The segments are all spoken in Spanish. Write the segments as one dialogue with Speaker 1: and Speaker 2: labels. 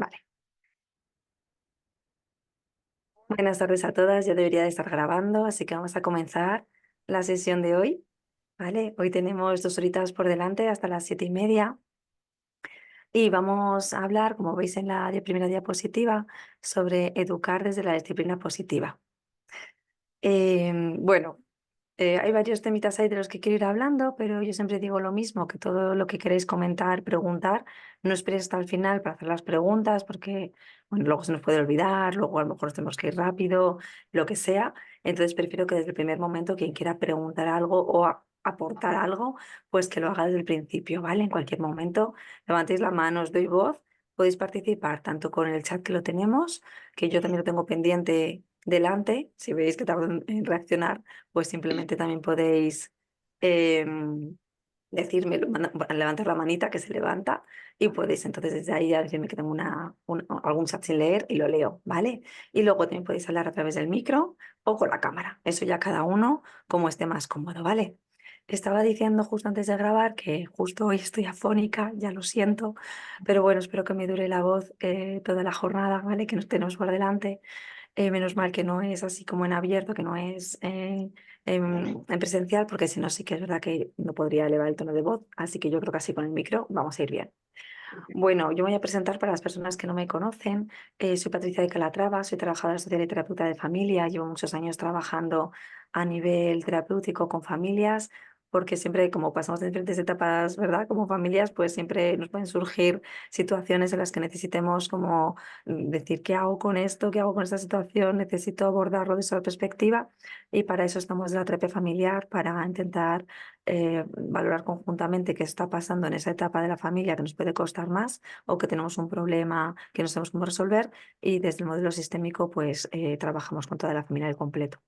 Speaker 1: Vale. Buenas tardes a todas. Ya debería de estar grabando, así que vamos a comenzar la sesión de hoy. ¿Vale? Hoy tenemos 2 horitas por delante hasta las 7:30 y vamos a hablar, como veis en la primera diapositiva, sobre educar desde la disciplina positiva. Bueno, hay varios temitas ahí de los que quiero ir hablando, pero yo siempre digo lo mismo, que todo lo que queréis comentar, preguntar, no esperéis hasta el final para hacer las preguntas, porque bueno, luego se nos puede olvidar, luego a lo mejor nos tenemos que ir rápido, lo que sea. Entonces prefiero que desde el primer momento quien quiera preguntar algo o aportar algo, pues que lo haga desde el principio, ¿vale? En cualquier momento levantéis la mano, os doy voz, podéis participar tanto con el chat que lo tenemos, que yo también lo tengo pendiente delante, si veis que tardo en reaccionar pues simplemente también podéis decirme, levantar la manita que se levanta y podéis entonces desde ahí ya decirme que tengo algún chat sin leer y lo leo, ¿vale? Y luego también podéis hablar a través del micro o con la cámara, eso ya cada uno como esté más cómodo, ¿vale? Estaba diciendo justo antes de grabar que justo hoy estoy afónica, ya lo siento, pero bueno, espero que me dure la voz toda la jornada, ¿vale? Que nos tenemos por delante. Menos mal que no es así como en abierto, que no es en presencial, porque si no sí que es verdad que no podría elevar el tono de voz, así que yo creo que así con el micro vamos a ir bien. Bueno, yo me voy a presentar para las personas que no me conocen. Soy Patricia de Calatrava, soy trabajadora social y terapeuta de familia. Llevo muchos años trabajando a nivel terapéutico con familias, porque siempre, como pasamos de diferentes etapas, ¿verdad? Como familias, pues siempre nos pueden surgir situaciones en las que necesitemos como decir, ¿qué hago con esto? ¿Qué hago con esta situación? Necesito abordarlo desde otra perspectiva y para eso estamos en la terapia familiar, para intentar valorar conjuntamente qué está pasando en esa etapa de la familia que nos puede costar más o que tenemos un problema que no sabemos cómo resolver y desde el modelo sistémico pues trabajamos con toda la familia al completo.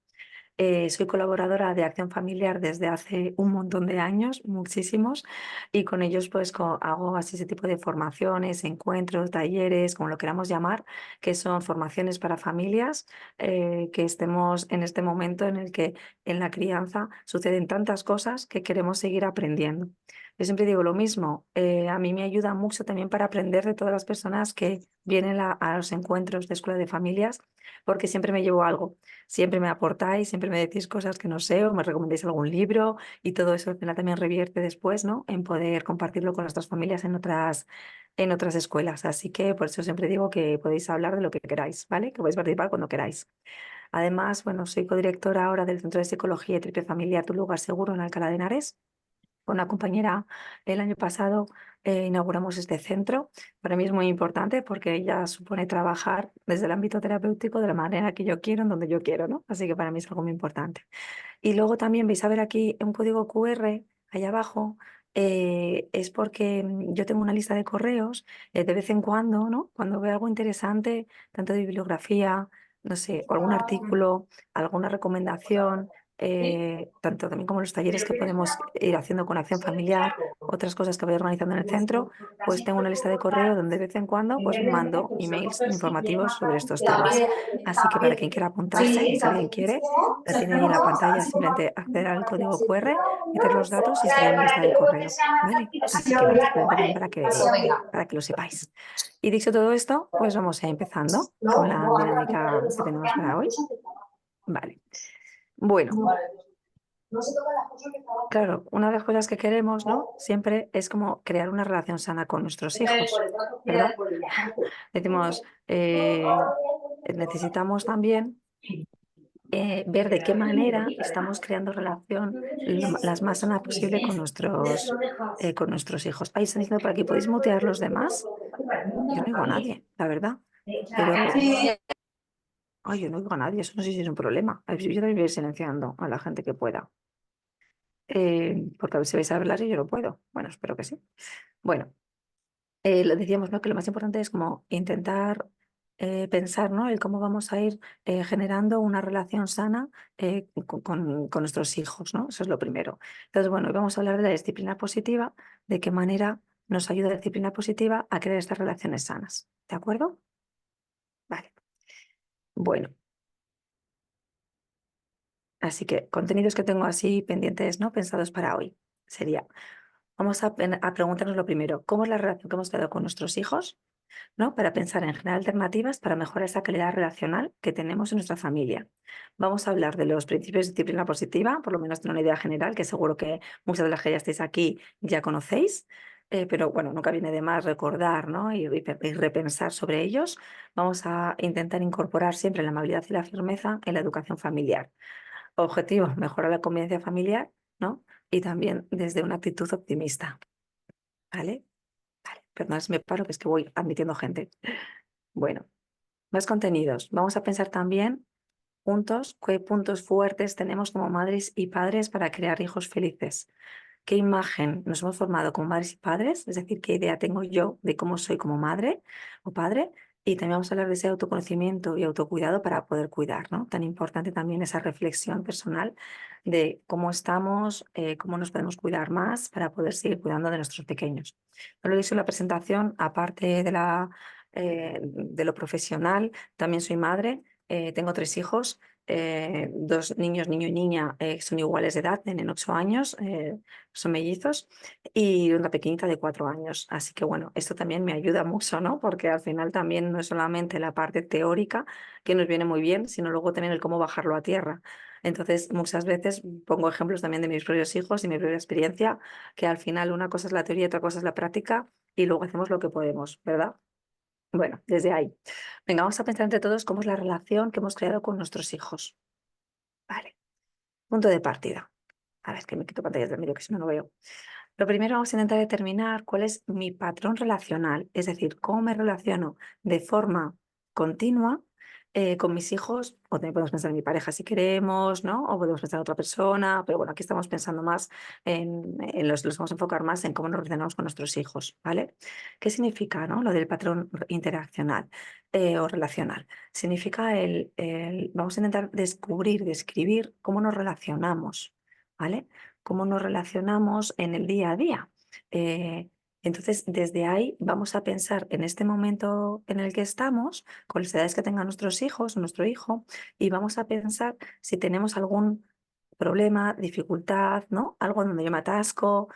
Speaker 1: Soy colaboradora de Acción Familiar desde hace un montón de años, muchísimos, y con ellos pues hago así ese tipo de formaciones, encuentros, talleres, como lo queramos llamar, que son formaciones para familias, que estemos en este momento en el que en la crianza suceden tantas cosas que queremos seguir aprendiendo. Yo siempre digo lo mismo, a mí me ayuda mucho también para aprender de todas las personas que vienen a los encuentros de escuela de familias, porque siempre me llevo algo. Siempre me aportáis, siempre me decís cosas que no sé o me recomendáis algún libro y todo eso al final también revierte después, ¿no? En poder compartirlo con nuestras familias en otras escuelas. Así que por eso siempre digo que podéis hablar de lo que queráis, ¿vale? Que podéis participar cuando queráis. Además, bueno, soy codirectora ahora del Centro de Psicología y Terapia Familiar Tu Lugar Seguro en Alcalá de Henares. Con una compañera el año pasado inauguramos este centro. Para mí es muy importante porque ya supone trabajar desde el ámbito terapéutico de la manera que yo quiero, en donde yo quiero, ¿no? Así que para mí es algo muy importante. Y luego también vais a ver aquí un código QR allá abajo. Es porque yo tengo una lista de correos de vez en cuando, ¿no? Cuando veo algo interesante, tanto de bibliografía, no sé, o algún artículo, alguna recomendación, tanto también como los talleres que podemos ir haciendo con Acción Familiar, otras cosas que voy organizando en el centro, pues tengo una lista de correo donde de vez en cuando pues mando emails informativos sobre estos temas. Así que para quien quiera apuntarse, si alguien quiere, la tiene ahí en la pantalla, simplemente acceder al código QR, meter los datos y estará en mi lista de correo, ¿vale? Así que nada, simplemente también para que lo sepáis. Y dicho todo esto, pues vamos a ir empezando con la dinámica que tenemos para hoy. Vale. Bueno, claro, una de las cosas que queremos, ¿no? Siempre es como crear una relación sana con nuestros hijos, ¿verdad? Decimos, necesitamos también ver de qué manera estamos creando relación las más sana posible con nuestros hijos. Ahí están diciendo por aquí, ¿podéis mutear los demás? Yo no oigo a nadie, la verdad. Pero, ay, yo no oigo a nadie, eso no sé si es un problema. Yo también voy a ir silenciando a la gente que pueda. Porque a ver si vais a hablar y yo no puedo. Bueno, espero que sí. Bueno, lo decíamos, ¿no? Que lo más importante es como intentar pensar, ¿no? El cómo vamos a ir generando una relación sana con nuestros hijos, ¿no? Eso es lo primero. Entonces, bueno, hoy vamos a hablar de la disciplina positiva, de qué manera nos ayuda la disciplina positiva a crear estas relaciones sanas. ¿De acuerdo? Vale. Bueno, así que contenidos que tengo así pendientes, ¿no? Pensados para hoy. Sería, vamos a preguntarnos lo primero, ¿cómo es la relación que hemos tenido con nuestros hijos? ¿no? Para pensar en generar alternativas para mejorar esa calidad relacional que tenemos en nuestra familia. Vamos a hablar de los principios de disciplina positiva, por lo menos de una idea general, que seguro que muchas de las que ya estáis aquí ya conocéis. Pero bueno, nunca viene de más recordar, ¿no? Y repensar sobre ellos. Vamos a intentar incorporar siempre la amabilidad y la firmeza en la educación familiar. Objetivo, mejorar la convivencia familiar, ¿no? Y también desde una actitud optimista, ¿vale? Vale, perdón, me paro que es que voy admitiendo gente. Bueno, más contenidos. Vamos a pensar también juntos qué puntos fuertes tenemos como madres y padres para crear hijos felices. ¿Qué imagen nos hemos formado como madres y padres? Es decir, qué idea tengo yo de cómo soy como madre o padre. Y también vamos a hablar de ese autoconocimiento y autocuidado para poder cuidar, ¿no? Tan importante también esa reflexión personal de cómo estamos, cómo nos podemos cuidar más para poder seguir cuidando de nuestros pequeños. No lo he dicho en la presentación, aparte de lo profesional, también soy madre, tengo 3 hijos. Dos niños, niño y niña, son iguales de edad, tienen 8 años, son mellizos, y una pequeñita de 4 años. Así que bueno, esto también me ayuda mucho, ¿no? Porque al final también no es solamente la parte teórica que nos viene muy bien, sino luego también el cómo bajarlo a tierra. Entonces, muchas veces pongo ejemplos también de mis propios hijos y mi propia experiencia, que al final una cosa es la teoría y otra cosa es la práctica, y luego hacemos lo que podemos, ¿verdad? Bueno, desde ahí. Venga, vamos a pensar entre todos cómo es la relación que hemos creado con nuestros hijos. Vale, punto de partida. A ver, que me quito pantallas del medio, que si no, no veo. Lo primero, vamos a intentar determinar cuál es mi patrón relacional, es decir, cómo me relaciono de forma continua con mis hijos, o también podemos pensar en mi pareja si queremos, ¿no? O podemos pensar en otra persona, pero bueno, aquí estamos pensando más los vamos a enfocar más en cómo nos relacionamos con nuestros hijos, ¿vale? ¿Qué significa, no? Lo del patrón interaccional o relacional. Significa vamos a intentar descubrir, describir cómo nos relacionamos, ¿vale? Cómo nos relacionamos en el día a día. Eh, entonces, desde ahí vamos a pensar en este momento en el que estamos, con las edades que tengan nuestros hijos, nuestro hijo, y vamos a pensar si tenemos algún problema, dificultad, ¿no? Algo donde yo me atasco,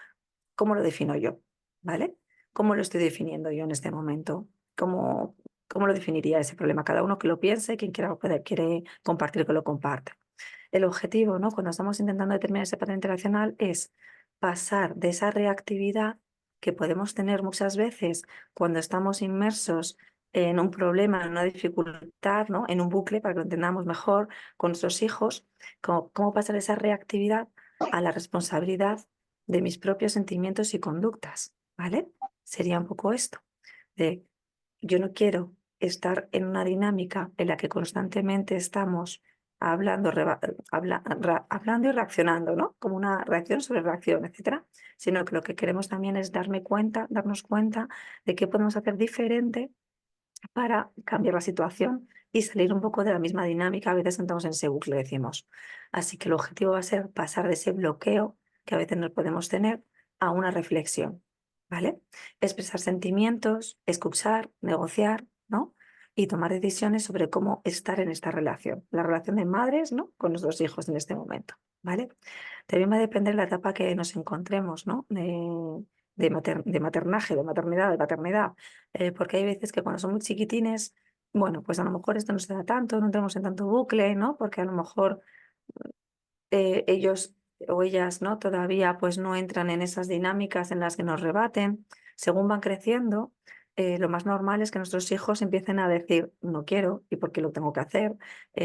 Speaker 1: ¿cómo lo defino yo? ¿Vale? ¿Cómo lo estoy definiendo yo en este momento? ¿Cómo, cómo lo definiría ese problema? Cada uno que lo piense, quien quiere compartir, que lo comparte. El objetivo, ¿no? Cuando estamos intentando determinar ese patrón interaccional es pasar de esa reactividad que podemos tener muchas veces cuando estamos inmersos en un problema, en una dificultad, ¿no? En un bucle, para que lo entendamos mejor con nuestros hijos, cómo pasar esa reactividad a la responsabilidad de mis propios sentimientos y conductas, ¿vale? Sería un poco esto, de yo no quiero estar en una dinámica en la que constantemente estamos hablando, hablando y reaccionando, ¿no? Como una reacción sobre reacción, etcétera, sino que lo que queremos también es darnos cuenta de qué podemos hacer diferente para cambiar la situación y salir un poco de la misma dinámica. A veces entramos en ese bucle, decimos. Así que el objetivo va a ser pasar de ese bloqueo que a veces nos podemos tener a una reflexión, ¿vale? Expresar sentimientos, escuchar, negociar, ¿no? Y tomar decisiones sobre cómo estar en esta relación, la relación de madres, ¿no? Con nuestros hijos en este momento, ¿vale? También va a depender la etapa que nos encontremos, ¿no? De maternaje, de maternidad, de paternidad, porque hay veces que cuando son muy chiquitines, bueno, pues a lo mejor esto no se da tanto, no entramos en tanto bucle, ¿no? Porque a lo mejor ellos o ellas, ¿no? Todavía pues no entran en esas dinámicas en las que nos rebaten. Según van creciendo, lo más normal es que nuestros hijos empiecen a decir, no quiero, ¿y por qué lo tengo que hacer?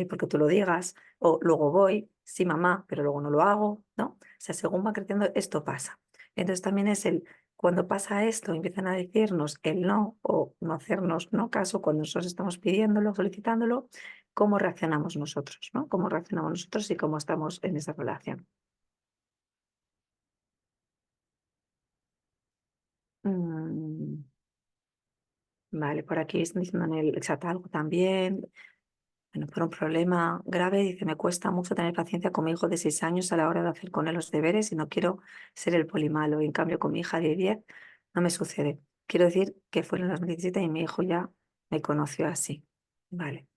Speaker 1: Porque tú lo digas, o luego voy, sí, mamá, pero luego no lo hago, ¿no? O sea, según van creciendo, esto pasa. Entonces también es cuando pasa esto, empiezan a decirnos el no o no hacernos no caso cuando nosotros estamos pidiéndolo, solicitándolo, cómo reaccionamos nosotros, ¿no? Cómo reaccionamos nosotros y cómo estamos en esa relación. Mm, vale, por aquí están diciendo en el chat algo también. Bueno, por un problema grave, dice, me cuesta mucho tener paciencia con mi hijo de 6 años a la hora de hacer con él los deberes y no quiero ser el polimalo. Y en cambio, con mi hija de 10 no me sucede. Quiero decir que fue en el 2017 y mi hijo ya me conoció así. Vale.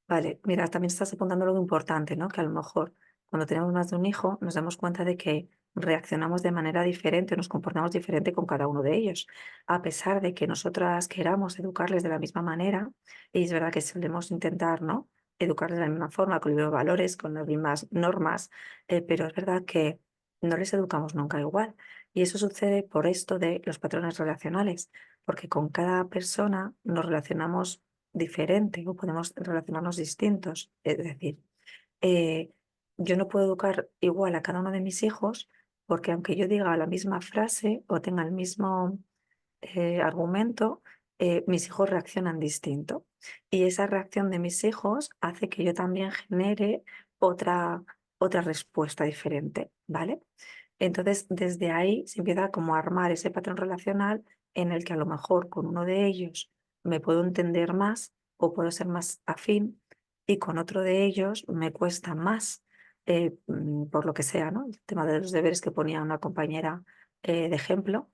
Speaker 1: Vale, mira, también estás apuntando algo importante, ¿no? Que a lo mejor cuando tenemos más de un hijo nos damos cuenta de que reaccionamos de manera diferente, nos comportamos diferente con cada uno de ellos. A pesar de que nosotras queramos educarles de la misma manera, y es verdad que solemos intentar, ¿no? Educarles de la misma forma, con los mismos valores, con las mismas normas, pero es verdad que no les educamos nunca igual. Y eso sucede por esto de los patrones relacionales, porque con cada persona nos relacionamos diferente o podemos relacionarnos distintos. Es decir, eh, yo no puedo educar igual a cada uno de mis hijos porque aunque yo diga la misma frase o tenga el mismo argumento, mis hijos reaccionan distinto. Y esa reacción de mis hijos hace que yo también genere otra, otra respuesta diferente, ¿vale? Entonces, desde ahí se empieza como a armar ese patrón relacional en el que a lo mejor con uno de ellos me puedo entender más o puedo ser más afín y con otro de ellos me cuesta más, por lo que sea, ¿no? El tema de los deberes que ponía una compañera de ejemplo,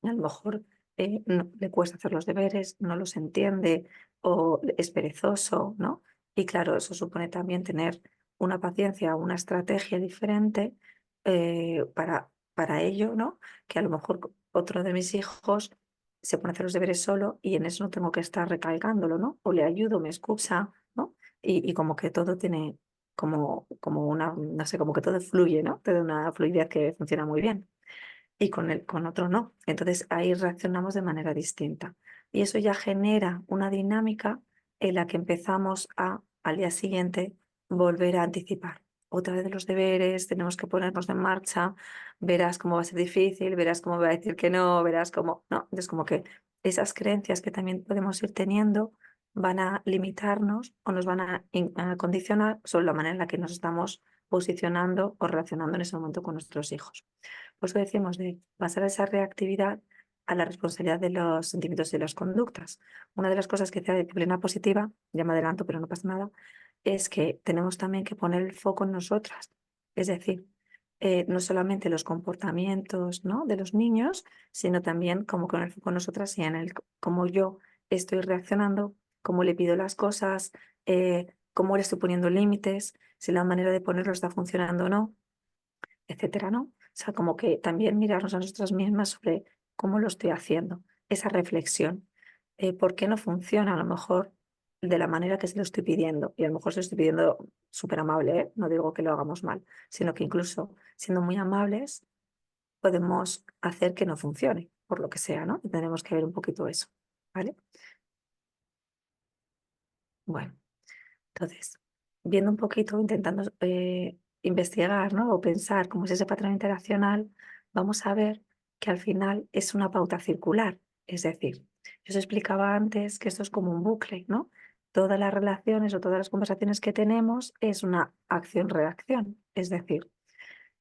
Speaker 1: a lo mejor le cuesta hacer los deberes, no los entiende o es perezoso, ¿no? Y claro, eso supone también tener una paciencia, una estrategia diferente para ello, ¿no? Que a lo mejor otro de mis hijos se pone a hacer los deberes solo y en eso no tengo que estar recalcándolo, ¿no? O le ayudo, me excusa, ¿no? Y como que todo tiene como una, no sé, como que todo fluye, ¿no? Tiene una fluidez que funciona muy bien y con otro no. Entonces ahí reaccionamos de manera distinta. Y eso ya genera una dinámica en la que empezamos al día siguiente, volver a anticipar. Otra vez los deberes, tenemos que ponernos en marcha, verás cómo va a ser difícil, verás cómo va a decir que no, verás cómo... No, entonces como que esas creencias que también podemos ir teniendo van a limitarnos o nos van a condicionar sobre la manera en la que nos estamos posicionando o relacionando en ese momento con nuestros hijos. Por eso decimos de pasar esa reactividad a la responsabilidad de los sentimientos y las conductas. Una de las cosas que hace la disciplina positiva, ya me adelanto, pero no pasa nada, es que tenemos también que poner el foco en nosotras. Es decir, no solamente los comportamientos, ¿no?, de los niños, sino también cómo poner el foco en nosotras y en el cómo yo estoy reaccionando, cómo le pido las cosas, cómo le estoy poniendo límites, si la manera de ponerlo está funcionando o no, etcétera, ¿no? O sea, como que también mirarnos a nosotras mismas sobre cómo lo estoy haciendo, esa reflexión. ¿Por qué no funciona a lo mejor de la manera que se lo estoy pidiendo? Y a lo mejor se lo estoy pidiendo súper amable, ¿eh? No digo que lo hagamos mal, sino que incluso siendo muy amables podemos hacer que no funcione, por lo que sea, ¿no? Y tenemos que ver un poquito eso, ¿vale? Bueno. Entonces, viendo un poquito, intentando investigar, ¿no?, o pensar cómo es ese patrón interaccional, vamos a ver que al final es una pauta circular. Es decir, yo os explicaba antes que esto es como un bucle, ¿no? Todas las relaciones o todas las conversaciones que tenemos es una acción-reacción. Es decir,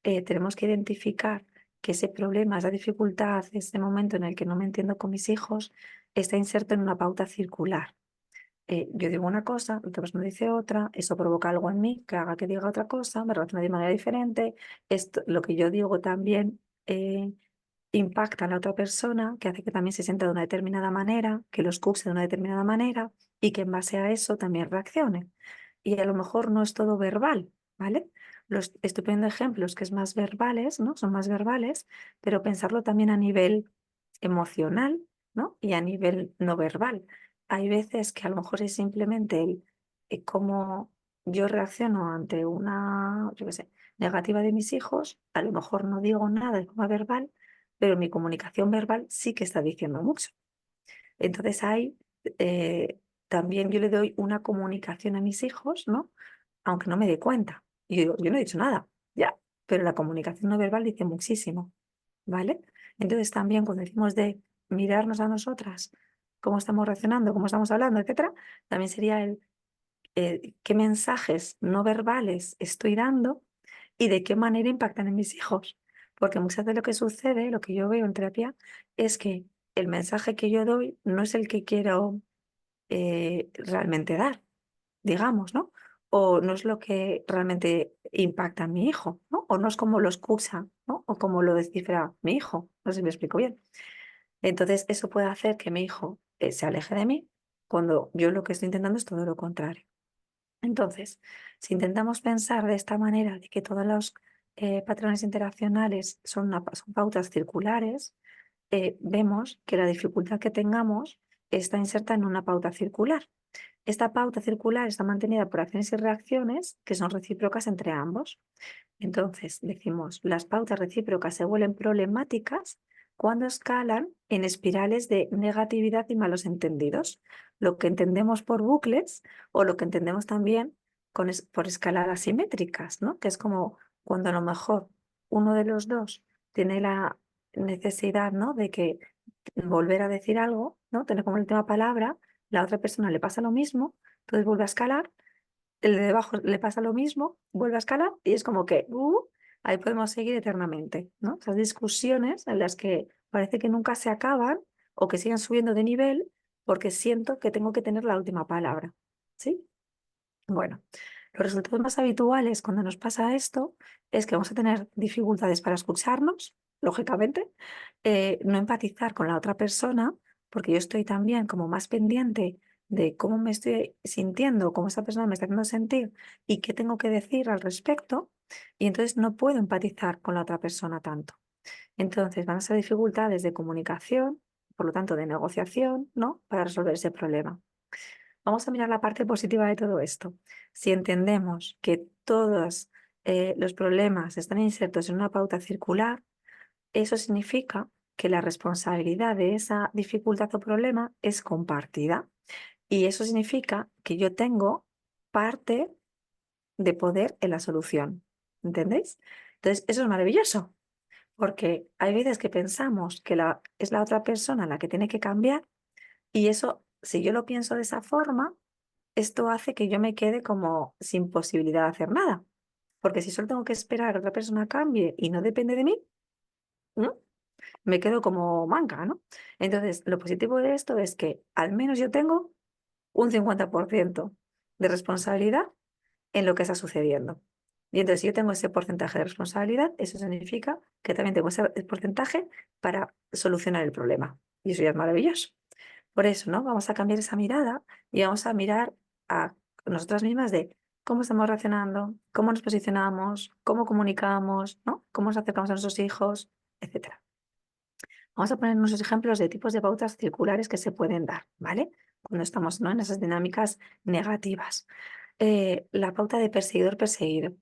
Speaker 1: tenemos que identificar que ese problema, esa dificultad, ese momento en el que no me entiendo con mis hijos, está inserto en una pauta circular. Yo digo una cosa, otra persona dice otra, eso provoca algo en mí que haga que diga otra cosa, me relacione de manera diferente. Esto, lo que yo digo también impacta a la otra persona, que hace que también se sienta de una determinada manera, que lo escuche de una determinada manera y que en base a eso también reaccione. Y a lo mejor no es todo verbal, ¿vale? Estoy poniendo ejemplos que es más verbales, ¿no? Son más verbales, pero pensarlo también a nivel emocional, ¿no? Y a nivel no verbal. Hay veces que a lo mejor es simplemente cómo yo reacciono ante una, yo qué sé, negativa de mis hijos, a lo mejor no digo nada de forma verbal, pero mi comunicación verbal sí que está diciendo mucho. Entonces ahí también yo le doy una comunicación a mis hijos, ¿no? Aunque no me dé cuenta. Y yo digo, yo no he dicho nada, ya, pero la comunicación no verbal dice muchísimo, ¿vale? Entonces también cuando decimos de mirarnos a nosotras, cómo estamos reaccionando, cómo estamos hablando, etcétera, también sería el qué mensajes no verbales estoy dando y de qué manera impactan en mis hijos. Porque muchas veces lo que sucede, lo que yo veo en terapia, es que el mensaje que yo doy no es el que quiero realmente dar, digamos, ¿no? O no es lo que realmente impacta a mi hijo, ¿no? O no es como lo escucha, ¿no? O como lo descifra mi hijo. No sé si me explico bien. Entonces, eso puede hacer que mi hijo se aleje de mí cuando yo lo que estoy intentando es todo lo contrario. Entonces, si intentamos pensar de esta manera, de que todos los patrones interaccionales son pautas circulares, vemos que la dificultad que tengamos está inserta en una pauta circular. Esta pauta circular está mantenida por acciones y reacciones que son recíprocas entre ambos. Entonces, decimos, las pautas recíprocas se vuelven problemáticas cuando escalan en espirales de negatividad y malos entendidos. Lo que entendemos por bucles o lo que entendemos también por escalas asimétricas, ¿no? Que es como cuando a lo mejor uno de los dos tiene la necesidad, ¿no? de que volver a decir algo, ¿no? Tener como la última palabra, la otra persona le pasa lo mismo, entonces vuelve a escalar, el de debajo le pasa lo mismo, vuelve a escalar y es como que ahí podemos seguir eternamente, ¿no? Esas discusiones en las que parece que nunca se acaban o que siguen subiendo de nivel porque siento que tengo que tener la última palabra, ¿sí? Bueno, los resultados más habituales cuando nos pasa esto es que vamos a tener dificultades para escucharnos, lógicamente, no empatizar con la otra persona, porque yo estoy también como más pendiente de cómo me estoy sintiendo, cómo esa persona me está haciendo sentir y qué tengo que decir al respecto, y entonces no puedo empatizar con la otra persona tanto. Entonces van a ser dificultades de comunicación, por lo tanto de negociación, ¿no? Para resolver ese problema. Vamos a mirar la parte positiva de todo esto. Si entendemos que todos los problemas están insertos en una pauta circular, eso significa que la responsabilidad de esa dificultad o problema es compartida. Y eso significa que yo tengo parte de poder en la solución. ¿Entendéis? Entonces, eso es maravilloso, porque hay veces que pensamos que es la otra persona la que tiene que cambiar y eso, si yo lo pienso de esa forma, esto hace que yo me quede como sin posibilidad de hacer nada. Porque si solo tengo que esperar a que otra persona cambie y no depende de mí, ¿no? Me quedo como manca, ¿no? Entonces, lo positivo de esto es que al menos yo tengo un 50% de responsabilidad en lo que está sucediendo. Y entonces, si yo tengo ese porcentaje de responsabilidad, eso significa que también tengo ese porcentaje para solucionar el problema. Y eso ya es maravilloso. Por eso, ¿no? Vamos a cambiar esa mirada y vamos a mirar a nosotras mismas de cómo estamos reaccionando, cómo nos posicionamos, cómo comunicamos, ¿no? Cómo nos acercamos a nuestros hijos, etcétera. Vamos a poner unos ejemplos de tipos de pautas circulares que se pueden dar, ¿vale? Cuando estamos, ¿no? en esas dinámicas negativas. La pauta de perseguidor-perseguido.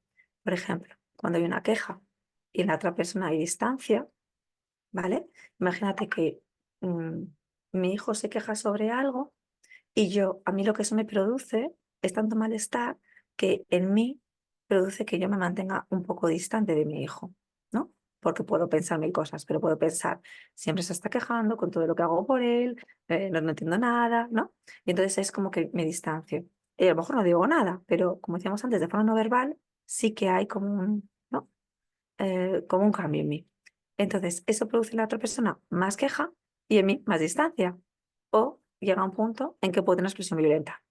Speaker 1: Por ejemplo, cuando hay una queja y en la otra persona hay distancia, ¿vale? Imagínate que mm, mi hijo se queja sobre algo y a mí lo que eso me produce es tanto malestar que en mí produce que yo me mantenga un poco distante de mi hijo, ¿no? Porque puedo pensar mil cosas, pero puedo pensar, siempre se está quejando con todo lo que hago por él, no entiendo nada, ¿no? Y entonces es como que me distancio. Y a lo mejor no digo nada, pero como decíamos antes, de forma no verbal, sí que hay como ¿no? Como un cambio en mí. Entonces, eso produce en la otra persona más queja y en mí más distancia. O llega un punto en que puedo tener una expresión violenta,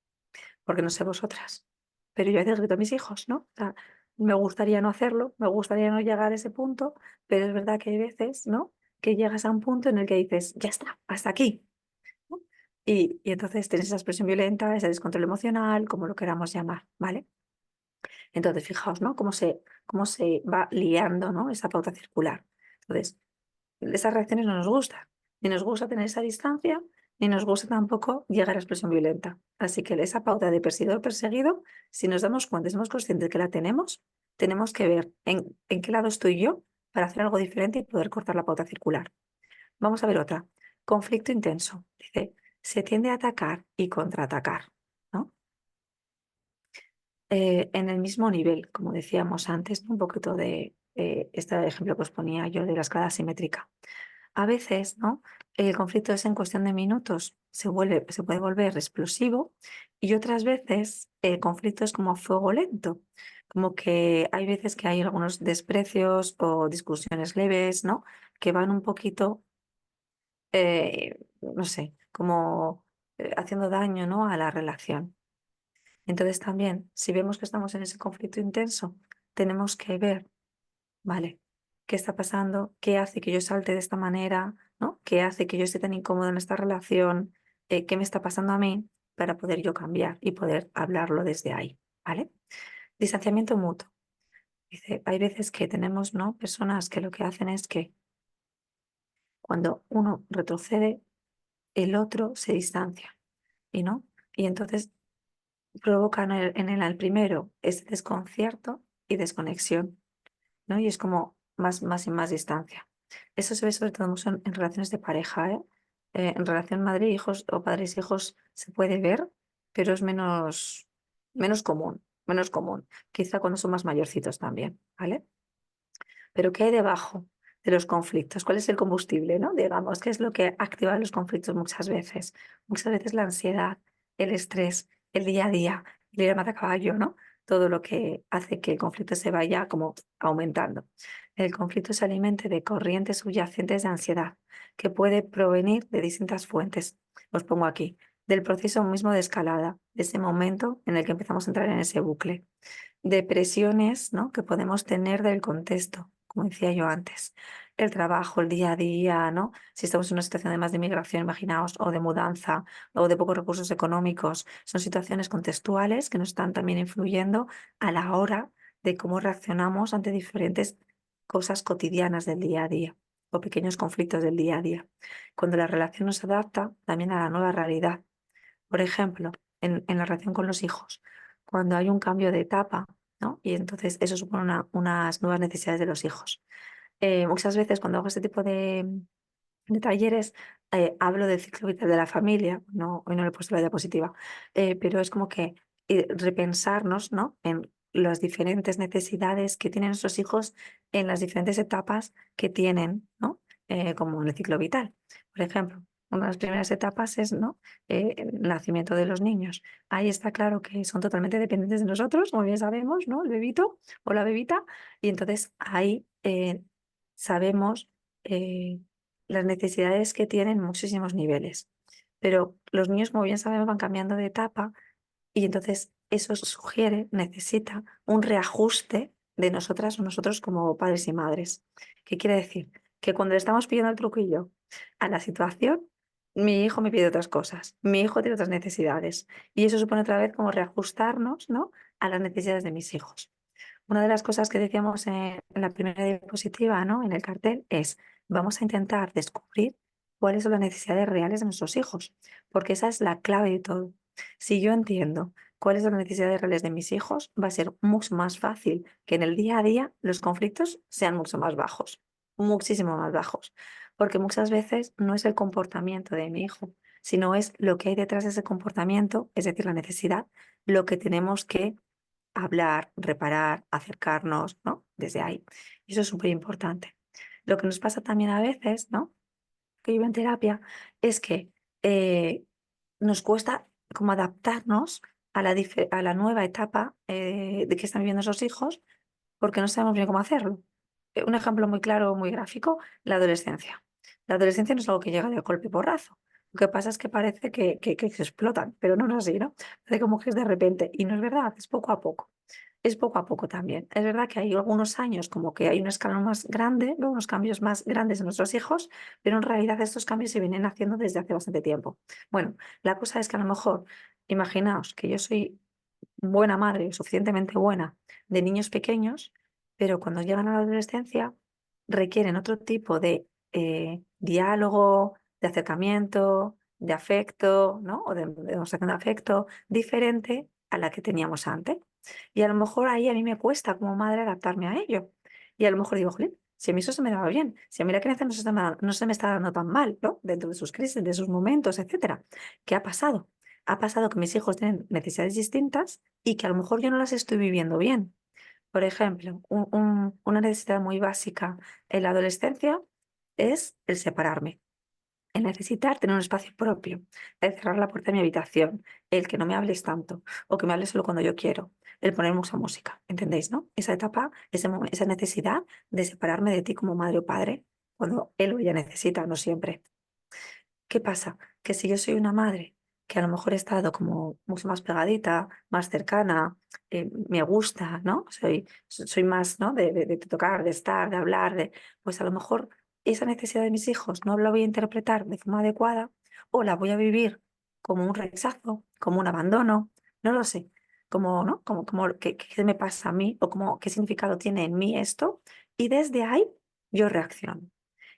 Speaker 1: porque no sé vosotras, pero yo a veces grito a mis hijos, ¿no? O sea, me gustaría no hacerlo, me gustaría no llegar a ese punto, pero es verdad que hay veces, ¿no? Que llegas a un punto en el que dices, ya está, hasta aquí, ¿no? Y entonces tienes esa expresión violenta, ese descontrol emocional, como lo queramos llamar, ¿vale? Entonces, fijaos, ¿no? Cómo se va liando, ¿no? Esa pauta circular. Entonces, esas reacciones no nos gustan. Ni nos gusta tener esa distancia, ni nos gusta tampoco llegar a la expresión violenta. Así que esa pauta de perseguidor perseguido, si nos damos cuenta, somos conscientes de que la tenemos que ver en qué lado estoy yo para hacer algo diferente y poder cortar la pauta circular. Vamos a ver otra. Conflicto intenso. Dice, se tiende a atacar y contraatacar, ¿no? En el mismo nivel, como decíamos antes, ¿no? Un poquito de este ejemplo que os ponía yo de la escala simétrica. A veces, ¿no? El conflicto es en cuestión de minutos, se puede volver explosivo y otras veces el conflicto es como fuego lento, como que hay veces que hay algunos desprecios o discusiones leves, ¿no? Que van un poquito, no sé, como haciendo daño, ¿no? A la relación. Entonces también, si vemos que estamos en ese conflicto intenso, tenemos que ver, ¿vale? ¿Qué está pasando? ¿Qué hace que yo salte de esta manera? ¿No? ¿Qué hace que yo esté tan incómoda en esta relación? ¿Qué me está pasando a mí? Para poder yo cambiar y poder hablarlo desde ahí, ¿vale? Distanciamiento mutuo. Dice, hay veces que tenemos, ¿no? Personas que lo que hacen es que cuando uno retrocede, el otro se distancia, ¿y no? Y entonces provoca en el al primero ese desconcierto y desconexión, ¿no? Y es como más y más distancia. Eso se ve sobre todo mucho en relaciones de pareja, ¿eh? En relación madre-hijos o padres-hijos se puede ver, pero es menos común, menos común. Quizá cuando son más mayorcitos también, ¿vale? Pero ¿qué hay debajo de los conflictos? ¿Cuál es el combustible, no? Digamos, ¿qué es lo que activa los conflictos muchas veces? Muchas veces la ansiedad, el estrés, el día a día, el ir a matacaballo, ¿no? Todo lo que hace que el conflicto se vaya como aumentando. El conflicto se alimenta de corrientes subyacentes de ansiedad que puede provenir de distintas fuentes. Os pongo aquí, del proceso mismo de escalada, de ese momento en el que empezamos a entrar en ese bucle de presiones, ¿no? que podemos tener del contexto, como decía yo antes. El trabajo, el día a día, ¿no? Si estamos en una situación además de migración, imaginaos, o de mudanza, o de pocos recursos económicos, son situaciones contextuales que nos están también influyendo a la hora de cómo reaccionamos ante diferentes cosas cotidianas del día a día o pequeños conflictos del día a día. Cuando la relación nos adapta también a la nueva realidad. Por ejemplo, en la relación con los hijos, cuando hay un cambio de etapa, ¿no? Y entonces eso supone unas nuevas necesidades de los hijos. Muchas veces cuando hago este tipo de talleres, hablo del ciclo vital de la familia, no, hoy no le he puesto la diapositiva, pero es como que repensarnos, ¿no? En las diferentes necesidades que tienen nuestros hijos en las diferentes etapas que tienen, ¿no? Como en el ciclo vital. Por ejemplo, una de las primeras etapas es, ¿no? El nacimiento de los niños. Ahí está claro que son totalmente dependientes de nosotros, como bien sabemos, ¿no? El bebito o la bebita. Y entonces ahí sabemos las necesidades que tienen muchísimos niveles. Pero los niños, como bien sabemos, van cambiando de etapa y entonces eso sugiere, necesita un reajuste de nosotras o nosotros como padres y madres. ¿Qué quiere decir? Que cuando le estamos pidiendo el truquillo a la situación, mi hijo me pide otras cosas, mi hijo tiene otras necesidades y eso supone otra vez como reajustarnos, ¿no? a las necesidades de mis hijos. Una de las cosas que decíamos en la primera diapositiva, ¿no? En el cartel, es vamos a intentar descubrir cuáles son las necesidades reales de nuestros hijos, porque esa es la clave de todo. Si yo entiendo cuáles son las necesidades reales de mis hijos, va a ser mucho más fácil que en el día a día los conflictos sean mucho más bajos, muchísimo más bajos, porque muchas veces no es el comportamiento de mi hijo, sino es lo que hay detrás de ese comportamiento, es decir, la necesidad, lo que tenemos que hablar, reparar, acercarnos, ¿no? Desde ahí. Y eso es súper importante. Lo que nos pasa también a veces, ¿no? Que yo en terapia, es que nos cuesta como adaptarnos a la nueva etapa de que están viviendo esos hijos porque no sabemos bien cómo hacerlo. Un ejemplo muy claro, muy gráfico, la adolescencia. La adolescencia no es algo que llega de golpe y porrazo. Lo que pasa es que parece que se explotan, pero no es así, ¿no? Parece como que es de repente. Y no es verdad, es poco a poco. Es poco a poco también. Es verdad que hay algunos años como que hay un escalón más grande, ¿no? Unos cambios más grandes en nuestros hijos, pero en realidad estos cambios se vienen haciendo desde hace bastante tiempo. Bueno, la cosa es que a lo mejor, imaginaos que yo soy buena madre, suficientemente buena, de niños pequeños, pero cuando llegan a la adolescencia requieren otro tipo de diálogo, de acercamiento, de afecto, ¿no? O de demostración de afecto diferente a la que teníamos antes. Y a lo mejor ahí a mí me cuesta como madre adaptarme a ello. Y a lo mejor digo, jolín, si a mí eso se me daba bien, si a mí la crianza no se me está dando tan mal, ¿no? Dentro de sus crisis, de sus momentos, etcétera. ¿Qué ha pasado? Ha pasado que mis hijos tienen necesidades distintas y que a lo mejor yo no las estoy viviendo bien. Por ejemplo, una necesidad muy básica en la adolescencia es el separarme, el necesitar tener un espacio propio, el cerrar la puerta de mi habitación, el que no me hables tanto o que me hables solo cuando yo quiero, el poner mucha música, ¿entendéis, no? Esa etapa, esa necesidad de separarme de ti como madre o padre cuando él o ella necesita, no siempre. ¿Qué pasa? Que si yo soy una madre que a lo mejor he estado como mucho más pegadita, más cercana, me gusta, ¿no? Soy más, ¿no? De tocar, de estar, de hablar, pues a lo mejor esa necesidad de mis hijos no la voy a interpretar de forma adecuada o la voy a vivir como un rechazo, como un abandono, no lo sé. como, ¿no? ¿Qué me pasa a mí? O como, ¿qué significado tiene en mí esto? Y desde ahí yo reacciono.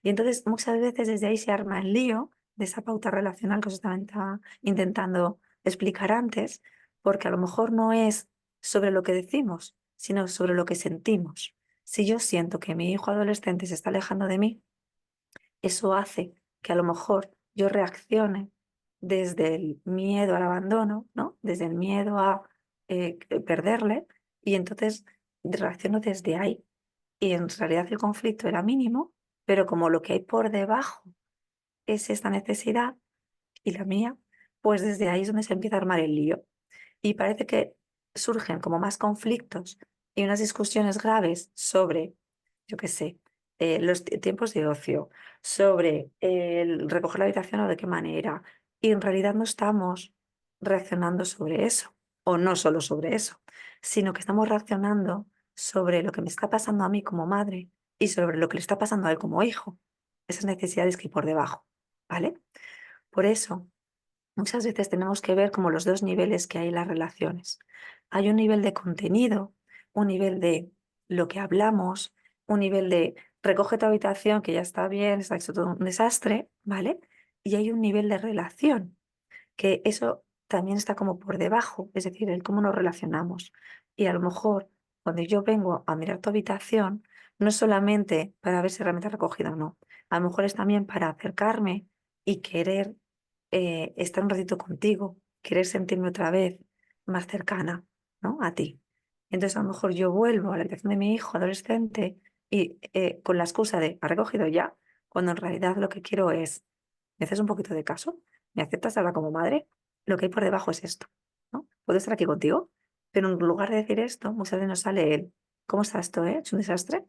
Speaker 1: Y entonces muchas veces desde ahí se arma el lío de esa pauta relacional que os estaba intentando explicar antes, porque a lo mejor no es sobre lo que decimos, sino sobre lo que sentimos. Si yo siento que mi hijo adolescente se está alejando de mí, eso hace que a lo mejor yo reaccione desde el miedo al abandono, ¿no? Desde el miedo a perderle, y entonces reacciono desde ahí. Y en realidad el conflicto era mínimo, pero como lo que hay por debajo es esta necesidad y la mía, pues desde ahí es donde se empieza a armar el lío. Y parece que surgen como más conflictos y unas discusiones graves sobre, yo qué sé, los tiempos de ocio, sobre el recoger la habitación o de qué manera. Y en realidad no estamos reaccionando sobre eso, o no solo sobre eso, sino que estamos reaccionando sobre lo que me está pasando a mí como madre y sobre lo que le está pasando a él como hijo. Esas necesidades que hay por debajo, ¿vale? Por eso, muchas veces tenemos que ver como los dos niveles que hay en las relaciones. Hay un nivel de contenido, un nivel de lo que hablamos, un nivel de recoge tu habitación que ya está bien, está hecho todo un desastre, ¿vale? Y hay un nivel de relación, que eso también está como por debajo, es decir, el cómo nos relacionamos. Y a lo mejor cuando yo vengo a mirar tu habitación, no es solamente para ver si realmente has recogido o no, a lo mejor es también para acercarme y querer estar un ratito contigo, querer sentirme otra vez más cercana, ¿no? A ti. Entonces a lo mejor yo vuelvo a la habitación de mi hijo adolescente y con la excusa de ¿ha recogido ya? Cuando en realidad lo que quiero es, ¿me haces un poquito de caso? ¿Me aceptas ahora como madre? Lo que hay por debajo es esto, ¿no? Puedo estar aquí contigo, pero en lugar de decir esto, muchas veces nos sale el, ¿cómo está esto, eh? ¿Es un desastre?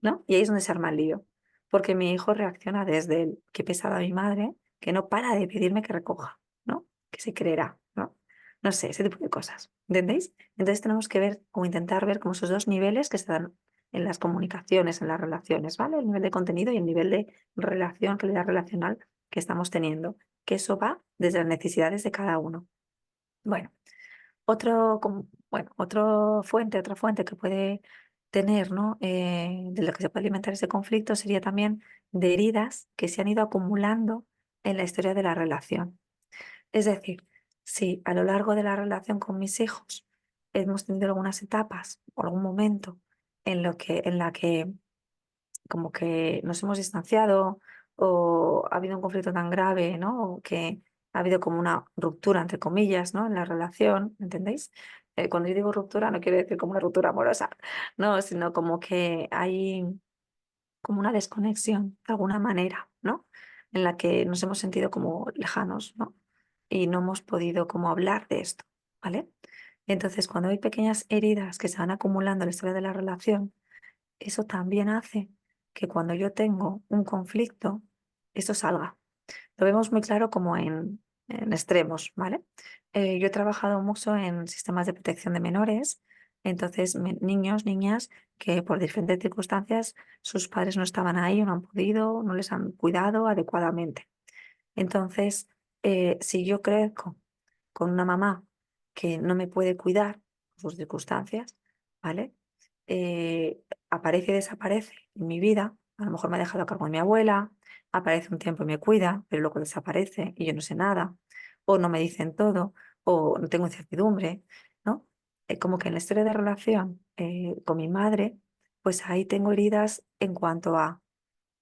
Speaker 1: ¿No? Y ahí es donde se arma el lío, porque mi hijo reacciona desde el, qué pesada mi madre, que no para de pedirme que recoja, ¿no? Que se creerá, ¿no? No sé, ese tipo de cosas, ¿entendéis? Entonces tenemos que ver o intentar ver como esos dos niveles que se dan en las comunicaciones, en las relaciones, ¿vale? El nivel de contenido y el nivel de relación, calidad relacional que estamos teniendo, que eso va desde las necesidades de cada uno. Bueno, otra fuente que puede tener, ¿no? De lo que se puede alimentar ese conflicto sería también de heridas que se han ido acumulando en la historia de la relación. Es decir, si a lo largo de la relación con mis hijos hemos tenido algunas etapas o algún momento en la que como que nos hemos distanciado o ha habido un conflicto tan grave, ¿no? O que ha habido como una ruptura, entre comillas, ¿no? En la relación, ¿entendéis? Cuando yo digo ruptura no quiero decir como una ruptura amorosa, no, sino como que hay como una desconexión de alguna manera, ¿no? En la que nos hemos sentido como lejanos, ¿no? Y no hemos podido como hablar de esto, ¿vale? Entonces, cuando hay pequeñas heridas que se van acumulando en la historia de la relación, eso también hace que cuando yo tengo un conflicto, esto salga. Lo vemos muy claro como en extremos, ¿vale? Yo he trabajado mucho en sistemas de protección de menores, entonces niños, niñas que por diferentes circunstancias sus padres no estaban ahí o no han podido, no les han cuidado adecuadamente. Entonces, si yo crezco con una mamá que no me puede cuidar por sus circunstancias, ¿vale? Aparece y desaparece en mi vida. A lo mejor me ha dejado a cargo de mi abuela, aparece un tiempo y me cuida, pero luego desaparece y yo no sé nada, o no me dicen todo, o no tengo incertidumbre, ¿no? Como que en la historia de relación con mi madre, pues ahí tengo heridas en cuanto a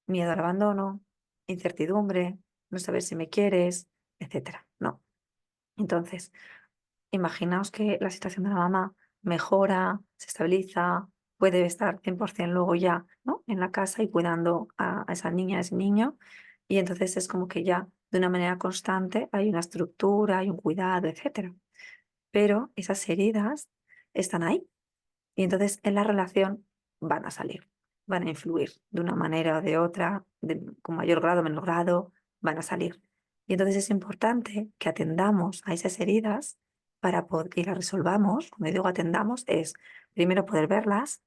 Speaker 1: miedo al abandono, incertidumbre, no saber si me quieres, etcétera, ¿no? Entonces, imaginaos que la situación de la mamá mejora, se estabiliza, puede estar 100% luego ya, ¿no? En la casa y cuidando a esa niña, a ese niño, y entonces es como que ya de una manera constante hay una estructura, hay un cuidado, etcétera. Pero esas heridas están ahí y entonces en la relación van a salir, van a influir de una manera o de otra, con mayor grado o menor grado, van a salir. Y entonces es importante que atendamos a esas heridas para poder, y las resolvamos. Cuando digo atendamos, es primero poder verlas,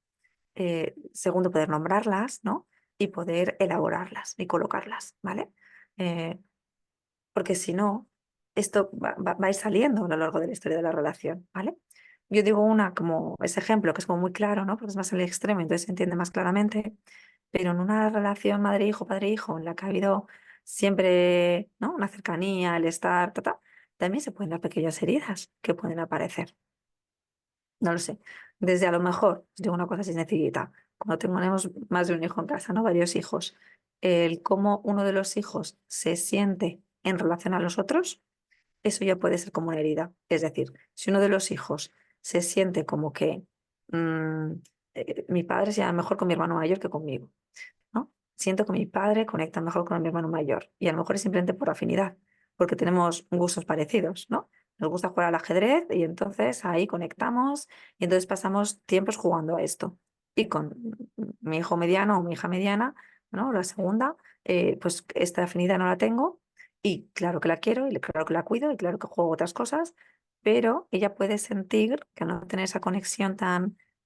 Speaker 1: segundo poder nombrarlas, ¿no? Y poder elaborarlas y colocarlas, ¿vale? Eh, Porque si no, esto va a ir saliendo a lo largo de la historia de la relación, ¿vale? yo digo una como ese ejemplo que es como muy claro, ¿no? Porque es más el extremo, entonces se entiende más claramente, pero en una relación madre-hijo, padre-hijo, en la que ha habido siempre, ¿no? Una cercanía, el estar, también se pueden dar pequeñas heridas que pueden aparecer. No lo sé. Desde a lo mejor, digo una cosa así sencillita, cuando tenemos más de un hijo en casa, ¿no? Varios hijos, el cómo uno de los hijos se siente en relación a los otros, eso ya puede ser como una herida. Es decir, si uno de los hijos se siente como que mm, mi padre se lleva mejor con mi hermano mayor que conmigo, ¿no? Siento que mi padre conecta mejor con mi hermano mayor y a lo mejor es simplemente por afinidad, porque tenemos gustos parecidos, ¿no? Nos gusta jugar al ajedrez y entonces ahí conectamos y entonces pasamos tiempos jugando a esto. Y con mi hijo mediano o mi hija mediana, ¿no? La segunda, pues esta afinidad no la tengo y claro que la quiero y claro que la cuido y claro que juego otras cosas, pero ella puede sentir que al no tener esa conexión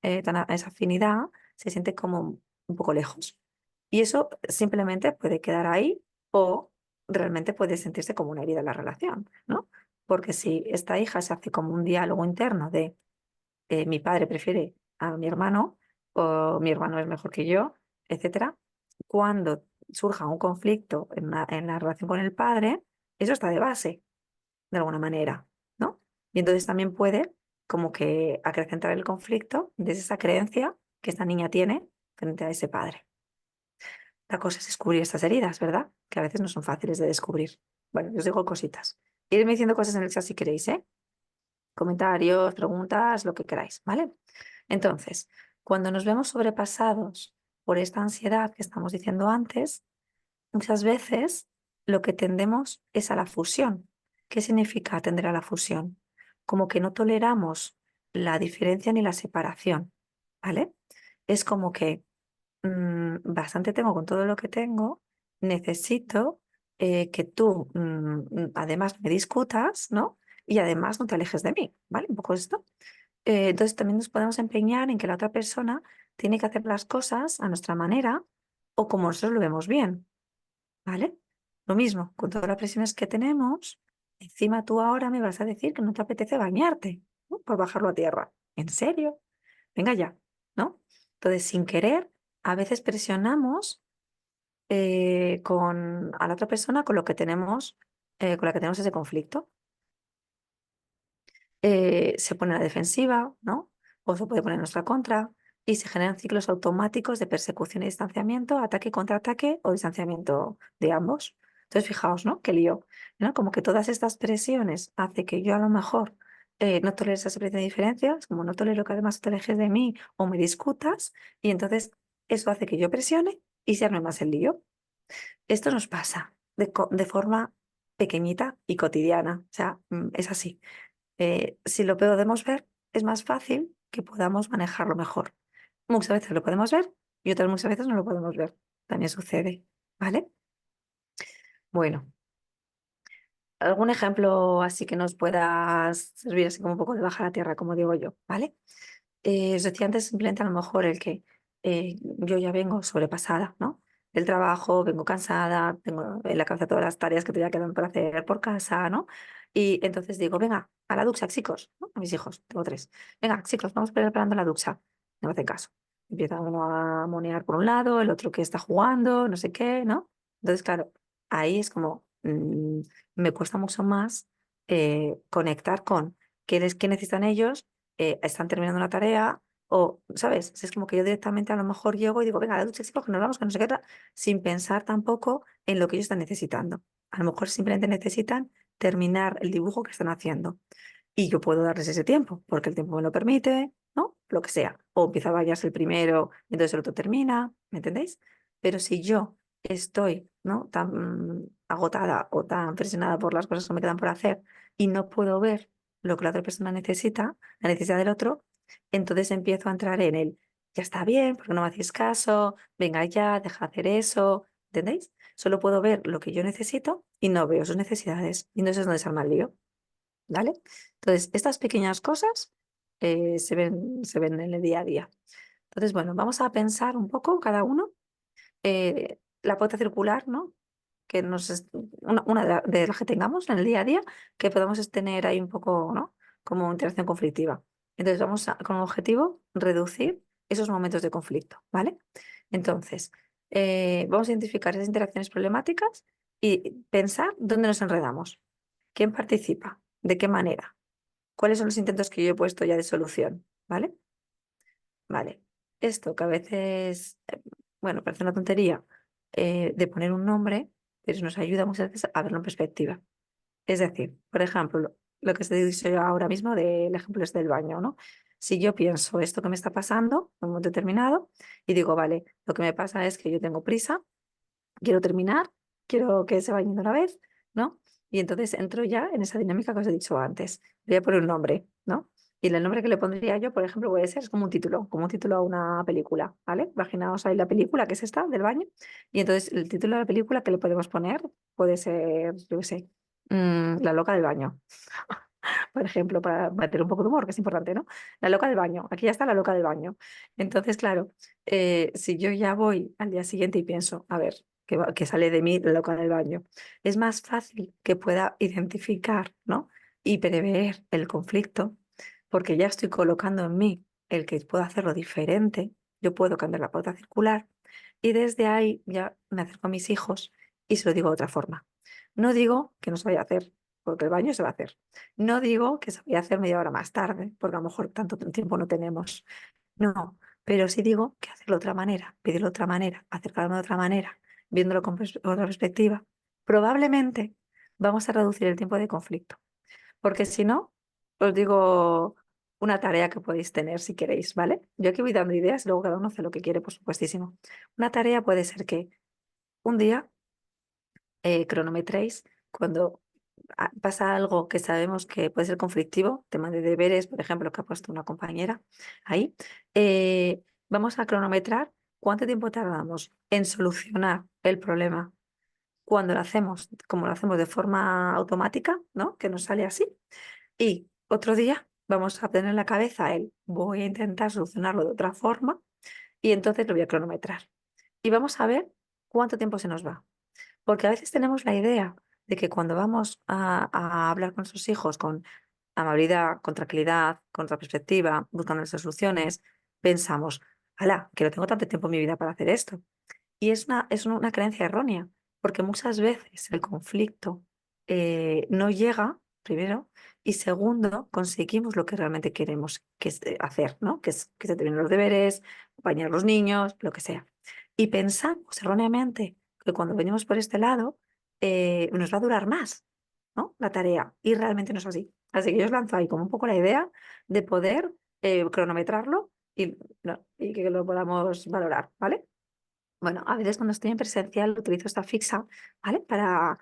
Speaker 1: esa afinidad, se siente como un poco lejos. Y eso simplemente puede quedar ahí o realmente puede sentirse como una herida en la relación, ¿no? Porque si esta hija se hace como un diálogo interno de mi padre prefiere a mi hermano o mi hermano es mejor que yo, etcétera, cuando surja un conflicto en la relación con el padre, eso está de base, de alguna manera, ¿no? Y entonces también puede como que acrecentar el conflicto desde esa creencia que esta niña tiene frente a ese padre. La cosa es descubrir estas heridas, ¿verdad? Que a veces no son fáciles de descubrir. Bueno, yo os digo cositas. Irme diciendo cosas en el chat si queréis, ¿eh? Comentarios, preguntas, lo que queráis, ¿vale? Entonces, cuando nos vemos sobrepasados por esta ansiedad que estamos diciendo antes, muchas veces lo que tendemos es a la fusión. ¿Qué significa tender a la fusión? Como que no toleramos la diferencia ni la separación, ¿vale? Es como que bastante tengo con todo lo que tengo, necesito que tú además me discutas, ¿no? Y además no te alejes de mí, ¿vale? Un poco esto. Entonces también nos podemos empeñar en que la otra persona tiene que hacer las cosas a nuestra manera o como nosotros lo vemos bien, ¿vale? Lo mismo, con todas las presiones que tenemos, encima tú ahora me vas a decir que no te apetece bañarte, ¿no? Por bajarlo a tierra. ¿En serio? Venga ya, ¿no? Entonces, sin querer, a veces presionamos a la otra persona con lo que tenemos, con la que tenemos ese conflicto. Se pone a la defensiva, ¿no? O se puede poner en nuestra contra y se generan ciclos automáticos de persecución y distanciamiento, ataque contra ataque o distanciamiento de ambos. Entonces, fijaos, ¿no? Qué lío, ¿no? Como que todas estas presiones hace que yo a lo mejor no tolere esa separación de diferencias, como no tolero que además te alejes de mí o me discutas, y entonces eso hace que yo presione y se arme más el lío. Esto nos pasa de forma pequeñita y cotidiana, o sea, es así. Si lo podemos ver, es más fácil que podamos manejarlo mejor. Muchas veces lo podemos ver y otras muchas veces no lo podemos ver. También sucede, ¿vale? Bueno, algún ejemplo así que nos pueda servir así como un poco de bajar a tierra, como digo yo, ¿vale? Os decía antes simplemente a lo mejor el que yo ya vengo sobrepasada, ¿no? Del trabajo, vengo cansada, tengo en la cabeza todas las tareas que todavía quedan por hacer por casa, ¿no? Y entonces digo, venga, a la ducha, chicos, ¿no? A mis hijos, tengo tres. Venga, chicos, vamos preparando la ducha. No me hacen caso. Empieza uno a monear por un lado, el otro que está jugando, no sé qué, ¿no? Entonces, claro, ahí es como, me cuesta mucho más conectar con qué necesitan ellos, están terminando una tarea o, ¿sabes? Es como que yo directamente a lo mejor llego y digo, venga, a la ducha, chicos, que nos vamos, que no sé qué, sin pensar tampoco en lo que ellos están necesitando. A lo mejor simplemente necesitan terminar el dibujo que están haciendo y yo puedo darles ese tiempo porque el tiempo me lo permite, ¿no? Lo que sea. O empieza a bañarse el primero, entonces el otro termina, ¿me entendéis? Pero si yo estoy, ¿no? Tan agotada o tan presionada por las cosas que me quedan por hacer y no puedo ver lo que la otra persona necesita, la necesidad del otro, entonces empiezo a entrar en el, ya está bien, porque no me hacéis caso, venga ya, deja de hacer eso, ¿entendéis? Solo puedo ver lo que yo necesito y no veo sus necesidades. Y entonces es donde se arma el lío, ¿vale? Entonces, estas pequeñas cosas se ven en el día a día. Entonces, bueno, vamos a pensar un poco cada uno la pauta circular, ¿no? Que una de las que tengamos en el día a día, que podamos tener ahí un poco, ¿no? Como interacción conflictiva. Entonces vamos con el objetivo reducir esos momentos de conflicto, ¿vale? Entonces, vamos a identificar esas interacciones problemáticas y pensar dónde nos enredamos, quién participa, de qué manera, cuáles son los intentos que yo he puesto ya de solución, ¿vale? Vale. Esto que a veces, bueno, parece una tontería de poner un nombre, pero nos ayuda muchas veces a verlo en perspectiva. Es decir, por ejemplo, lo que estoy diciendo yo ahora mismo del ejemplo es del baño, ¿no? Si yo pienso esto que me está pasando en un momento determinado y digo, vale, lo que me pasa es que yo tengo prisa, quiero terminar, quiero que se vayan de una vez, ¿no? Y entonces entro ya en esa dinámica que os he dicho antes. Voy a poner un nombre, ¿no? Y el nombre que le pondría yo, por ejemplo, puede ser es como un título a una película, ¿vale? Imaginaos ahí la película que es esta, del baño. Y entonces el título de la película que le podemos poner puede ser, yo qué sé, La loca del baño, por ejemplo, para meter un poco de humor, que es importante, ¿no? La loca del baño, aquí ya está la loca del baño. Entonces, claro, si yo ya voy al día siguiente y pienso, a ver, que sale de mí la loca del baño, es más fácil que pueda identificar, ¿no? Y prever el conflicto, porque ya estoy colocando en mí el que puedo hacerlo diferente, yo puedo cambiar la pauta circular y desde ahí ya me acerco a mis hijos y se lo digo de otra forma. No digo que no se vaya a hacer, porque el baño se va a hacer. No digo que se vaya a hacer media hora más tarde, porque a lo mejor tanto tiempo no tenemos. No, pero sí digo que hacerlo de otra manera, pedirlo de otra manera, acercarme de otra manera, viéndolo con otra perspectiva, probablemente vamos a reducir el tiempo de conflicto. Porque si no, os digo una tarea que podéis tener si queréis, ¿vale? Yo aquí voy dando ideas, luego cada uno hace lo que quiere, por supuestísimo. Una tarea puede ser que un día cronometréis cuando pasa algo que sabemos que puede ser conflictivo, tema de deberes, por ejemplo, que ha puesto una compañera ahí, vamos a cronometrar cuánto tiempo tardamos en solucionar el problema cuando lo hacemos, como lo hacemos de forma automática, ¿no? Que nos sale así. Y otro día vamos a tener en la cabeza el voy a intentar solucionarlo de otra forma y entonces lo voy a cronometrar. Y vamos a ver cuánto tiempo se nos va. Porque a veces tenemos la idea de que cuando vamos a hablar con nuestros hijos con amabilidad, con tranquilidad, con otra perspectiva, buscando nuestras soluciones, pensamos, ¡hala! Que no tengo tanto tiempo en mi vida para hacer esto. Y es una creencia errónea, porque muchas veces el conflicto no llega, primero, y segundo, conseguimos lo que realmente queremos que es, hacer, ¿no? Que es que se terminen los deberes, acompañar a los niños, lo que sea. Y pensamos erróneamente que cuando venimos por este lado nos va a durar más, ¿no? La tarea. Y realmente no es así. Así que yo os lanzo ahí como un poco la idea de poder cronometrarlo y, no, y que lo podamos valorar, ¿vale? Bueno, a veces cuando estoy en presencial utilizo esta fixa, ¿vale? Para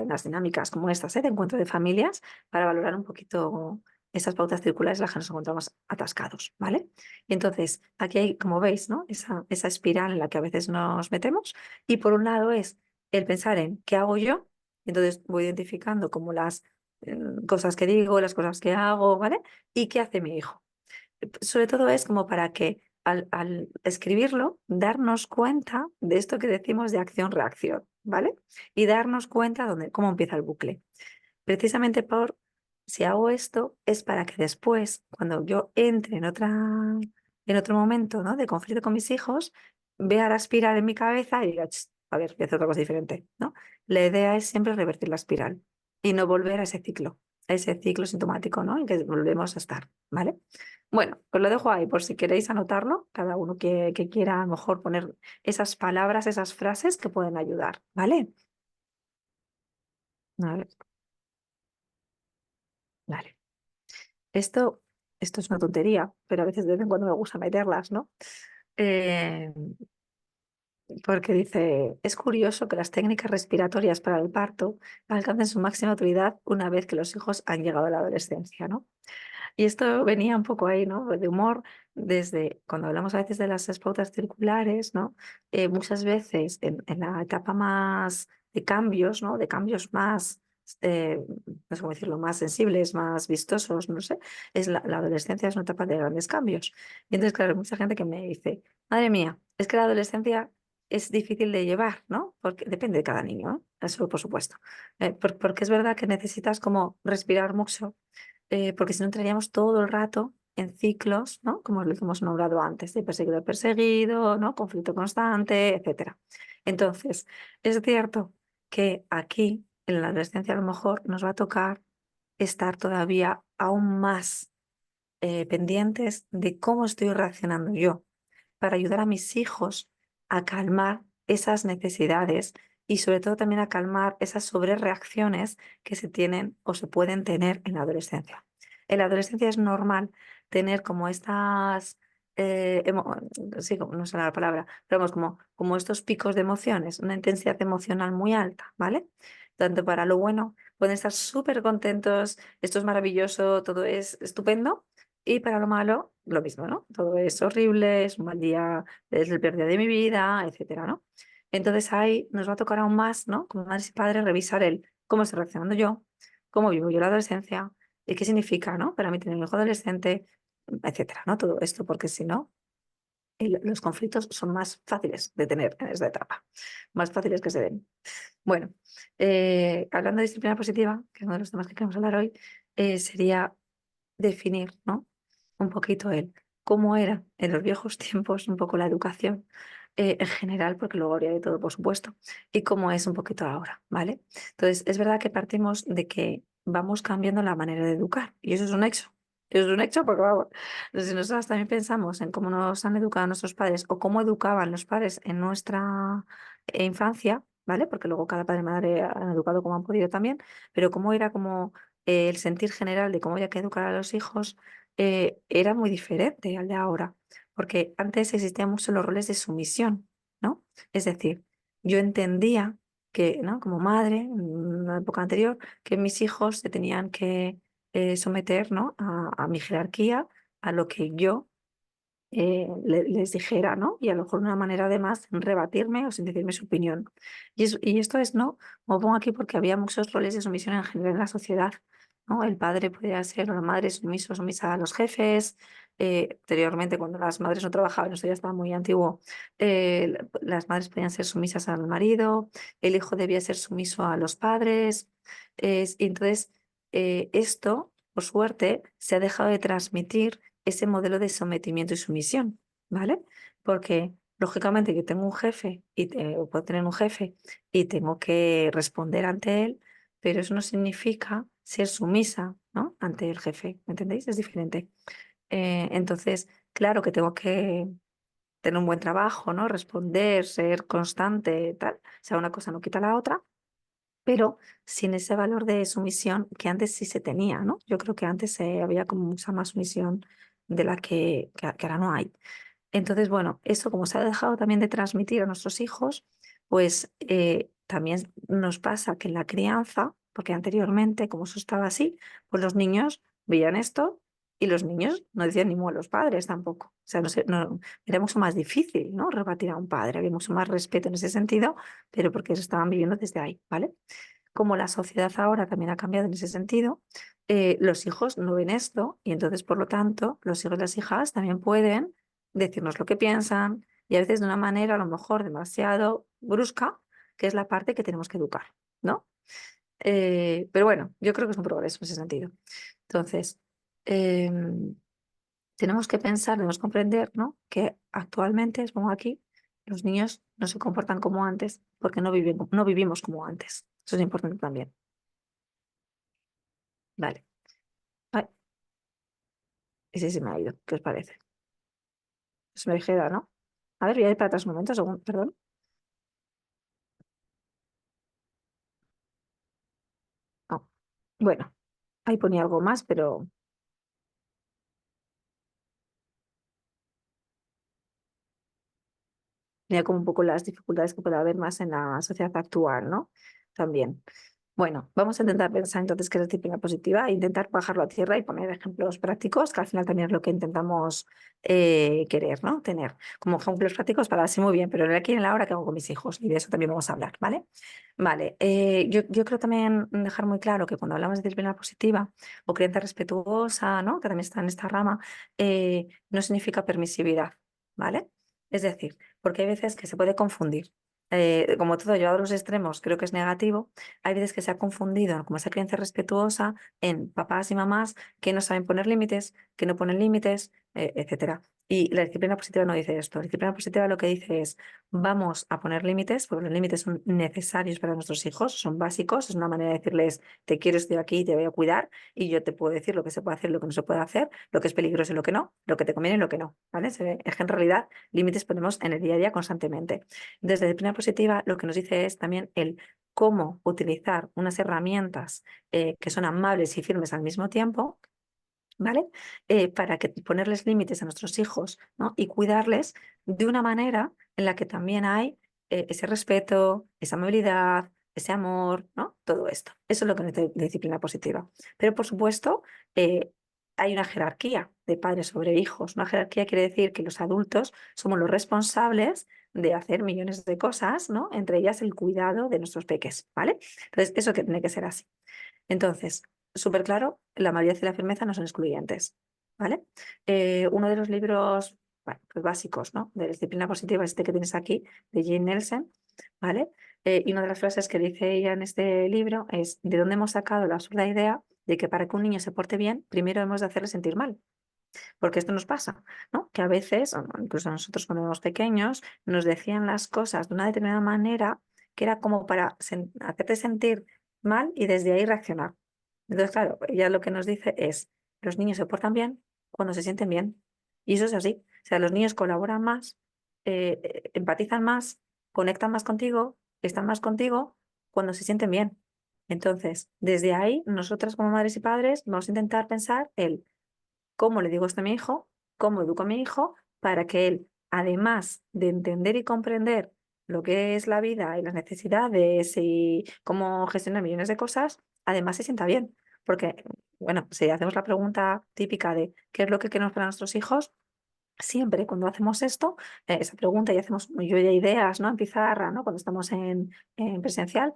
Speaker 1: las dinámicas como estas, ¿eh? De encuentro de familias, para valorar un poquito esas pautas circulares en las que nos encontramos atascados, ¿vale? Y entonces, aquí hay, como veis, ¿no? Esa espiral en la que a veces nos metemos. Y por un lado es el pensar en qué hago yo, y entonces voy identificando como las cosas que digo, las cosas que hago, ¿vale? Y qué hace mi hijo. Sobre todo es como para que al escribirlo, darnos cuenta de esto que decimos de acción-reacción, ¿vale? Y darnos cuenta cómo empieza el bucle. Precisamente si hago esto, es para que después, cuando yo entre en otro momento, ¿no? De conflicto con mis hijos, vea la espiral en mi cabeza y diga, "Ch, a ver, voy a hacer otra cosa diferente", ¿no? La idea es siempre revertir la espiral y no volver a ese ciclo sintomático, ¿no? En que volvemos a estar, ¿vale? Bueno, pues lo dejo ahí por si queréis anotarlo, cada uno que quiera a lo mejor poner esas palabras, esas frases que pueden ayudar, ¿vale? A ver, vale. Esto, esto es una tontería, pero a veces de vez en cuando me gusta meterlas, ¿no? Eh, Porque dice, es curioso que las técnicas respiratorias para el parto alcancen su máxima utilidad una vez que los hijos han llegado a la adolescencia, ¿no? Y esto venía un poco ahí, ¿no? De humor, desde cuando hablamos a veces de las pautas circulares, ¿no? Muchas veces en la etapa más de cambios, ¿no? De cambios más, no sé cómo decirlo, más sensibles, más vistosos, no sé, la adolescencia es una etapa de grandes cambios. Y entonces, claro, hay mucha gente que me dice, madre mía, es que la adolescencia es difícil de llevar, ¿no? Porque depende de cada niño, ¿no? Eso por supuesto. Porque es verdad que necesitas como respirar mucho porque si no entraríamos todo el rato en ciclos, ¿no? Como lo que hemos nombrado antes, de perseguido perseguido, ¿no? Conflicto constante, etcétera. Entonces, es cierto que aquí, en la adolescencia, a lo mejor nos va a tocar estar todavía aún más pendientes de cómo estoy reaccionando yo para ayudar a mis hijos a calmar esas necesidades y sobre todo también a calmar esas sobrereacciones que se tienen o se pueden tener en la adolescencia. En la adolescencia es normal tener como estas, sí, no sé la palabra, pero vamos, como estos picos de emociones, una intensidad emocional muy alta, ¿vale? Tanto para lo bueno, pueden estar súper contentos, esto es maravilloso, todo es estupendo, y para lo malo, lo mismo, ¿no? Todo es horrible, es un mal día, es el peor día de mi vida, etcétera, ¿no? Entonces ahí nos va a tocar aún más, ¿no? Como madres y padres, revisar el cómo estoy reaccionando yo, cómo vivo yo la adolescencia, y qué significa, ¿no? Para mí tener un hijo adolescente, etcétera, ¿no? Todo esto, porque si no, los conflictos son más fáciles de tener en esta etapa, más fáciles que se den. Bueno, hablando de disciplina positiva, que es uno de los temas que queremos hablar hoy, sería definir, ¿no? Un poquito el cómo era en los viejos tiempos un poco la educación en general, porque luego habría de todo, por supuesto, y cómo es un poquito ahora, ¿vale? Entonces, es verdad que partimos de que vamos cambiando la manera de educar, y eso es un hecho. Eso es un hecho porque, vamos, si nosotros también pensamos en cómo nos han educado nuestros padres o cómo educaban los padres en nuestra infancia, ¿vale? Porque luego cada padre y madre han educado como han podido también, pero cómo era como el sentir general de cómo había que educar a los hijos era muy diferente al de ahora, porque antes existían mucho los roles de sumisión, ¿no? Es decir, yo entendía que, ¿no? Como madre, en una época anterior, que mis hijos se tenían que someter, ¿no? A mi jerarquía, a lo que yo les dijera, ¿no? Y a lo mejor una manera además de rebatirme o sin decirme su opinión. Y esto es, ¿no? Como pongo aquí, porque había muchos roles de sumisión en general en la sociedad, ¿no? El padre podía ser, o la madre sumiso, sumisa a los jefes. Anteriormente, cuando las madres no trabajaban, esto ya estaba muy antiguo, las madres podían ser sumisas al marido, el hijo debía ser sumiso a los padres. Y entonces, esto, por suerte, se ha dejado de transmitir ese modelo de sometimiento y sumisión, ¿vale? Porque lógicamente yo tengo un jefe o puedo tener un jefe y tengo que responder ante él, pero eso no significa ser sumisa, ¿no? Ante el jefe, ¿me entendéis? Es diferente. Entonces, claro que tengo que tener un buen trabajo, ¿no? Responder, ser constante, tal. O sea, una cosa no quita la otra, pero sin ese valor de sumisión que antes sí se tenía, ¿no? Yo creo que antes había como mucha más sumisión de la que ahora no hay. Entonces, bueno, eso como se ha dejado también de transmitir a nuestros hijos, pues también nos pasa que en la crianza, porque anteriormente, como eso estaba así, pues los niños veían esto y los niños no decían ni mu a los padres tampoco. O sea, era mucho más difícil, ¿no? Rebatir a un padre, había mucho más respeto en ese sentido, pero porque eso estaban viviendo desde ahí, ¿vale? Como la sociedad ahora también ha cambiado en ese sentido, los hijos no ven esto y entonces, por lo tanto, los hijos y las hijas también pueden decirnos lo que piensan y a veces de una manera a lo mejor demasiado brusca, que es la parte que tenemos que educar, ¿no? Pero bueno, yo creo que es un progreso en ese sentido. Entonces, em, tenemos que pensar, debemos comprender, ¿no? Que actualmente, os pongo aquí, los niños no se comportan como antes porque no vivimos como antes. Eso es importante también. Vale. Ay, ese se me ha ido. ¿Qué os parece? Se me queda, ¿no? A ver, voy a ir para atrás un momento, perdón. No. Bueno, ahí ponía algo más, pero mira como un poco las dificultades que puede haber más en la sociedad actual, ¿no? También. Bueno, vamos a intentar pensar entonces qué es la disciplina positiva, e intentar bajarlo a tierra y poner ejemplos prácticos, que al final también es lo que intentamos querer, ¿no? Tener como ejemplos prácticos para así muy bien, pero en el aquí y en la hora que hago con mis hijos, y de eso también vamos a hablar, ¿vale? Vale, yo creo también dejar muy claro que cuando hablamos de disciplina positiva o crianza respetuosa, ¿no? Que también está en esta rama, no significa permisividad, ¿vale? Es decir, porque hay veces que se puede confundir. como todo llevado a los extremos, creo que es negativo. Hay veces que se ha confundido como esa creencia respetuosa en papás y mamás que no saben poner límites, que no ponen límites, etcétera. Y la disciplina positiva no dice esto. La disciplina positiva lo que dice es, vamos a poner límites, porque los límites son necesarios para nuestros hijos, son básicos, es una manera de decirles, te quiero, estoy aquí, te voy a cuidar, y yo te puedo decir lo que se puede hacer, lo que no se puede hacer, lo que es peligroso y lo que no, lo que te conviene y lo que no, ¿vale? Es que en realidad límites ponemos en el día a día constantemente. Desde la disciplina positiva lo que nos dice es también el cómo utilizar unas herramientas que son amables y firmes al mismo tiempo, ¿vale? Para que ponerles límites a nuestros hijos, ¿no? Y cuidarles de una manera en la que también hay ese respeto, esa amabilidad, ese amor, ¿no? Todo esto. Eso es lo que necesita la disciplina positiva. Pero por supuesto, eh, hay una jerarquía de padres sobre hijos. Una jerarquía quiere decir que los adultos somos los responsables de hacer millones de cosas, ¿no? Entre ellas el cuidado de nuestros peques, ¿vale? Entonces, eso que tiene que ser así. Entonces, súper claro, la madurez y la firmeza no son excluyentes, ¿vale? Uno de los libros, bueno, pues básicos, ¿no? De disciplina positiva, este que tienes aquí, de Jane Nelson, ¿vale? Y una de las frases que dice ella en este libro es, ¿de dónde hemos sacado la absurda idea de que para que un niño se porte bien, primero hemos de hacerle sentir mal? Porque esto nos pasa, ¿no? Que a veces, o incluso nosotros cuando éramos pequeños, nos decían las cosas de una determinada manera que era como para hacerte sentir mal y desde ahí reaccionar. Entonces, claro, ella lo que nos dice es, los niños se portan bien cuando se sienten bien. Y eso es así. O sea, los niños colaboran más, empatizan más, conectan más contigo, están más contigo cuando se sienten bien. Entonces, desde ahí, nosotras como madres y padres vamos a intentar pensar el cómo le digo esto a mi hijo, cómo educo a mi hijo, para que él, además de entender y comprender lo que es la vida y las necesidades y cómo gestionar millones de cosas, además se sienta bien. Porque, bueno, si hacemos la pregunta típica de qué es lo que queremos para nuestros hijos, siempre cuando hacemos esto, esa pregunta y hacemos lluvia de ideas, ¿no? En pizarra, ¿no? Cuando estamos en presencial,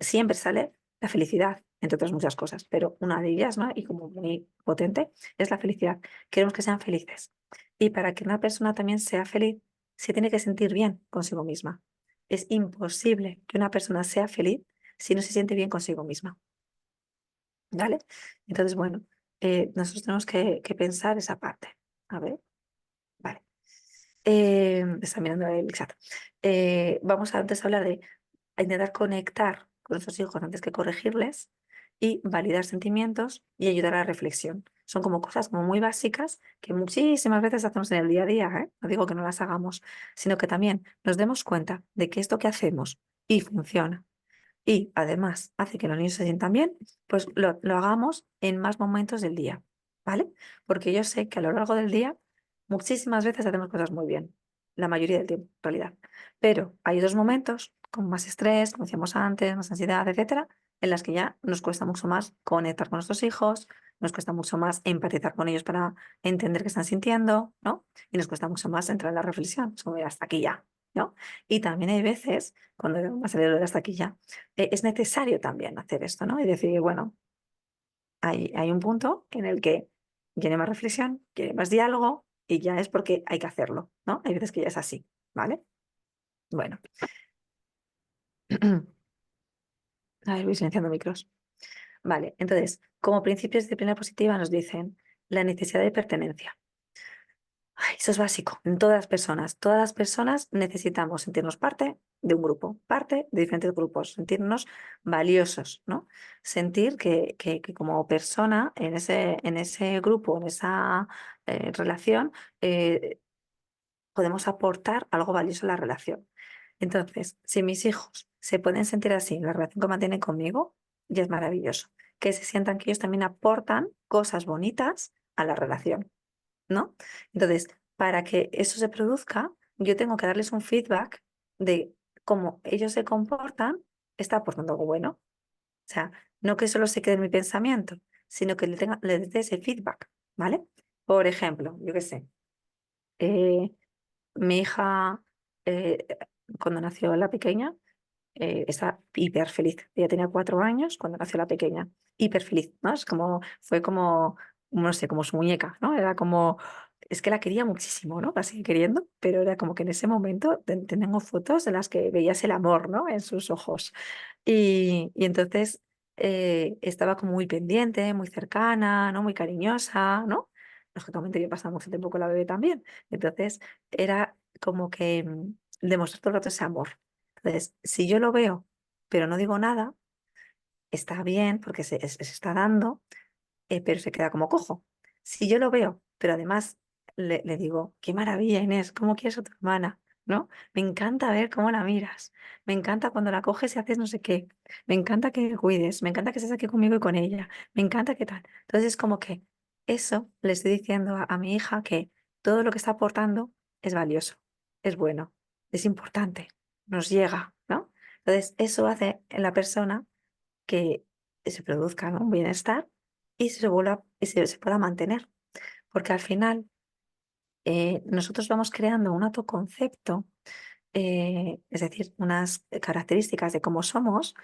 Speaker 1: siempre sale la felicidad, entre otras muchas cosas, pero una de ellas, ¿no? Y como muy potente, es la felicidad. Queremos que sean felices. Y para que una persona también sea feliz, se tiene que sentir bien consigo misma. Es imposible que una persona sea feliz si no se siente bien consigo misma, ¿vale? Entonces, bueno, nosotros tenemos que pensar esa parte. A ver, vale. Está mirando el chat. Vamos a antes hablar de a intentar conectar con nuestros hijos antes que corregirles y validar sentimientos y ayudar a la reflexión. Son como cosas como muy básicas que muchísimas veces hacemos en el día a día, ¿eh? No digo que no las hagamos, sino que también nos demos cuenta de que esto que hacemos y funciona y además hace que los niños se sientan bien, pues lo hagamos en más momentos del día, ¿vale? Porque yo sé que a lo largo del día muchísimas veces hacemos cosas muy bien, la mayoría del tiempo, en realidad. Pero hay otros momentos con más estrés, como decíamos antes, más ansiedad, etcétera, en las que ya nos cuesta mucho más conectar con nuestros hijos, nos cuesta mucho más empatizar con ellos para entender qué están sintiendo, ¿no? Y nos cuesta mucho más entrar en la reflexión, es como, hasta aquí ya, ¿no? Y también hay veces, cuando va a salir de hasta aquí ya, es necesario también hacer esto, ¿no? Y decir, bueno, hay un punto en el que quiere más reflexión, quiere más diálogo y ya es porque hay que hacerlo, ¿no? Hay veces que ya es así, ¿vale? Bueno, a ver, voy silenciando micros. Vale, entonces, como principios de disciplina positiva nos dicen la necesidad de pertenencia. Ay, eso es básico en todas las personas. Todas las personas necesitamos sentirnos parte de un grupo, parte de diferentes grupos, sentirnos valiosos, ¿no? Sentir que como persona en ese grupo, en esa relación, eh, podemos aportar algo valioso a la relación. Entonces, si mis hijos se pueden sentir así en la relación que mantienen conmigo, ya es maravilloso. Que se sientan que ellos también aportan cosas bonitas a la relación, ¿no? Entonces, para que eso se produzca, yo tengo que darles un feedback de cómo ellos se comportan, está aportando algo bueno. O sea, no que solo se quede en mi pensamiento, sino que les dé ese feedback, ¿vale? Por ejemplo, yo qué sé, eh, mi hija, eh, cuando nació la pequeña, está hiper feliz. Ella tenía 4 años cuando nació la pequeña, hiper feliz, ¿no? Es como, fue como, no sé, como su muñeca, ¿no? Era como es que la quería muchísimo, ¿no? La sigue queriendo, pero era como que en ese momento tenemos fotos en las que veías el amor, ¿no? En sus ojos. Y entonces estaba como muy pendiente, muy cercana, ¿no? Muy cariñosa, ¿no? Lógicamente yo pasaba mucho tiempo con la bebé también. Entonces era como que demostrar todo el rato ese amor. Entonces, si yo lo veo, pero no digo nada, está bien porque se está dando, pero se queda como cojo. Si yo lo veo, pero además le digo, qué maravilla, Inés, ¿cómo quieres a tu hermana? ¿No? Me encanta ver cómo la miras. Me encanta cuando la coges y haces no sé qué. Me encanta que me cuides. Me encanta que estés aquí conmigo y con ella. Me encanta que tal. Entonces es como que eso le estoy diciendo a mi hija que todo lo que está aportando es valioso, es bueno, es importante, nos llega, ¿no? Entonces eso hace en la persona que se produzca, ¿no? Un bienestar y se pueda mantener. Porque al final nosotros vamos creando un autoconcepto, es decir, unas características de cómo somos,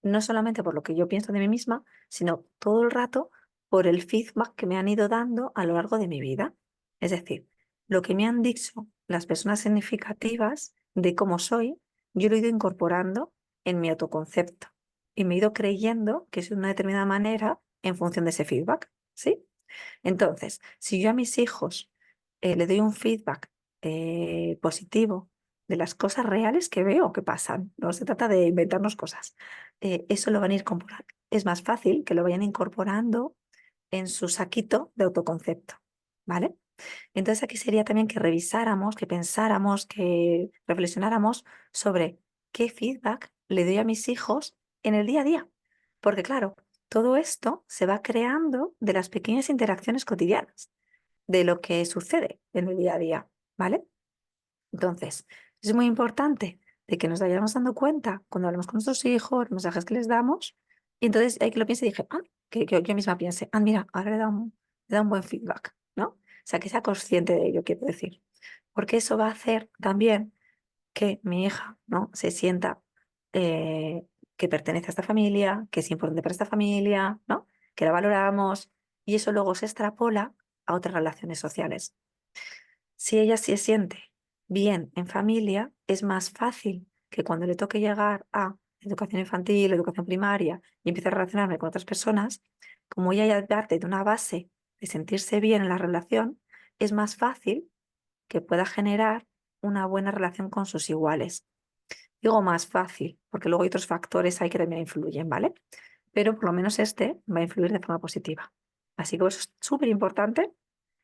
Speaker 1: no solamente por lo que yo pienso de mí misma, sino todo el rato por el feedback que me han ido dando a lo largo de mi vida. Es decir, lo que me han dicho las personas significativas de cómo soy, yo lo he ido incorporando en mi autoconcepto y me he ido creyendo que soy de una determinada manera en función de ese feedback, ¿sí? Entonces, si yo a mis hijos le doy un feedback positivo de las cosas reales que veo que pasan, no se trata de inventarnos cosas, eso lo van a ir incorporando. Es más fácil que lo vayan incorporando en su saquito de autoconcepto, ¿vale? Entonces aquí sería también que revisáramos, que pensáramos, que reflexionáramos sobre qué feedback le doy a mis hijos en el día a día. Porque claro, todo esto se va creando de las pequeñas interacciones cotidianas, de lo que sucede en el día a día, ¿vale? Entonces, es muy importante de que nos vayamos dando cuenta cuando hablamos con nuestros hijos, los mensajes que les damos, y entonces hay que lo piense y dije, que yo misma piense, mira, ahora le da un buen feedback, ¿no? O sea, que sea consciente de ello, quiero decir. Porque eso va a hacer también que mi hija, ¿no? Se sienta eh, que pertenece a esta familia, que es importante para esta familia, ¿no? Que la valoramos, y eso luego se extrapola a otras relaciones sociales. Si ella se siente bien en familia, es más fácil que cuando le toque llegar a educación infantil, educación primaria y empiece a relacionarme con otras personas, como ella ya parte de una base de sentirse bien en la relación, es más fácil que pueda generar una buena relación con sus iguales. Digo más fácil, porque luego hay otros factores ahí que también influyen, ¿vale? Pero por lo menos este va a influir de forma positiva. Así que eso es súper importante,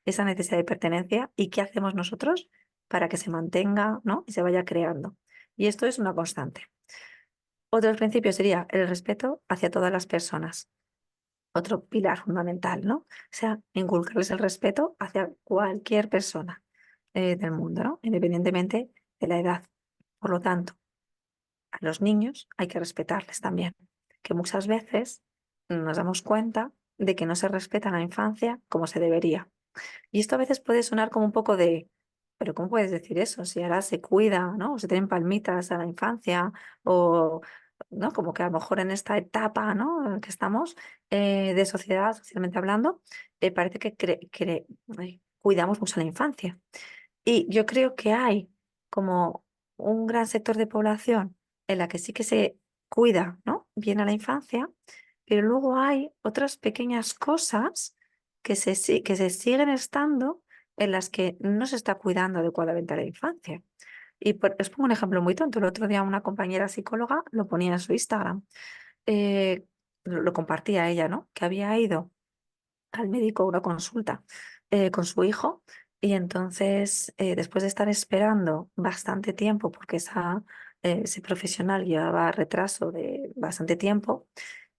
Speaker 1: esa necesidad de pertenencia y qué hacemos nosotros para que se mantenga, ¿no? Y se vaya creando. Y esto es una constante. Otro principio sería el respeto hacia todas las personas. Otro pilar fundamental, ¿no? O sea, inculcarles el respeto hacia cualquier persona del mundo, ¿no? Independientemente de la edad. Por lo tanto, a los niños hay que respetarles también, que muchas veces nos damos cuenta de que no se respeta en la infancia como se debería. Y esto a veces puede sonar como un poco de, pero ¿cómo puedes decir eso? Si ahora se cuida, ¿no? O se tienen palmitas a la infancia, o, ¿no? Como que a lo mejor en esta etapa, ¿no? En la que estamos, de sociedad, socialmente hablando, parece que cuidamos mucho a la infancia. Y yo creo que hay como un gran sector de población en la que sí que se cuida, ¿no? Bien a la infancia, pero luego hay otras pequeñas cosas que se siguen estando en las que no se está cuidando adecuadamente a la infancia. Y os pongo un ejemplo muy tonto. El otro día una compañera psicóloga lo ponía en su Instagram. Lo compartía ella, ¿no? Que había ido al médico a una consulta con su hijo y entonces después de estar esperando bastante tiempo porque ese profesional llevaba retraso de bastante tiempo,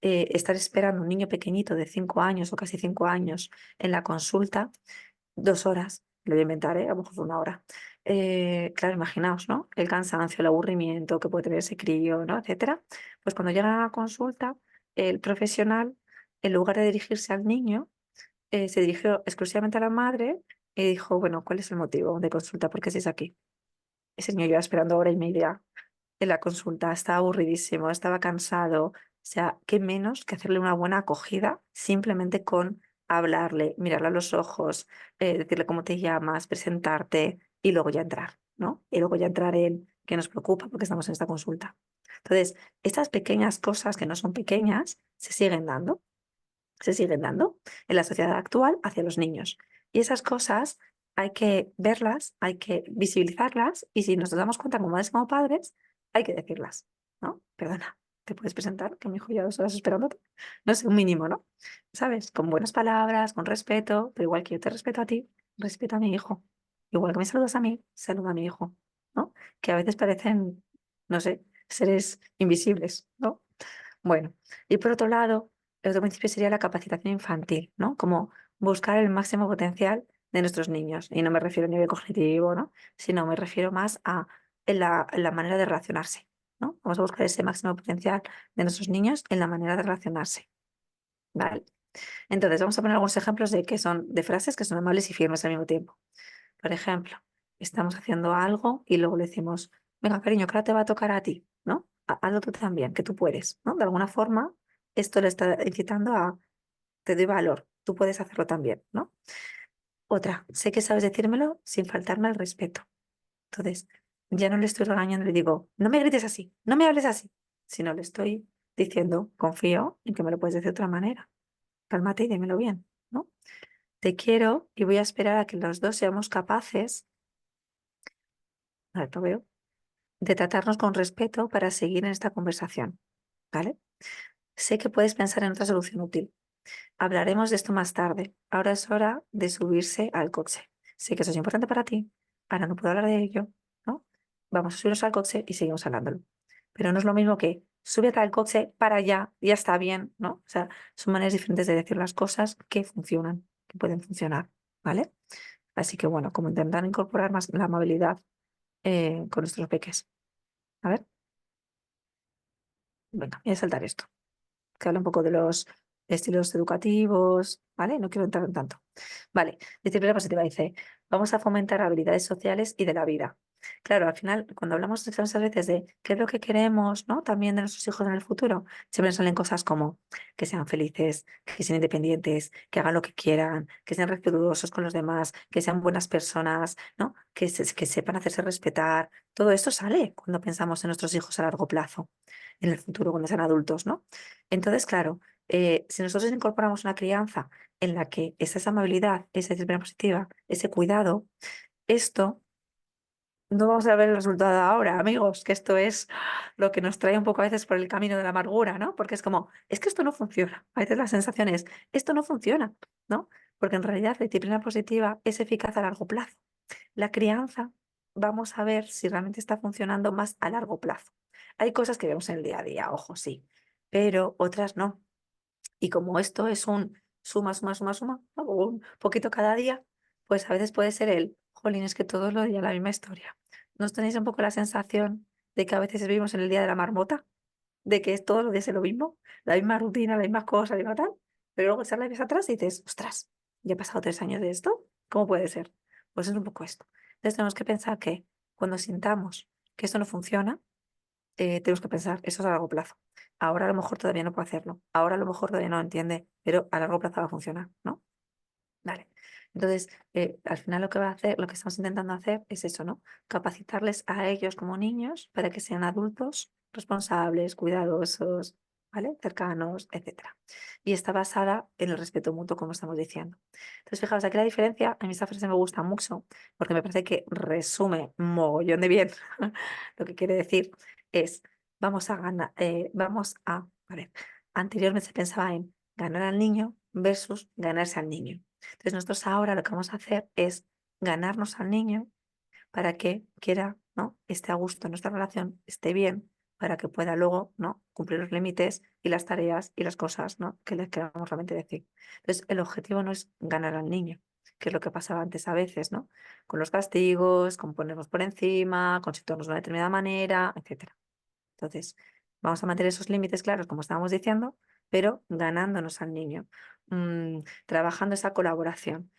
Speaker 1: estar esperando un niño pequeñito de 5 años o casi 5 años en la consulta, 2 horas, lo voy a inventar, a lo mejor fue una hora. Claro, imaginaos, ¿no? El cansancio, el aburrimiento que puede tener ese crío, ¿no? Etcétera. Pues cuando llega a la consulta, el profesional, en lugar de dirigirse al niño, se dirigió exclusivamente a la madre y dijo, bueno, ¿cuál es el motivo de consulta? ¿Por qué estáis aquí? Ese niño lleva esperando hora y media en la consulta, estaba aburridísimo, estaba cansado. O sea, qué menos que hacerle una buena acogida simplemente con hablarle, mirarle a los ojos, decirle cómo te llamas, presentarte y luego ya entrar, ¿no? Y luego ya entrar en qué nos preocupa porque estamos en esta consulta. Entonces, estas pequeñas cosas que no son pequeñas se siguen dando en la sociedad actual hacia los niños. Y esas cosas hay que verlas, hay que visibilizarlas y si nos damos cuenta como madres como padres, hay que decirlas, ¿no? Perdona, ¿te puedes presentar? Que mi hijo ya 2 horas esperándote. No sé, un mínimo, ¿no? ¿Sabes? Con buenas palabras, con respeto, pero igual que yo te respeto a ti, respeto a mi hijo. Igual que me saludas a mí, saluda a mi hijo, ¿no? Que a veces parecen, no sé, seres invisibles, ¿no? Bueno, y por otro lado, el otro principio sería la capacitación infantil, ¿no? Como buscar el máximo potencial de nuestros niños. Y no me refiero a nivel cognitivo, ¿no? Sino me refiero más a en la manera de relacionarse, ¿no? Vamos a buscar ese máximo potencial de nuestros niños en la manera de relacionarse, ¿vale? Entonces, vamos a poner algunos ejemplos de que son de frases que son amables y firmes al mismo tiempo. Por ejemplo, estamos haciendo algo y luego le decimos, venga, cariño, que ahora te va a tocar a ti, ¿no? Hazlo tú también, que tú puedes, ¿no? De alguna forma, esto le está incitando a, te doy valor, tú puedes hacerlo también, ¿no? Otra, sé que sabes decírmelo sin faltarme al respeto. Entonces, ya no le estoy regañando, le digo, no me grites así, no me hables así, sino le estoy diciendo, confío en que me lo puedes decir de otra manera. Cálmate y dímelo bien, ¿no? Te quiero y voy a esperar a que los dos seamos capaces, a ver, lo veo, de tratarnos con respeto para seguir en esta conversación, ¿vale? Sé que puedes pensar en otra solución útil. Hablaremos de esto más tarde. Ahora es hora de subirse al coche. Sé que eso es importante para ti. Ahora no puedo hablar de ello, ¿no? Vamos a subirnos al coche y seguimos hablándolo. Pero no es lo mismo que súbete al coche para allá, ya está bien, ¿no? O sea, son maneras diferentes de decir las cosas que funcionan, que pueden funcionar, ¿vale? Así que bueno, como intentar incorporar más la amabilidad con nuestros peques. A ver, venga, voy a saltar esto, que habla un poco de los estilos educativos, ¿vale? No quiero entrar en tanto. Vale, disciplina positiva dice, vamos a fomentar habilidades sociales y de la vida. Claro, al final, cuando hablamos muchas veces de qué es lo que queremos, ¿no? También de nuestros hijos en el futuro, siempre nos salen cosas como que sean felices, que sean independientes, que hagan lo que quieran, que sean respetuosos con los demás, que sean buenas personas, ¿no? Que sepan hacerse respetar. Todo esto sale cuando pensamos en nuestros hijos a largo plazo, en el futuro, cuando sean adultos, ¿no? Entonces, claro, si nosotros incorporamos una crianza en la que esa amabilidad, esa disciplina positiva, ese cuidado, esto no vamos a ver el resultado ahora, amigos, que esto es lo que nos trae un poco a veces por el camino de la amargura, ¿no? Porque es como, es que esto no funciona. A veces la sensación es, esto no funciona, ¿no? Porque en realidad la disciplina positiva es eficaz a largo plazo. La crianza, vamos a ver si realmente está funcionando más a largo plazo. Hay cosas que vemos en el día a día, ojo, sí, pero otras no. Y como esto es un suma, suma, suma, suma, ¿no? Un poquito cada día, pues a veces puede ser el, jolín, es que todos los días la misma historia. ¿No tenéis un poco la sensación de que a veces vivimos en el día de la marmota? De que es todos los días es lo mismo, la misma rutina, la misma cosa, la misma tal, pero luego echar la vez atrás y dices, ostras, ya he pasado 3 años de esto, ¿cómo puede ser? Pues es un poco esto. Entonces tenemos que pensar que cuando sintamos que esto no funciona, tenemos que pensar, eso es a largo plazo. Ahora a lo mejor todavía no puede hacerlo, ahora a lo mejor todavía no lo entiende, pero a largo plazo va a funcionar, ¿no? Vale. Entonces, al final lo que va a hacer, lo que estamos intentando hacer es eso, ¿no? Capacitarles a ellos como niños para que sean adultos responsables, cuidadosos, ¿vale? Cercanos, etcétera. Y está basada en el respeto mutuo, como estamos diciendo. Entonces, fijaos, aquí la diferencia, a mí esta frase me gusta mucho porque me parece que resume mogollón de bien lo que quiere decir es, vamos a ganar, a ver, anteriormente se pensaba en ganar al niño versus ganarse al niño. Entonces nosotros ahora lo que vamos a hacer es ganarnos al niño para que quiera, ¿no? Esté a gusto en nuestra relación, esté bien, para que pueda luego, ¿no? Cumplir los límites y las tareas y las cosas, ¿no? Que le queramos realmente decir. Entonces el objetivo no es ganar al niño, que es lo que pasaba antes a veces, ¿no? Con los castigos, con ponernos por encima, con situarnos de una determinada manera, etcétera. Entonces, vamos a mantener esos límites claros, como estábamos diciendo, pero ganándonos al niño, trabajando esa colaboración,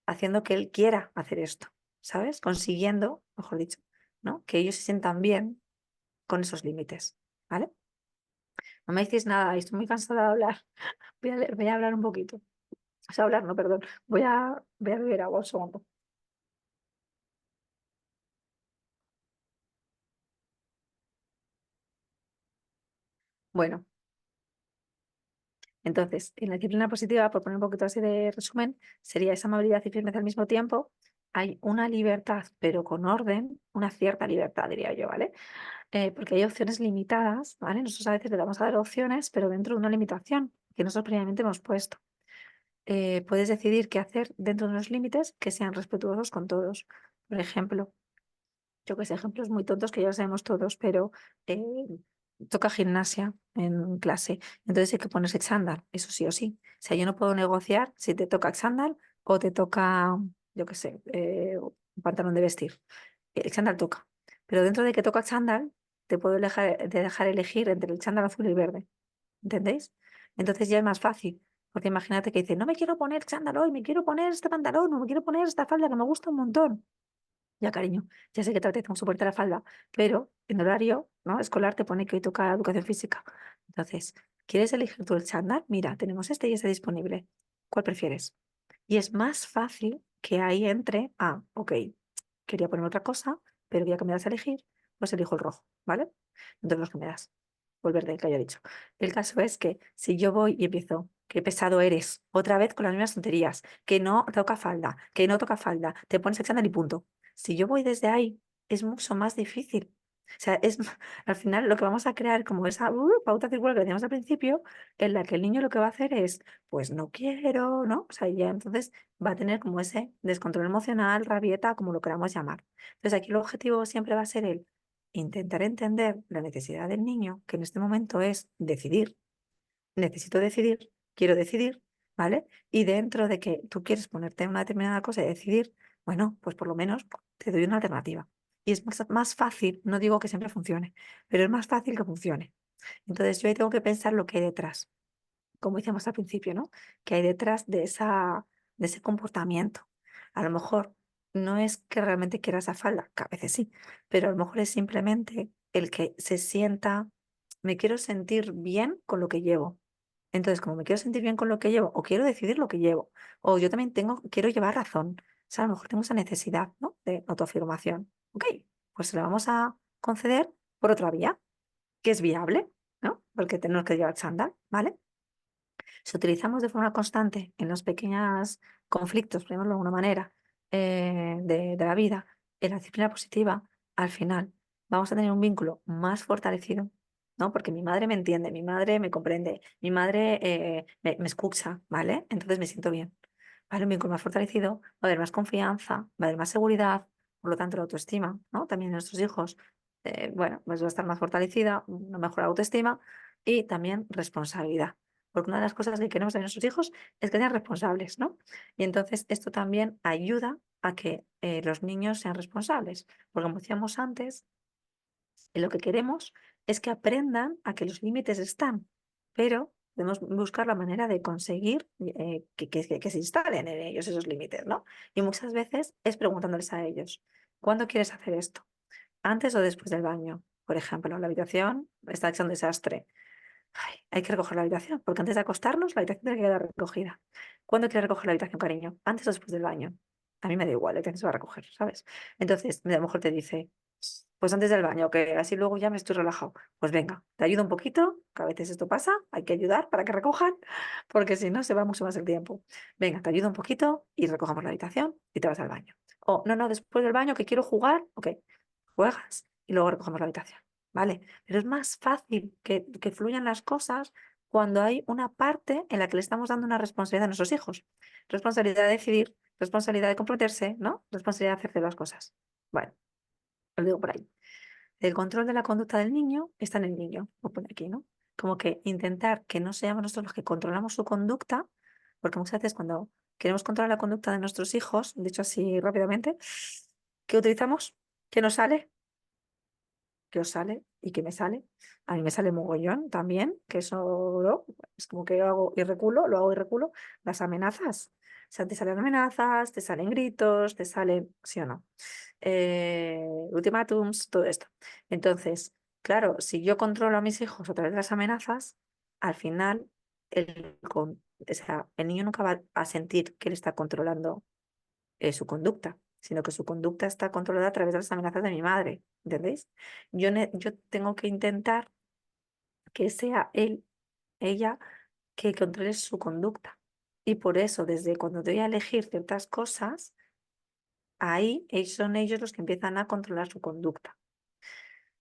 Speaker 1: haciendo que él quiera hacer esto, ¿sabes? Consiguiendo, mejor dicho, ¿no? Que ellos se sientan bien con esos límites, ¿vale? No me decís nada, estoy muy cansada de hablar. Voy a hablar un poquito. O sea, hablar, no, perdón. Voy a beber agua un segundo. Bueno, entonces, en la disciplina positiva, por poner un poquito así de resumen, sería esa amabilidad y firmeza al mismo tiempo. Hay una libertad, pero con orden, una cierta libertad, diría yo, ¿vale? Porque hay opciones limitadas, ¿vale? Nosotros a veces le damos a dar opciones, pero dentro de una limitación que nosotros previamente hemos puesto. Puedes decidir qué hacer dentro de unos límites que sean respetuosos con todos. Por ejemplo, yo que sé, ejemplos muy tontos que ya sabemos todos, pero eh, toca gimnasia en clase, entonces hay que ponerse chándal, eso sí o sí. O sea, yo no puedo negociar si te toca chándal o te toca, yo qué sé, un pantalón de vestir. El chándal toca, pero dentro de que toca chándal, te puedo dejar elegir entre el chándal azul y el verde, ¿entendéis? Entonces ya es más fácil. Porque imagínate que dice, no me quiero poner chándal hoy, me quiero poner este pantalón, no me quiero poner esta falda que me gusta un montón. Ya, cariño, ya sé que te apetece mucho ponerte la falda, pero en horario, ¿no? escolar te pone que hoy toca educación física. Entonces, ¿quieres elegir tú el chándal? Mira, tenemos este y este disponible. ¿Cuál prefieres? Y es más fácil que ahí entre, ok, quería poner otra cosa, pero ya que me das a elegir, pues elijo el rojo, ¿vale? Entonces los que me das, o el verde, el que haya dicho. El caso es que si yo voy y empiezo, qué pesado eres, otra vez con las mismas tonterías, que no toca falda, que no toca falda, te pones el chándal y punto. Si yo voy desde ahí, es mucho más difícil. O sea, al final lo que vamos a crear como esa pauta circular que decíamos al principio, en la que el niño lo que va a hacer es, pues no quiero, ¿no? O sea, ya entonces va a tener como ese descontrol emocional, rabieta, como lo queramos llamar. Entonces aquí el objetivo siempre va a ser el intentar entender la necesidad del niño, que en este momento es decidir, necesito decidir, quiero decidir, ¿vale? Y dentro de que tú quieres ponerte una determinada cosa y decidir, bueno, pues por lo menos te doy una alternativa. Y es más fácil, no digo que siempre funcione, pero es más fácil que funcione. Entonces yo ahí tengo que pensar lo que hay detrás, como decíamos al principio, ¿no? Que hay detrás de ese comportamiento. A lo mejor no es que realmente quiera esa falda, que a veces sí, pero a lo mejor es simplemente el que se sienta, me quiero sentir bien con lo que llevo. Entonces, como me quiero sentir bien con lo que llevo, o quiero decidir lo que llevo, o yo también quiero llevar razón. O sea, a lo mejor tengo esa necesidad, ¿no? De autoafirmación. Ok, pues se la vamos a conceder por otra vía, que es viable, ¿no? Porque tenemos que llevar chándal, ¿vale? Si utilizamos de forma constante en los pequeños conflictos, por ejemplo, de alguna manera, de la vida, en la disciplina positiva, al final vamos a tener un vínculo más fortalecido, ¿no? Porque mi madre me entiende, mi madre me comprende, mi madre me escucha, ¿vale? Entonces me siento bien. ¿Vale? Un vínculo más fortalecido, va a haber más confianza, va a haber más seguridad, por lo tanto la autoestima, ¿no? También en nuestros hijos, bueno, pues va a estar más fortalecida, una mejor autoestima y también responsabilidad. Porque una de las cosas que queremos de nuestros hijos es que sean responsables, ¿no? Y entonces esto también ayuda a que los niños sean responsables. Porque como decíamos antes, lo que queremos es que aprendan a que los límites están, pero podemos buscar la manera de conseguir que se instalen en ellos esos límites, ¿no? Y muchas veces es preguntándoles a ellos, ¿cuándo quieres hacer esto? ¿Antes o después del baño? Por ejemplo, la habitación está hecha un desastre. Ay, hay que recoger la habitación, porque antes de acostarnos, la habitación tiene que quedar recogida. ¿Cuándo quieres recoger la habitación, cariño? ¿Antes o después del baño? A mí me da igual, la habitación se va a recoger, ¿sabes? Entonces, a lo mejor te dice, pues antes del baño, que así luego ya me estoy relajado. Pues venga, te ayudo un poquito, que a veces esto pasa, hay que ayudar para que recojan, porque si no se va mucho más el tiempo. Venga, te ayudo un poquito y recogemos la habitación y te vas al baño. O no, no, después del baño que quiero jugar, ok, juegas y luego recogemos la habitación, ¿vale? Pero es más fácil que fluyan las cosas cuando hay una parte en la que le estamos dando una responsabilidad a nuestros hijos. Responsabilidad de decidir, responsabilidad de comprometerse, ¿no? Responsabilidad de hacer las cosas. Bueno, lo digo por ahí. El control de la conducta del niño está en el niño, lo pone aquí, ¿no? Como que intentar que no seamos nosotros los que controlamos su conducta, porque muchas veces cuando queremos controlar la conducta de nuestros hijos, dicho así rápidamente, ¿qué utilizamos? ¿Qué nos sale? ¿Qué os sale y qué me sale? A mí me sale mogollón también, que eso ¿no? Es como que hago y reculo, lo hago y reculo, las amenazas. O sea, te salen amenazas, te salen gritos, te salen, ¿sí o no? Ultimátums, todo esto. Entonces, claro, si yo controlo a mis hijos a través de las amenazas, al final o sea, el niño nunca va a sentir que él está controlando su conducta, sino que su conducta está controlada a través de las amenazas de mi madre, ¿entendéis? Yo tengo que intentar que sea él, ella, que controle su conducta. Y por eso, desde cuando te voy a elegir ciertas cosas, ahí son ellos los que empiezan a controlar su conducta.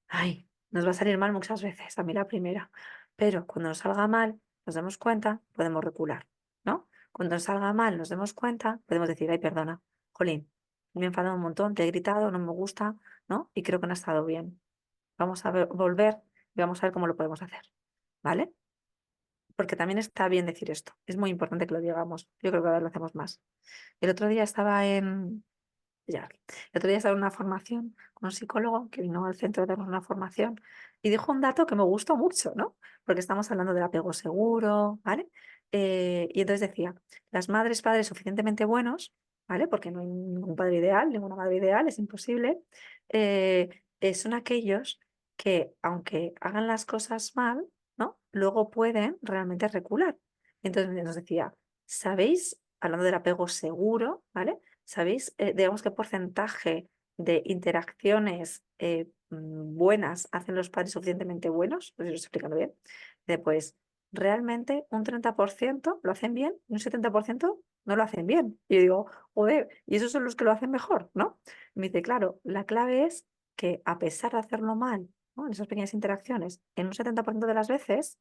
Speaker 1: Ay, nos va a salir mal muchas veces, a mí la primera, pero cuando nos salga mal, nos damos cuenta, podemos recular, ¿no? Cuando nos salga mal, nos demos cuenta, podemos decir, ay, perdona, jolín, me he enfadado un montón, te he gritado, no me gusta, ¿no? Y creo que no ha estado bien. Vamos a volver y vamos a ver cómo lo podemos hacer, ¿vale? Porque también está bien decir esto, es muy importante que lo digamos, yo creo que ahora lo hacemos más. El otro día estaba ya. El otro día estaba en una formación con un psicólogo que vino al centro a darnos una formación y dijo un dato que me gustó mucho, ¿no? Porque estamos hablando del apego seguro, ¿vale? Y entonces decía, las madres, padres suficientemente buenos, ¿vale? Porque no hay ningún padre ideal, ninguna madre ideal, es imposible. Son aquellos que, aunque hagan las cosas mal, ¿no? Luego pueden realmente recular. Entonces nos decía, ¿sabéis? Hablando del apego seguro, ¿vale? ¿Sabéis, digamos, qué porcentaje de interacciones buenas hacen los padres suficientemente buenos? No sé si lo estoy explicando bien. Pues realmente un 30% lo hacen bien y un 70% no lo hacen bien. Y yo digo, joder, y esos son los que lo hacen mejor, ¿no? Y me dice, claro, la clave es que a pesar de hacerlo mal, ¿no? En esas pequeñas interacciones, en un 70% de las veces,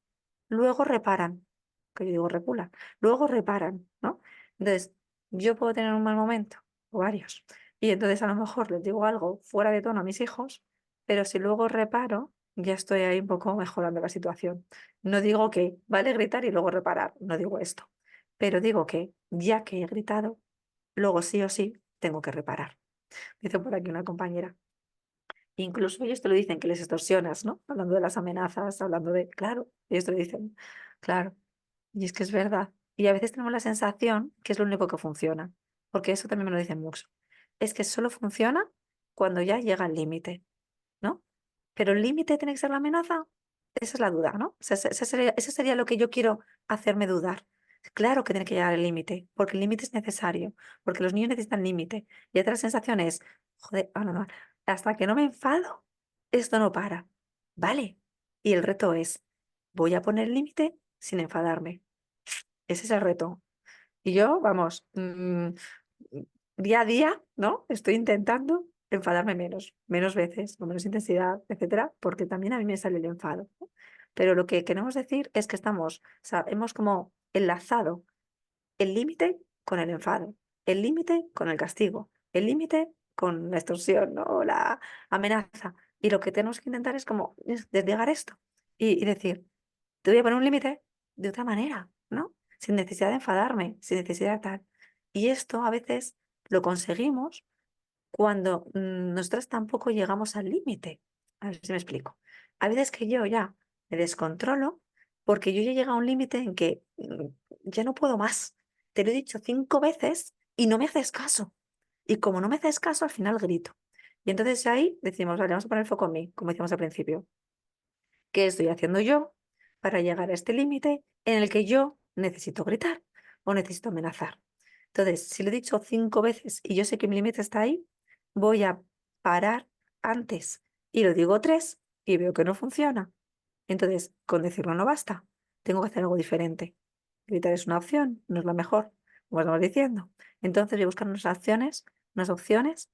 Speaker 1: luego reparan, que yo digo reculan, luego reparan, ¿no? Entonces, yo puedo tener un mal momento, o varios, y entonces a lo mejor les digo algo fuera de tono a mis hijos, pero si luego reparo, ya estoy ahí un poco mejorando la situación. No digo que vale gritar y luego reparar, no digo esto, pero digo que ya que he gritado, luego sí o sí tengo que reparar. Dice por aquí una compañera. Incluso ellos te lo dicen que les extorsionas, ¿no? Hablando de las amenazas, hablando de, claro, ellos te lo dicen, claro. Y es que es verdad. Y a veces tenemos la sensación que es lo único que funciona, porque eso también me lo dicen mucho. Es que solo funciona cuando ya llega al límite, ¿no? Pero el límite tiene que ser la amenaza. Esa es la duda, ¿no? O sea, ese sería lo que yo quiero hacerme dudar. Claro que tiene que llegar al límite, porque el límite es necesario, porque los niños necesitan límite. Y otra sensación es, joder, no, no, hasta que no me enfado, esto no para. ¿Vale? Y el reto es, voy a poner límite sin enfadarme. Ese es el reto. Y yo, vamos, día a día, ¿no? Estoy intentando enfadarme menos, menos veces, con menos intensidad, etcétera, porque también a mí me sale el enfado, ¿no? Pero lo que queremos decir es que estamos, o sea, hemos como enlazado el límite con el enfado, el límite con el castigo, el límite con la extorsión, ¿no? O la amenaza. Y lo que tenemos que intentar es como desligar esto y decir, te voy a poner un límite de otra manera, ¿no? Sin necesidad de enfadarme, sin necesidad de tal. Y esto a veces lo conseguimos cuando nosotras tampoco llegamos al límite. A ver si me explico. A veces que yo ya me descontrolo porque yo ya llego a un límite en que ya no puedo más. Te lo he dicho 5 veces y no me haces caso. Y como no me haces caso, al final grito. Y entonces ahí decimos, vale, vamos a poner el foco en mí, como decíamos al principio. ¿Qué estoy haciendo yo para llegar a este límite en el que yo necesito gritar o necesito amenazar? Entonces, si lo he dicho 5 veces y yo sé que mi límite está ahí, voy a parar antes y lo digo 3 y veo que no funciona. Entonces, con decirlo no basta, tengo que hacer algo diferente. Gritar es una opción, no es la mejor, como estamos diciendo. Entonces, voy a buscar unas opciones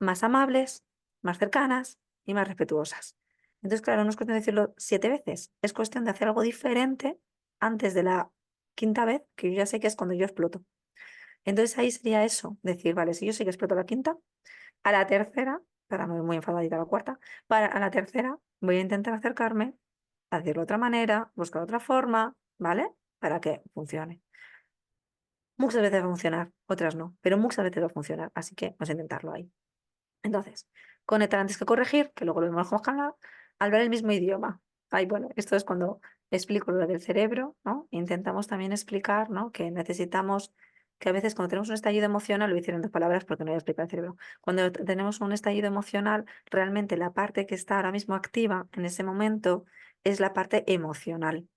Speaker 1: más amables, más cercanas y más respetuosas. Entonces, claro, no es cuestión de decirlo 7 veces, es cuestión de hacer algo diferente antes de la quinta vez, que yo ya sé que es cuando yo exploto. Entonces ahí sería eso, decir, vale, si yo sé que exploto la quinta, a la tercera, para no ir muy enfadadita a la cuarta, a la tercera voy a intentar acercarme, a decirlo de otra manera, buscar otra forma, ¿vale? Para que funcione. Muchas veces va a funcionar, otras no, pero muchas veces va a funcionar, así que vamos a intentarlo ahí. Entonces, conectar antes que corregir, que luego lo vemos con Hannah, hablar el mismo idioma. Ay, bueno, esto es cuando explico lo del cerebro, ¿no? Intentamos también explicar, ¿no? Que necesitamos, que a veces cuando tenemos un estallido emocional, lo hicieron en 2 palabras porque no voy a explicar el cerebro, cuando tenemos un estallido emocional, realmente la parte que está ahora mismo activa en ese momento es la parte emocional,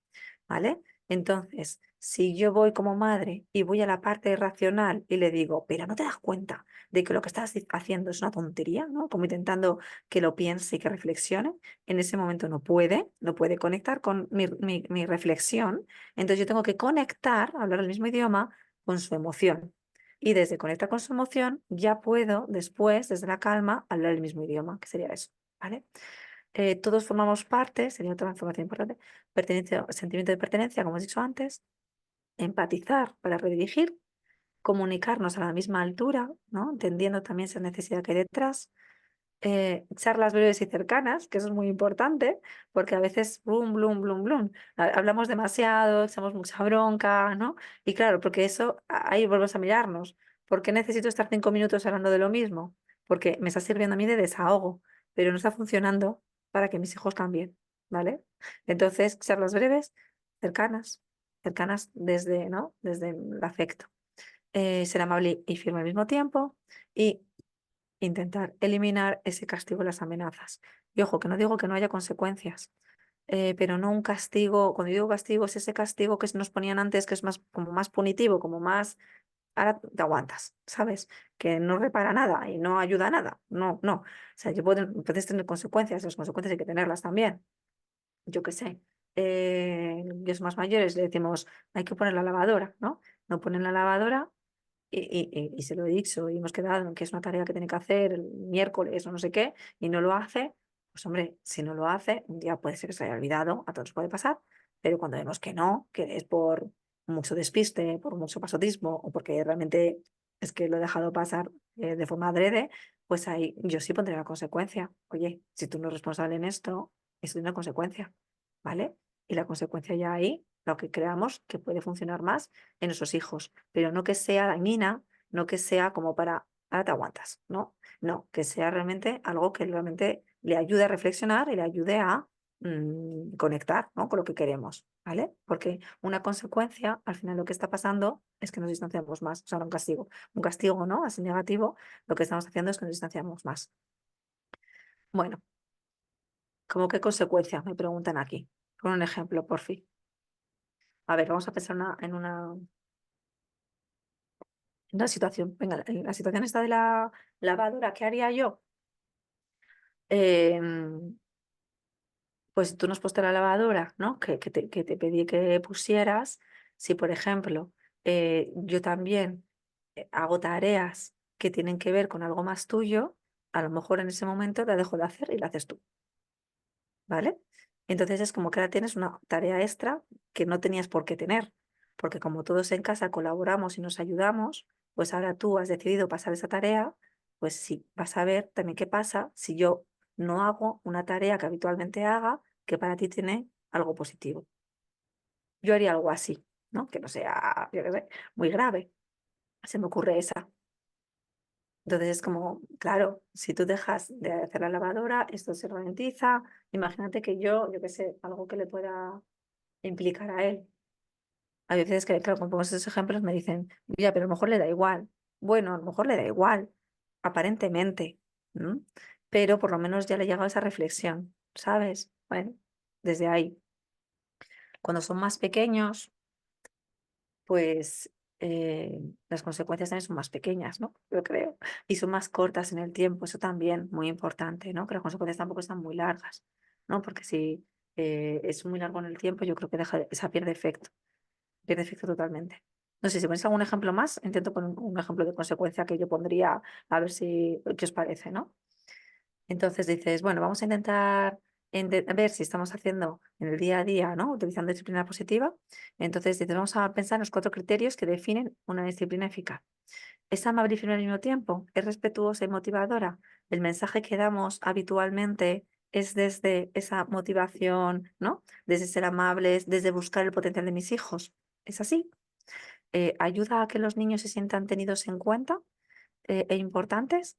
Speaker 1: ¿vale? Entonces, si yo voy como madre y voy a la parte racional y le digo, pero no te das cuenta de que lo que estás haciendo es una tontería, ¿no? Como intentando que lo piense y que reflexione, en ese momento no puede conectar con mi reflexión. Entonces yo tengo que conectar, hablar el mismo idioma con su emoción. Y desde conectar con su emoción ya puedo después, desde la calma, hablar el mismo idioma, que sería eso, ¿vale? Todos formamos parte, sería otra información importante, pertenencia, sentimiento de pertenencia, como he dicho antes, empatizar para redirigir, comunicarnos a la misma altura, ¿no? Entendiendo también esa necesidad que hay detrás, charlas breves y cercanas, que eso es muy importante, porque a veces, blum, blum, blum, blum, hablamos demasiado, echamos mucha bronca, ¿no? Y claro, porque eso, ahí volvemos a mirarnos. ¿Por qué necesito estar 5 minutos hablando de lo mismo? Porque me está sirviendo a mí de desahogo, pero no está funcionando para que mis hijos cambien, ¿vale? Entonces, charlas breves, cercanas, cercanas desde, ¿no? Desde el afecto. Ser amable y firme al mismo tiempo y intentar eliminar ese castigo y las amenazas. Y ojo, que no digo que no haya consecuencias, pero no un castigo, cuando digo castigo es ese castigo que nos ponían antes, que es más, como más punitivo, como más, ahora te aguantas, ¿sabes? Que no repara nada y no ayuda a nada. No, no. O sea, puedes tener consecuencias, las consecuencias hay que tenerlas también. Yo qué sé. Los más mayores le decimos, hay que poner la lavadora, ¿no? No ponen la lavadora y se lo he dicho y hemos quedado en que es una tarea que tiene que hacer el miércoles o no sé qué y no lo hace, pues hombre, si no lo hace, un día puede ser que se haya olvidado, a todos puede pasar, pero cuando vemos que no, que es por mucho despiste, por mucho pasotismo o porque realmente es que lo he dejado pasar de forma adrede, pues ahí yo sí pondré la consecuencia. Oye, si tú no eres responsable en esto tiene una consecuencia, ¿vale? Y la consecuencia ya ahí, lo que creamos que puede funcionar más en nuestros hijos, pero no que sea dañina, no que sea como para, ahora te aguantas, ¿no? No, que sea realmente algo que realmente le ayude a reflexionar y le ayude a conectar, ¿no? Con lo que queremos, ¿vale? Porque una consecuencia, al final lo que está pasando es que nos distanciamos más, o sea, un castigo, ¿no? Así negativo, lo que estamos haciendo es que nos distanciamos más. Bueno, ¿cómo qué consecuencias me preguntan aquí? Con un ejemplo, por fin. A ver, vamos a pensar en una situación. Venga, en la situación esta de la lavadora, ¿qué haría yo? Em, pues tú nos has puesto la lavadora, ¿no? Que te pedí que pusieras. Si, por ejemplo, yo también hago tareas que tienen que ver con algo más tuyo, a lo mejor en ese momento la dejo de hacer y la haces tú, ¿vale? Entonces es como que ahora tienes una tarea extra que no tenías por qué tener, porque como todos en casa colaboramos y nos ayudamos, pues ahora tú has decidido pasar esa tarea, pues sí, vas a ver también qué pasa si yo no hago una tarea que habitualmente haga, que para ti tiene algo positivo. Yo haría algo así, ¿no? Que no sea, yo qué sé, muy grave. Se me ocurre esa. Entonces es como, claro, si tú dejas de hacer la lavadora, esto se ralentiza. Imagínate que yo qué sé, algo que le pueda implicar a él. Hay veces que, claro, cuando pongo esos ejemplos me dicen, ya, pero a lo mejor le da igual. Bueno, a lo mejor le da igual, aparentemente, ¿no? Pero por lo menos ya le ha llegado esa reflexión, ¿sabes? Bueno, desde ahí. Cuando son más pequeños, pues las consecuencias también son más pequeñas, ¿no? Yo creo. Y son más cortas en el tiempo, eso también, muy importante, ¿no? Que las consecuencias tampoco están muy largas, ¿no? Porque si es muy largo en el tiempo, yo creo que esa pierde efecto totalmente. No sé si ponéis algún ejemplo más, intento poner un ejemplo de consecuencia que yo pondría, a ver si, qué os parece, ¿no? Entonces dices, bueno, vamos a intentar ver si estamos haciendo en el día a día, ¿no? Utilizando disciplina positiva. Entonces dices, vamos a pensar en los 4 criterios que definen una disciplina eficaz. ¿Es amable y firme al mismo tiempo? ¿Es respetuosa y motivadora? ¿El mensaje que damos habitualmente es desde esa motivación, ¿no? Desde ser amables, desde buscar el potencial de mis hijos? ¿Es así? ¿Ayuda a que los niños se sientan tenidos en cuenta e importantes?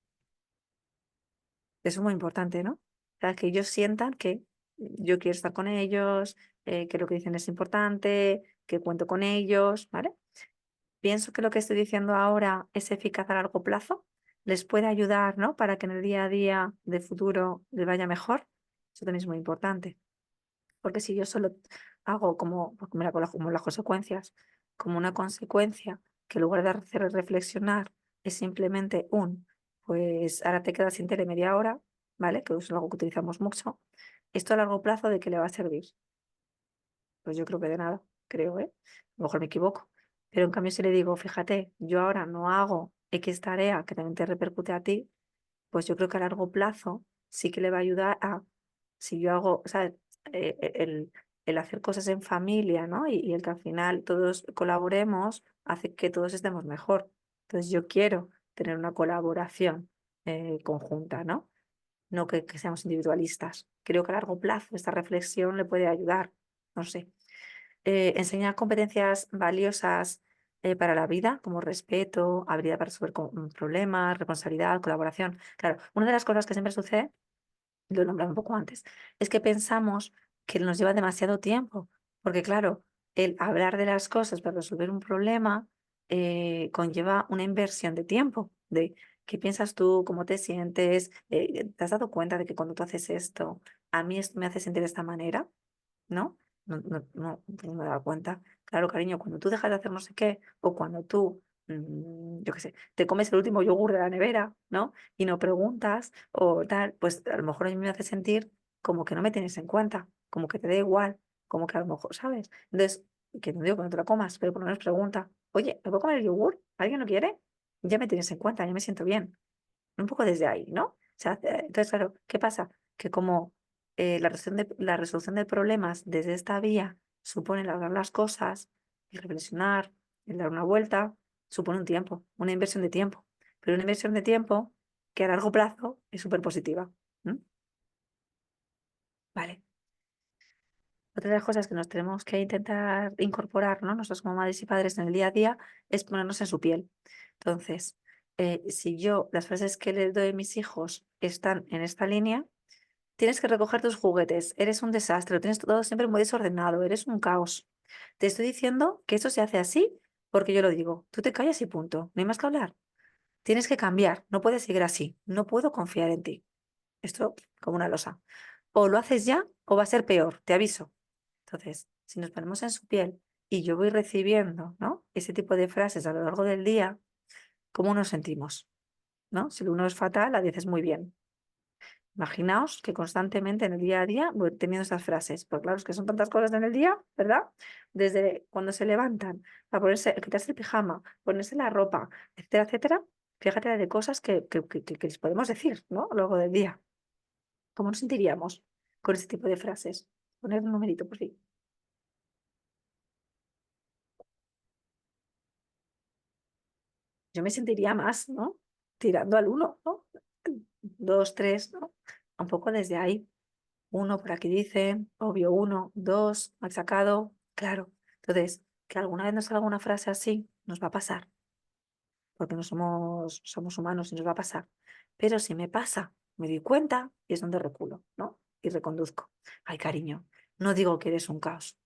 Speaker 1: Eso es muy importante, ¿no? O sea, que ellos sientan que yo quiero estar con ellos, que lo que dicen es importante, que cuento con ellos, ¿vale? Pienso que lo que estoy diciendo ahora es eficaz a largo plazo, les puede ayudar, ¿no? Para que en el día a día de futuro les vaya mejor. Eso también es muy importante. Porque si yo solo hago como, pues mira, como las consecuencias, como una consecuencia que en lugar de hacer reflexionar es simplemente pues ahora te quedas sin tele media hora, ¿vale? Que es algo que utilizamos mucho. Esto a largo plazo, ¿de qué le va a servir? Pues yo creo que de nada, creo, ¿eh? A lo mejor me equivoco. Pero en cambio, si le digo, fíjate, yo ahora no hago X tarea que también te repercute a ti, pues yo creo que a largo plazo sí que le va a ayudar a, si yo hago, ¿sabes? El hacer cosas en familia, ¿no? Y el que al final todos colaboremos hace que todos estemos mejor. Entonces yo quiero tener una colaboración conjunta, ¿no? No que seamos individualistas. Creo que a largo plazo esta reflexión le puede ayudar. No sé. Enseñar competencias valiosas para la vida, como respeto, habilidad para resolver problemas, responsabilidad, colaboración. Claro, una de las cosas que siempre sucede, lo he nombrado un poco antes, es que pensamos que nos lleva demasiado tiempo, porque claro, el hablar de las cosas para resolver un problema conlleva una inversión de tiempo, de qué piensas tú, cómo te sientes, te has dado cuenta de que cuando tú haces esto, a mí esto me hace sentir de esta manera. ¿No? Pues no me he dado cuenta. Claro, cariño, cuando tú dejas de hacer no sé qué, o cuando tú, yo qué sé, te comes el último yogur de la nevera, ¿no? Y no preguntas, o tal, pues a lo mejor a mí me hace sentir como que no me tienes en cuenta, como que te da igual, como que a lo mejor, ¿sabes? Entonces, que no digo que no te lo comas, pero por lo menos pregunta, oye, ¿me puedo comer el yogur? ¿Alguien lo quiere? Ya me tienes en cuenta, ya me siento bien. Un poco desde ahí, ¿no? O sea, entonces, claro, ¿qué pasa? Que como la resolución de problemas desde esta vía supone el hablar las cosas, el reflexionar, el dar una vuelta, supone un tiempo, una inversión de tiempo, pero una inversión de tiempo que a largo plazo es súper positiva. ¿M? Vale. Otra de las cosas que nos tenemos que intentar incorporar, ¿no? Nosotros como madres y padres en el día a día es ponernos en su piel. Entonces, si yo las frases que les doy a mis hijos están en esta línea, tienes que recoger tus juguetes, eres un desastre, lo tienes todo siempre muy desordenado, eres un caos. Te estoy diciendo que eso se hace así porque yo lo digo. Tú te callas y punto, no hay más que hablar. Tienes que cambiar, no puedes seguir así, no puedo confiar en ti. Esto como una losa. O lo haces ya o va a ser peor, te aviso. Entonces, si nos ponemos en su piel y yo voy recibiendo, ¿no? Ese tipo de frases a lo largo del día, ¿cómo nos sentimos? ¿No? Si lo uno es fatal, a 10 es muy bien. Imaginaos que constantemente en el día a día voy teniendo esas frases, porque claro, es que son tantas cosas en el día, ¿verdad? Desde cuando se levantan, a ponerse, quitarse el pijama, ponerse la ropa, etcétera, etcétera. Fíjate la de cosas que les podemos decir, ¿no? A lo largo del día. ¿Cómo nos sentiríamos con ese tipo de frases? Poner un numerito, por fin. Yo me sentiría más, ¿no? Tirando al uno, ¿no? Dos, tres, ¿no? Un poco desde ahí. Uno por aquí dice, obvio, uno, dos, machacado, claro. Entonces, que alguna vez nos salga una frase así, nos va a pasar, porque no somos humanos y nos va a pasar. Pero si me pasa, me doy cuenta y es donde reculo, ¿no? Y reconduzco. Ay, cariño, no digo que eres un caos.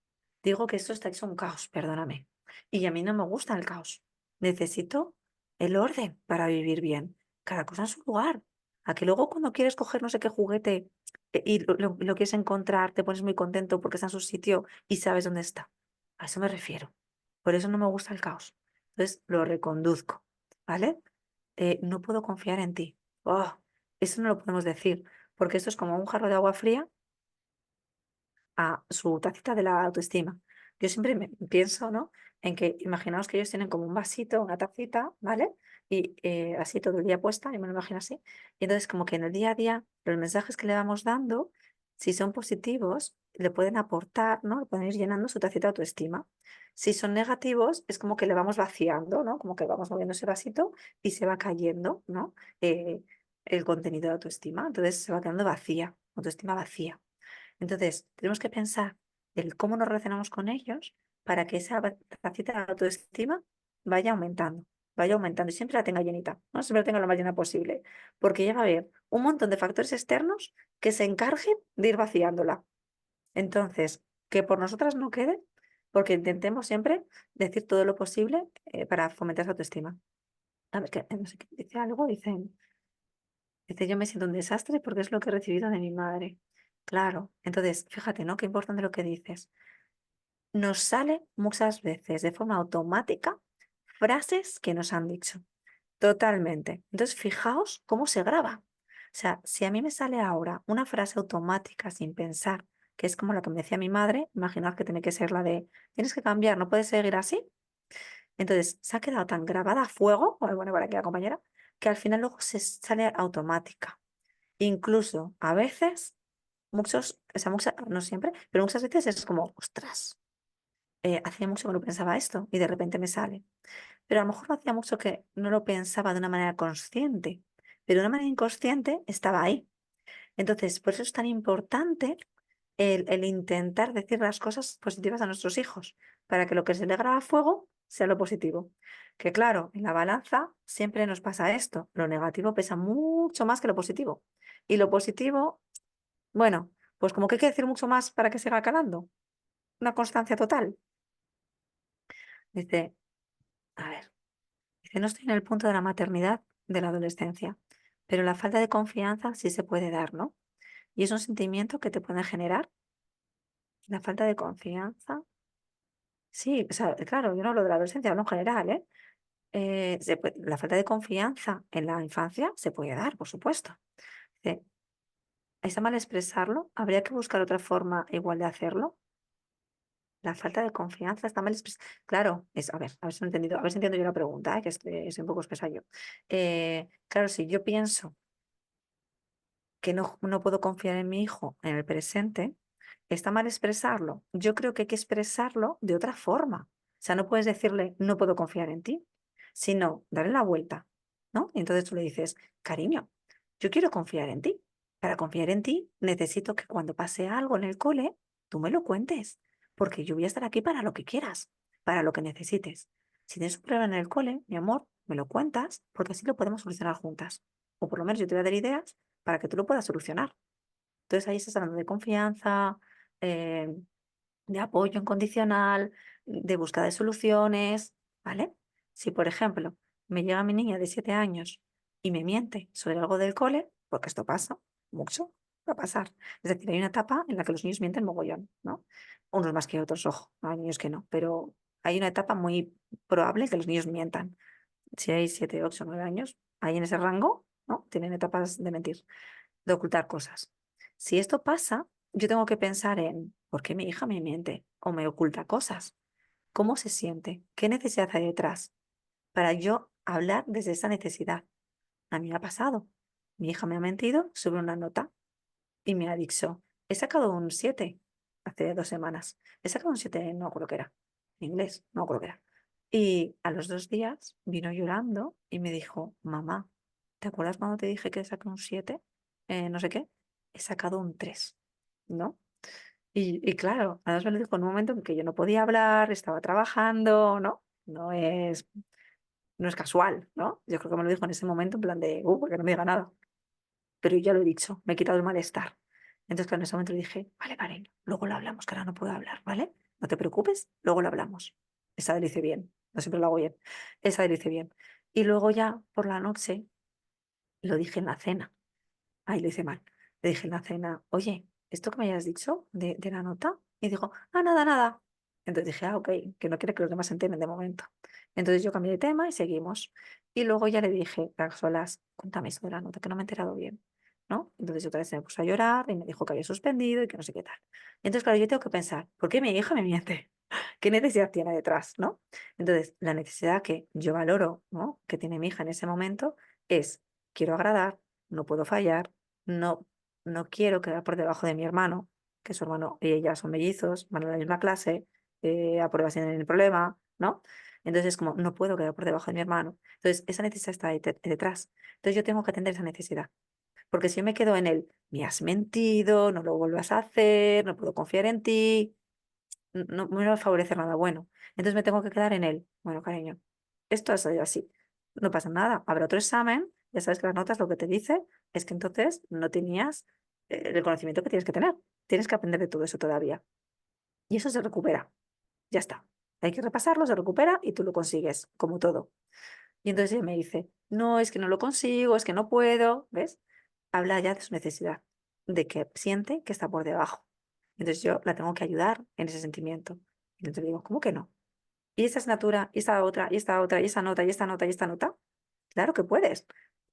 Speaker 1: Digo que esto está hecho un caos, perdóname. Y a mí no me gusta el caos. Necesito el orden para vivir bien. Cada cosa en su lugar. A que luego cuando quieres coger no sé qué juguete y lo quieres encontrar, te pones muy contento porque está en su sitio y sabes dónde está. A eso me refiero. Por eso no me gusta el caos. Entonces lo reconduzco. ¿Vale? No puedo confiar en ti. Oh, eso no lo podemos decir, porque esto es como un jarro de agua fría a su tacita de la autoestima. Yo siempre pienso, ¿no? En que imaginaos que ellos tienen como un vasito, una tacita, ¿vale? Y así todo el día puesta, yo me lo imagino así. Y entonces como que en el día a día los mensajes que le vamos dando, si son positivos, le pueden aportar, ¿no? Le pueden ir llenando su tacita de autoestima. Si son negativos, es como que le vamos vaciando, ¿no? Como que vamos moviendo ese vasito y se va cayendo, ¿no? El contenido de autoestima. Entonces se va quedando vacía, autoestima vacía. Entonces, tenemos que pensar el cómo nos relacionamos con ellos para que esa tacita de autoestima vaya aumentando, vaya aumentando y siempre la tenga llenita, ¿no? Siempre la tenga lo más llena posible, porque ya va a haber un montón de factores externos que se encarguen de ir vaciándola. Entonces, que por nosotras no quede, porque intentemos siempre decir todo lo posible para fomentar esa autoestima. A ver, que, no sé qué dice algo, dice, yo me siento un desastre porque es lo que he recibido de mi madre. Claro, entonces, fíjate, ¿no? Qué importante lo que dices. nos sale muchas veces de forma automática frases que nos han dicho. Totalmente. Entonces, fijaos cómo se graba. O sea, si a mí me sale ahora una frase automática sin pensar, que es como la que me decía mi madre, imaginad que tiene que ser la de, tienes que cambiar, no puedes seguir así. Entonces, se ha quedado tan grabada a fuego, o bueno, para aquí la compañera, que al final luego se sale automática. Incluso a veces, o sea, no siempre, pero muchas veces es como, ostras, hacía mucho que no pensaba esto y de repente me sale. Pero a lo mejor no hacía mucho que no lo pensaba de una manera consciente, pero de una manera inconsciente estaba ahí. Entonces, por eso es tan importante el intentar decir las cosas positivas a nuestros hijos, para que lo que se le graba a fuego sea lo positivo. Que claro, en la balanza siempre nos pasa esto, lo negativo pesa mucho más que lo positivo. Y lo positivo, bueno, pues como que hay que decir mucho más para que siga calando. Una constancia total. Dice, a ver. Dice, no estoy en el punto de la maternidad de la adolescencia, pero la falta de confianza sí se puede dar, ¿no? Y es un sentimiento que te puede generar la falta de confianza. Sí, o sea, claro, yo no hablo de la adolescencia, hablo en general, ¿eh? La falta de confianza en la infancia se puede dar, por supuesto. Dice, ¿está mal expresarlo? ¿Habría que buscar otra forma igual de hacerlo? La falta de confianza está mal expresada. Claro, a ver si he entendido, a ver si entiendo yo la pregunta, que soy un poco espesa yo. Claro, si yo pienso que no puedo confiar en mi hijo en el presente, está mal expresarlo. Yo creo que hay que expresarlo de otra forma. O sea, no puedes decirle, no puedo confiar en ti, sino darle la vuelta, ¿no? Y entonces tú le dices, cariño, yo quiero confiar en ti. Para confiar en ti, necesito que cuando pase algo en el cole, tú me lo cuentes, porque yo voy a estar aquí para lo que quieras, para lo que necesites. Si tienes un problema en el cole, mi amor, me lo cuentas, porque así lo podemos solucionar juntas. O por lo menos yo te voy a dar ideas para que tú lo puedas solucionar. Entonces ahí estás hablando de confianza, eh, de apoyo incondicional, de búsqueda de soluciones, ¿vale? Si, por ejemplo, me llega mi niña de 7 años y me miente sobre algo del cole, porque esto pasa mucho, va a pasar. Es decir, hay una etapa en la que los niños mienten mogollón, ¿no? Unos más que otros, ojo, hay niños que no, pero hay una etapa muy probable que los niños mientan. Si hay 7, 8, 9 años, ahí en ese rango, ¿no? Tienen etapas de mentir, de ocultar cosas. Si esto pasa, yo tengo que pensar en por qué mi hija me miente o me oculta cosas. ¿Cómo se siente? ¿Qué necesidad hay detrás? Para yo hablar desde esa necesidad. A mí me ha pasado. Mi hija me ha mentido sobre una nota y me ha dicho, he sacado un 7 hace 2 semanas. He sacado un 7, no creo que era. En inglés, no creo que era. Y a los 2 días vino llorando y me dijo, mamá, ¿te acuerdas cuando te dije que saqué un 7? No sé qué. He sacado un 3, ¿no? Y claro, además me lo dijo en un momento en que yo no podía hablar, estaba trabajando, ¿no? No es casual, ¿no? Yo creo que me lo dijo en ese momento en plan de, porque no me diga nada. Pero yo ya lo he dicho, me he quitado el malestar. Entonces, claro, en ese momento le dije, vale, vale, luego lo hablamos, que ahora no puedo hablar, ¿vale? No te preocupes, luego lo hablamos. Esa le hice bien, no siempre lo hago bien. Esa le hice bien. Y luego ya por la noche lo dije en la cena. Ahí lo hice mal. Le dije en la cena, oye, ¿esto que me hayas dicho de la nota? Y dijo, nada, nada. Entonces dije, ok, que no quiere que los demás se enteren de momento. Entonces yo cambié de tema y seguimos. Y luego ya le dije, a solas, cuéntame eso de la nota, que no me he enterado bien, ¿no? Entonces otra vez se me puso a llorar y me dijo que había suspendido y que no sé qué tal. Entonces, claro, yo tengo que pensar, ¿por qué mi hija me miente? ¿Qué necesidad tiene detrás, no? Entonces, la necesidad que yo valoro, ¿no? Que tiene mi hija en ese momento es, quiero agradar, no puedo fallar, no, no quiero quedar por debajo de mi hermano, que su hermano y ella son mellizos, van a la misma clase, aprueba sin el problema, ¿no? Entonces es como, no puedo quedar por debajo de mi hermano. Entonces, esa necesidad está ahí detrás. Entonces yo tengo que atender esa necesidad. Porque si yo me quedo en el, me has mentido, no lo vuelvas a hacer, no puedo confiar en ti, no me va a favorecer nada bueno. Entonces me tengo que quedar en él. Bueno, cariño, esto ha salido así. No pasa nada. Habrá otro examen. Ya sabes que las notas lo que te dice es que entonces no tenías el conocimiento que tienes que tener. Tienes que aprender de todo eso todavía. Y eso se recupera. Ya está. Hay que repasarlo, se recupera y tú lo consigues, como todo. Y entonces ella me dice, no, es que no lo consigo, es que no puedo. ¿Ves? Habla ya de su necesidad, de que siente que está por debajo. Entonces yo la tengo que ayudar en ese sentimiento. Y entonces digo, ¿cómo que no? ¿Y esta asignatura, y esta otra, y esta otra, y esta nota, y esta nota, y esta nota? Claro que puedes.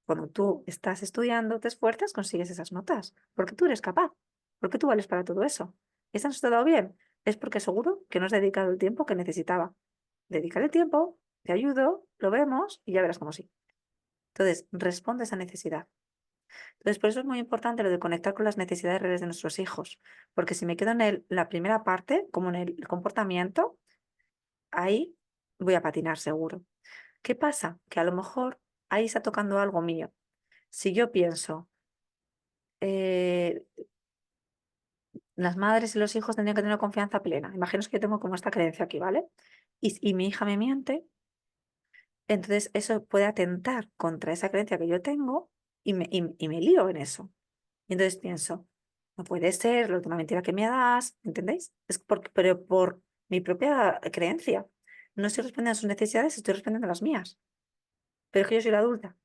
Speaker 1: Cuando tú estás estudiando, te esfuerzas, consigues esas notas, porque tú eres capaz, porque tú vales para todo eso. ¿Esta no se te ha dado bien? Es porque seguro que no has dedicado el tiempo que necesitaba. Dedicar el tiempo, te ayudo, lo vemos y ya verás cómo sí. Entonces, responde a esa necesidad. Entonces, por eso es muy importante lo de conectar con las necesidades reales de nuestros hijos, porque si me quedo en la primera parte, como en el comportamiento, ahí voy a patinar seguro. ¿Qué pasa? Que a lo mejor ahí está tocando algo mío. Si yo pienso, eh, las madres y los hijos tendrían que tener confianza plena. Imagino que yo tengo como esta creencia aquí, ¿vale? Y mi hija me miente, entonces eso puede atentar contra esa creencia que yo tengo y me lío en eso. Y entonces pienso, no puede ser, la última mentira que me das, ¿entendéis? Pero por mi propia creencia. No estoy respondiendo a sus necesidades, estoy respondiendo a las mías. Pero es que yo soy la adulta.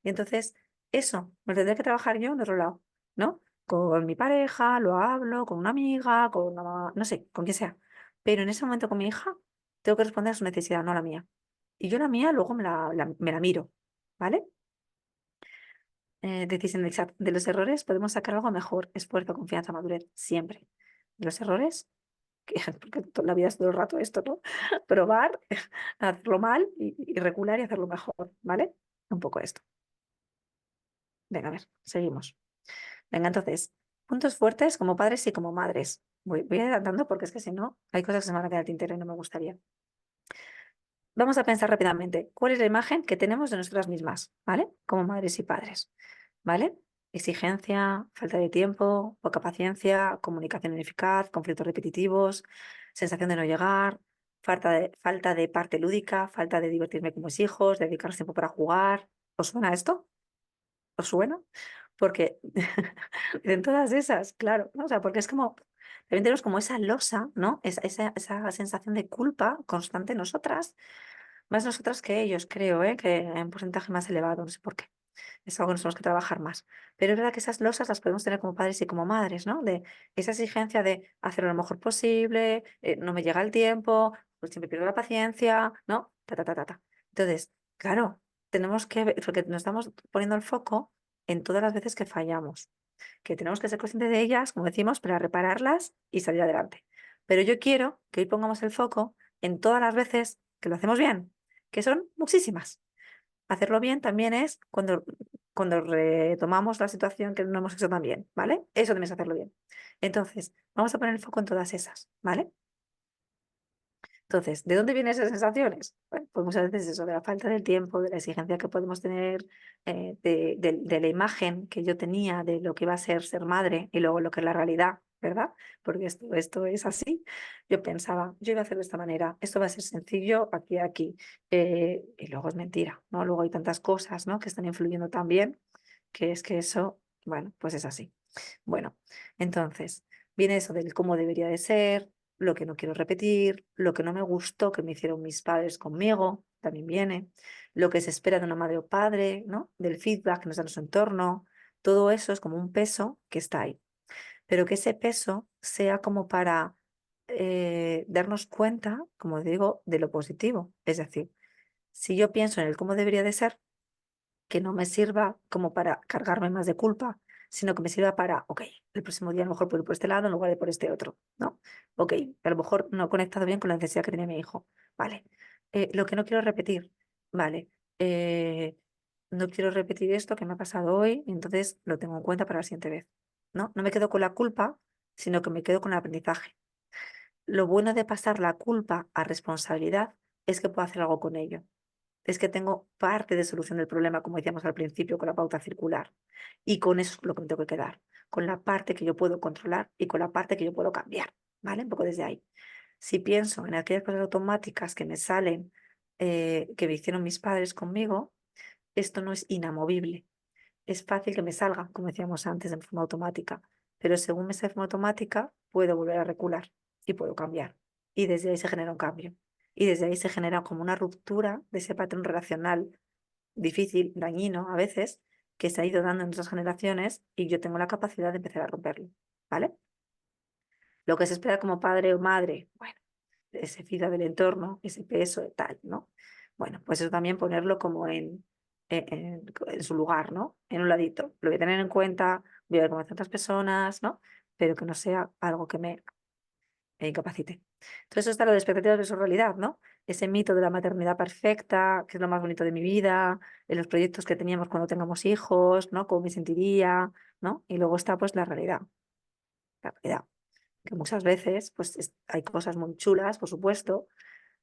Speaker 1: Y entonces, eso, me tendré que trabajar yo en otro lado, ¿no? Con mi pareja, lo hablo, con una amiga, con no sé, con quien sea. Pero en ese momento con mi hija, tengo que responder a su necesidad, no a la mía. Y yo la mía luego me la miro, ¿vale? Decisión del chat. De los errores podemos sacar algo mejor, esfuerzo, confianza, madurez, siempre. De los errores, porque la vida es todo el rato esto, ¿no? Probar, hacerlo mal y recular y hacerlo mejor, ¿vale? Un poco esto. Venga, a ver, seguimos. Venga, entonces, puntos fuertes como padres y como madres. Voy adelantando porque es que si no, hay cosas que se me van a quedar al tintero y no me gustaría. Vamos a pensar rápidamente, ¿cuál es la imagen que tenemos de nosotras mismas, ¿vale? Como madres y padres, ¿vale? Exigencia, falta de tiempo, poca paciencia, comunicación ineficaz, conflictos repetitivos, sensación de no llegar, falta de parte lúdica, falta de divertirme con mis hijos, de dedicar tiempo para jugar. ¿Os suena esto? ¿Os suena? Porque en todas esas, claro, ¿no? O sea, porque es como, también tenemos como esa losa, ¿no? Esa sensación de culpa constante en nosotras, más nosotras que ellos, creo, ¿eh? Que en porcentaje más elevado, no sé por qué. Es algo que nos tenemos que trabajar más. Pero es verdad que esas losas las podemos tener como padres y como madres, ¿no? De esa exigencia de hacerlo lo mejor posible, no me llega el tiempo, pues siempre pierdo la paciencia, ¿no? Ta, ta, ta, ta, ta. Entonces, claro, tenemos que ver, porque nos estamos poniendo el foco en todas las veces que fallamos, que tenemos que ser conscientes de ellas, como decimos, para repararlas y salir adelante. Pero yo quiero que hoy pongamos el foco en todas las veces que lo hacemos bien, que son muchísimas. Hacerlo bien también es cuando retomamos la situación que no hemos hecho tan bien, ¿vale? Eso también es hacerlo bien. Entonces, vamos a poner el foco en todas esas, ¿vale? Entonces, ¿de dónde vienen esas sensaciones? Bueno, pues muchas veces eso, de la falta del tiempo, de la exigencia que podemos tener, de la imagen que yo tenía de lo que iba a ser madre y luego lo que es la realidad, ¿verdad? Porque esto es así. Yo pensaba, yo iba a hacer de esta manera, esto va a ser sencillo aquí, aquí. Y luego es mentira, ¿no? Luego hay tantas cosas, ¿no? Que están influyendo también, que es que eso, bueno, pues es así. Bueno, entonces, viene eso del cómo debería de ser, lo que no quiero repetir, lo que no me gustó que me hicieron mis padres conmigo, también viene, lo que se espera de una madre o padre, ¿no? Del feedback que nos da nuestro entorno, todo eso es como un peso que está ahí, pero que ese peso sea como para darnos cuenta, como digo, de lo positivo. Es decir, si yo pienso en el cómo debería de ser, que no me sirva como para cargarme más de culpa, sino que me sirva para, ok, el próximo día a lo mejor puedo ir por este lado en lugar de por este otro, ¿no? Ok, a lo mejor no he conectado bien con la necesidad que tenía mi hijo, vale. Lo que no quiero repetir, vale. No quiero repetir esto que me ha pasado hoy, entonces lo tengo en cuenta para la siguiente vez, ¿no? No me quedo con la culpa, sino que me quedo con el aprendizaje. Lo bueno de pasar la culpa a responsabilidad es que puedo hacer algo con ello, es que tengo parte de solución del problema, como decíamos al principio, con la pauta circular. Y con eso es lo que me tengo que quedar, con la parte que yo puedo controlar y con la parte que yo puedo cambiar, ¿vale? Un poco desde ahí. Si pienso en aquellas cosas automáticas que me salen, que me hicieron mis padres conmigo, esto no es inamovible. Es fácil que me salga, como decíamos antes, en forma automática, pero según me sale de forma automática, puedo volver a recular y puedo cambiar. Y desde ahí se genera un cambio. Y desde ahí se genera como una ruptura de ese patrón relacional difícil, dañino a veces, que se ha ido dando en nuestras generaciones y yo tengo la capacidad de empezar a romperlo. ¿Vale? Lo que se espera como padre o madre, bueno. ese feedback del entorno, ese peso, tal, ¿no? Bueno, pues eso también ponerlo como en su lugar, ¿no? En un ladito. Lo voy a tener en cuenta, voy a ver cómo hacen otras personas, ¿no? Pero que no sea algo que me incapacite. Entonces, eso está lo de expectativas versus realidad, ¿no? Ese mito de la maternidad perfecta, que es lo más bonito de mi vida, en los proyectos que teníamos cuando tengamos hijos, ¿no? Cómo me sentiría, ¿no? Y luego está pues la realidad, que muchas veces pues hay cosas muy chulas, por supuesto,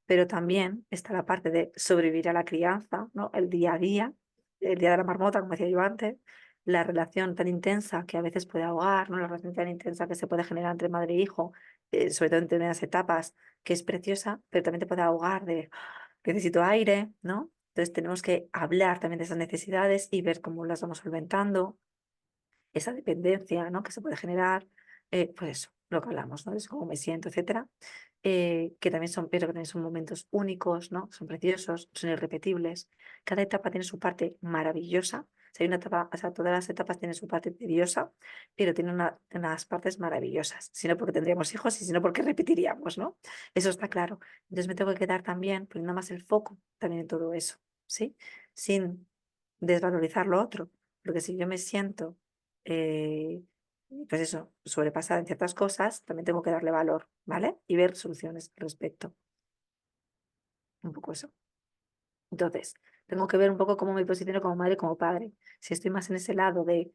Speaker 1: pero también está la parte de sobrevivir a la crianza, ¿no? El día a día, el día de la marmota, como decía yo antes, la relación tan intensa que a veces puede ahogar, ¿no? La relación tan intensa que se puede generar entre madre e hijo, sobre todo en determinadas etapas, que es preciosa, pero también te puede ahogar de necesito aire, ¿no? Entonces tenemos que hablar también de esas necesidades y ver cómo las vamos solventando, esa dependencia, ¿no? Que se puede generar, pues eso, lo que hablamos, ¿no? Es cómo me siento, etcétera, que también son, pero que también son momentos únicos, ¿no? Son preciosos, son irrepetibles. Cada etapa tiene su parte maravillosa. Si hay una etapa, o sea, todas las etapas tienen su parte tediosa, pero tienen unas partes maravillosas. Si no, porque tendríamos hijos y si no, porque repetiríamos, ¿no? Eso está claro. Entonces me tengo que quedar también poniendo más el foco también en todo eso, ¿sí? Sin desvalorizar lo otro. Porque si yo me siento eh, pues eso, sobrepasada en ciertas cosas, también tengo que darle valor, ¿vale? Y ver soluciones al respecto. Un poco eso. Entonces, tengo que ver un poco cómo me posiciono como madre y como padre. Si estoy más en ese lado de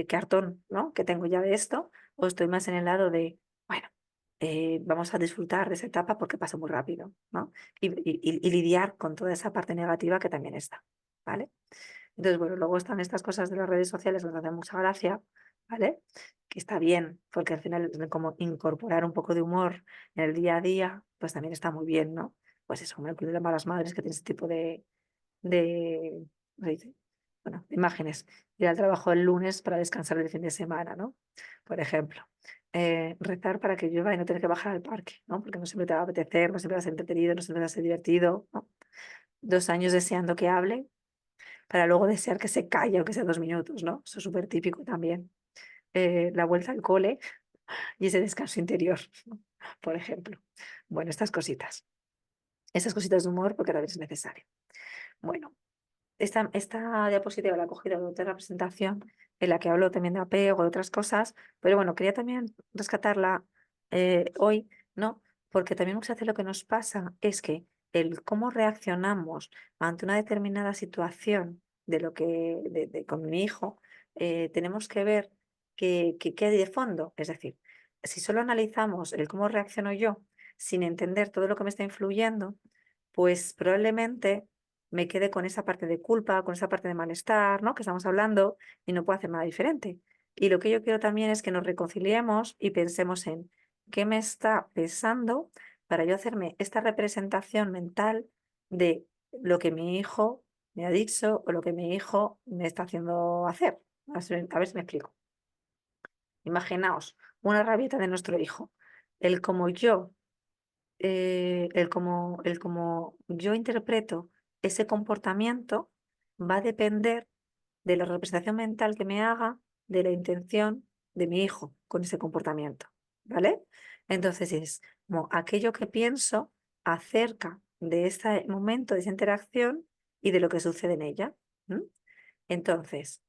Speaker 1: cartón, ¿no? Que tengo ya de esto, o estoy más en el lado de, bueno, vamos a disfrutar de esa etapa porque pasa muy rápido, ¿no? Y lidiar con toda esa parte negativa que también está, ¿vale? Entonces, bueno, luego están estas cosas de las redes sociales que nos hacen mucha gracia, ¿vale? Que está bien, porque al final es como incorporar un poco de humor en el día a día, pues también está muy bien, ¿no? Pues eso, como el Club de Malas Madres que tiene ese tipo de, ¿cómo se dice? Bueno, de imágenes. Ir al trabajo el lunes para descansar el fin de semana, ¿no? Por ejemplo. Rezar para que llueva y no tener que bajar al parque, ¿no? Porque no siempre te va a apetecer, no siempre vas a ser entretenido, no siempre vas a ser divertido, ¿no? 2 años deseando que hable para luego desear que se calle, aunque sea 2 minutos, ¿no? Eso es súper típico también. La vuelta al cole y ese descanso interior, ¿no? Por ejemplo. Bueno, estas cositas. Esas cositas de humor porque también es necesario. Bueno, esta diapositiva la he cogido de otra representación en la que hablo también de apego, de otras cosas, pero bueno, quería también rescatarla hoy, ¿no? Porque también muchas veces lo que nos pasa es que el cómo reaccionamos ante una determinada situación de lo que con mi hijo, tenemos que ver qué hay de fondo. Es decir, si solo analizamos el cómo reacciono yo sin entender todo lo que me está influyendo, pues probablemente me quede con esa parte de culpa, con esa parte de malestar, ¿no? Que estamos hablando y no puedo hacer nada diferente. Y lo que yo quiero también es que nos reconciliemos y pensemos en qué me está pesando para yo hacerme esta representación mental de lo que mi hijo me ha dicho o lo que mi hijo me está haciendo hacer. A ver si me explico. Imaginaos una rabieta de nuestro hijo. El como yo el como yo interpreto ese comportamiento va a depender de la representación mental que me haga de la intención de mi hijo con ese comportamiento, ¿vale? Entonces es como aquello que pienso acerca de ese momento, de esa interacción y de lo que sucede en ella. ¿M? Entonces,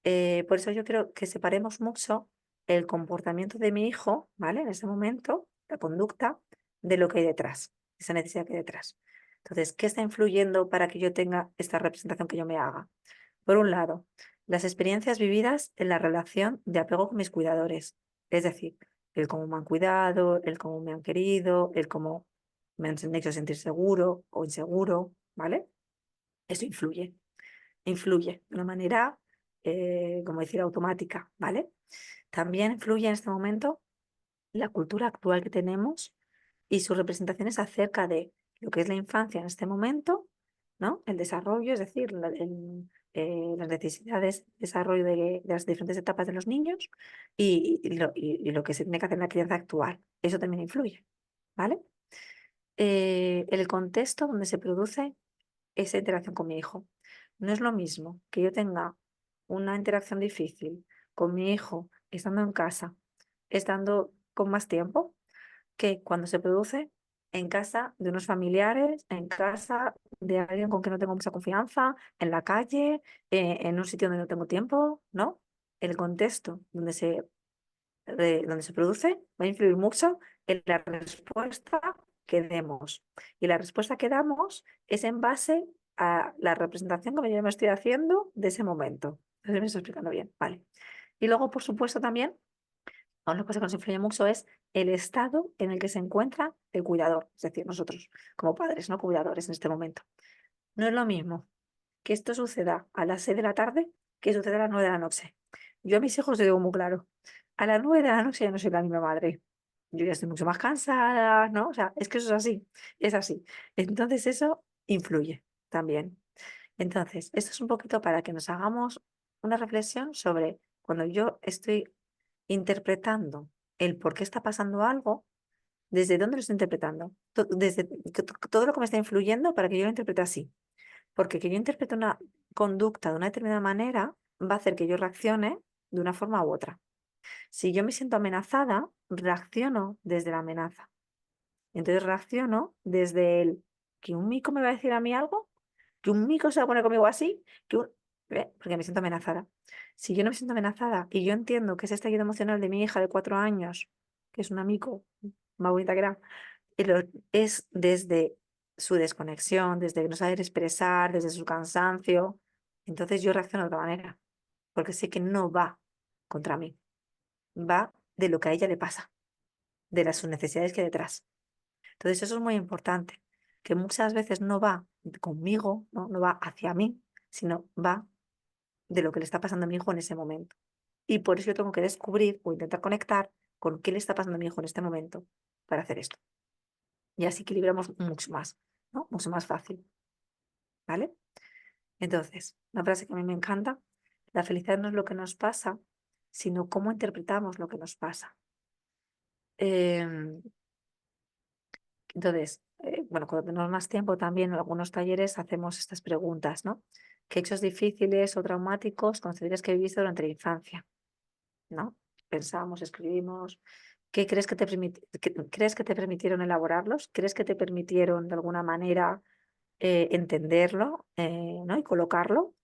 Speaker 1: por eso yo creo que separemos mucho el comportamiento de mi hijo, ¿vale? En ese momento, la conducta, de lo que hay detrás, esa necesidad que hay detrás. Entonces, ¿qué está influyendo para que yo tenga esta representación que yo me haga? Por un lado, las experiencias vividas en la relación de apego con mis cuidadores, es decir, el cómo me han cuidado, el cómo me han querido, el cómo me han hecho sentir seguro o inseguro, ¿vale? Eso influye de una manera, como decir, automática, ¿vale? También influye en este momento la cultura actual que tenemos y sus representaciones acerca de lo que es la infancia en este momento, ¿no? El desarrollo, es decir, las necesidades de desarrollo de las diferentes etapas de los niños y lo que se tiene que hacer en la crianza actual. Eso también influye, ¿vale? El contexto donde se produce esa interacción con mi hijo. No es lo mismo que yo tenga una interacción difícil con mi hijo estando en casa, estando con más tiempo, que cuando se produce en casa de unos familiares, en casa de alguien con quien no tengo mucha confianza, en la calle, en un sitio donde no tengo tiempo, ¿no? El contexto donde se produce va a influir mucho en la respuesta que demos. Y la respuesta que damos es en base a la representación que yo me estoy haciendo de ese momento. No sé si me estoy explicando bien. Vale. Y luego, por supuesto, también, una cosa que nos influye mucho es el estado en el que se encuentra el cuidador, es decir, nosotros como padres, no cuidadores en este momento. No es lo mismo que esto suceda a las 6 de la tarde que suceda a las 9 de la noche. Yo a mis hijos les digo muy claro, a las 9 de la noche ya no soy la misma madre. Yo ya estoy mucho más cansada, ¿no? O sea, es que eso es así, es así. Entonces eso influye también. Entonces, esto es un poquito para que nos hagamos una reflexión sobre cuando yo estoy interpretando el por qué está pasando algo, desde dónde lo estoy interpretando, desde todo lo que me está influyendo para que yo lo interprete así. Porque que yo interprete una conducta de una determinada manera va a hacer que yo reaccione de una forma u otra. Si yo me siento amenazada, reacciono desde la amenaza. Entonces reacciono desde el que un mico me va a decir a mí algo, que un mico se va a poner conmigo así, porque me siento amenazada. Si yo no me siento amenazada y yo entiendo que ese estallido emocional de mi hija de 4 años, que es una mico más bonita que era, es desde su desconexión, desde no saber expresar, desde su cansancio, entonces yo reacciono de otra manera, porque sé que no va contra mí, va de lo que a ella le pasa, de sus necesidades que hay detrás. Entonces eso es muy importante, que muchas veces no va conmigo, ¿no? No va hacia mí, sino va de lo que le está pasando a mi hijo en ese momento. Y por eso yo tengo que descubrir o intentar conectar con qué le está pasando a mi hijo en este momento para hacer esto. Y así equilibramos mucho más, ¿no? Mucho más fácil, ¿vale? Entonces, una frase que a mí me encanta, la felicidad no es lo que nos pasa, sino cómo interpretamos lo que nos pasa. Em, entonces, bueno, cuando tenemos más tiempo también en algunos talleres hacemos estas preguntas, ¿no? ¿Qué hechos difíciles o traumáticos consideras que viviste durante la infancia? ¿No? Pensamos, escribimos. ¿Qué crees que crees que te permitieron elaborarlos? ¿Crees que te permitieron de alguna manera entenderlo, ¿no? Y colocarlo?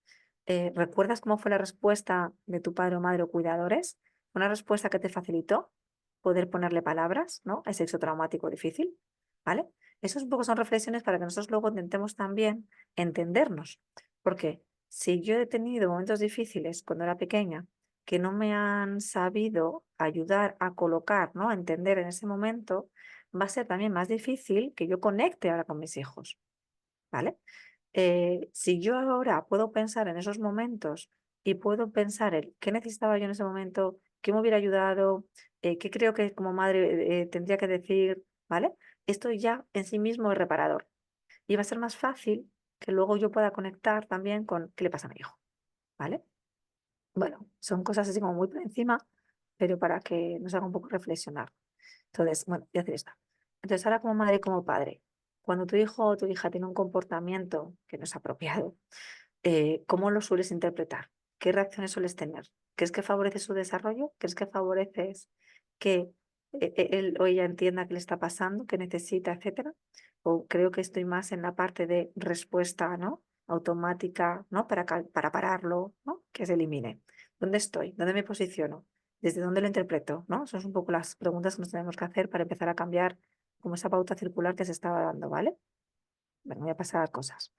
Speaker 1: ¿Recuerdas cómo fue la respuesta de tu padre o madre o cuidadores? Una respuesta que te facilitó poder ponerle palabras, ¿no? A ese hecho traumático difícil, ¿vale? Esos un poco son reflexiones para que nosotros luego intentemos también entendernos. Porque si yo he tenido momentos difíciles cuando era pequeña que no me han sabido ayudar a colocar, ¿no? A entender en ese momento, va a ser también más difícil que yo conecte ahora con mis hijos, ¿vale? Si yo ahora puedo pensar en esos momentos y puedo pensar en qué necesitaba yo en ese momento, qué me hubiera ayudado, qué creo que como madre tendría que decir, ¿vale? Esto ya en sí mismo es reparador. Y va a ser más fácil que luego yo pueda conectar también con qué le pasa a mi hijo, ¿vale? Bueno, son cosas así como muy por encima, pero para que nos haga un poco reflexionar. Entonces, bueno, voy a hacer esto. Entonces, ahora como madre y como padre, cuando tu hijo o tu hija tiene un comportamiento que no es apropiado, ¿cómo lo sueles interpretar? ¿Qué reacciones sueles tener? ¿Crees que favorece su desarrollo? ¿Crees que favoreces que él o ella entienda qué le está pasando, qué necesita, etcétera? O creo que estoy más en la parte de respuesta, ¿no? Automática, ¿no? Para pararlo, ¿no? Que se elimine. ¿Dónde estoy? ¿Dónde me posiciono? ¿Desde dónde lo interpreto? ¿No? Esas son un poco las preguntas que nos tenemos que hacer para empezar a cambiar como esa pauta circular que se estaba dando, ¿vale? Bueno, voy a pasar a cosas.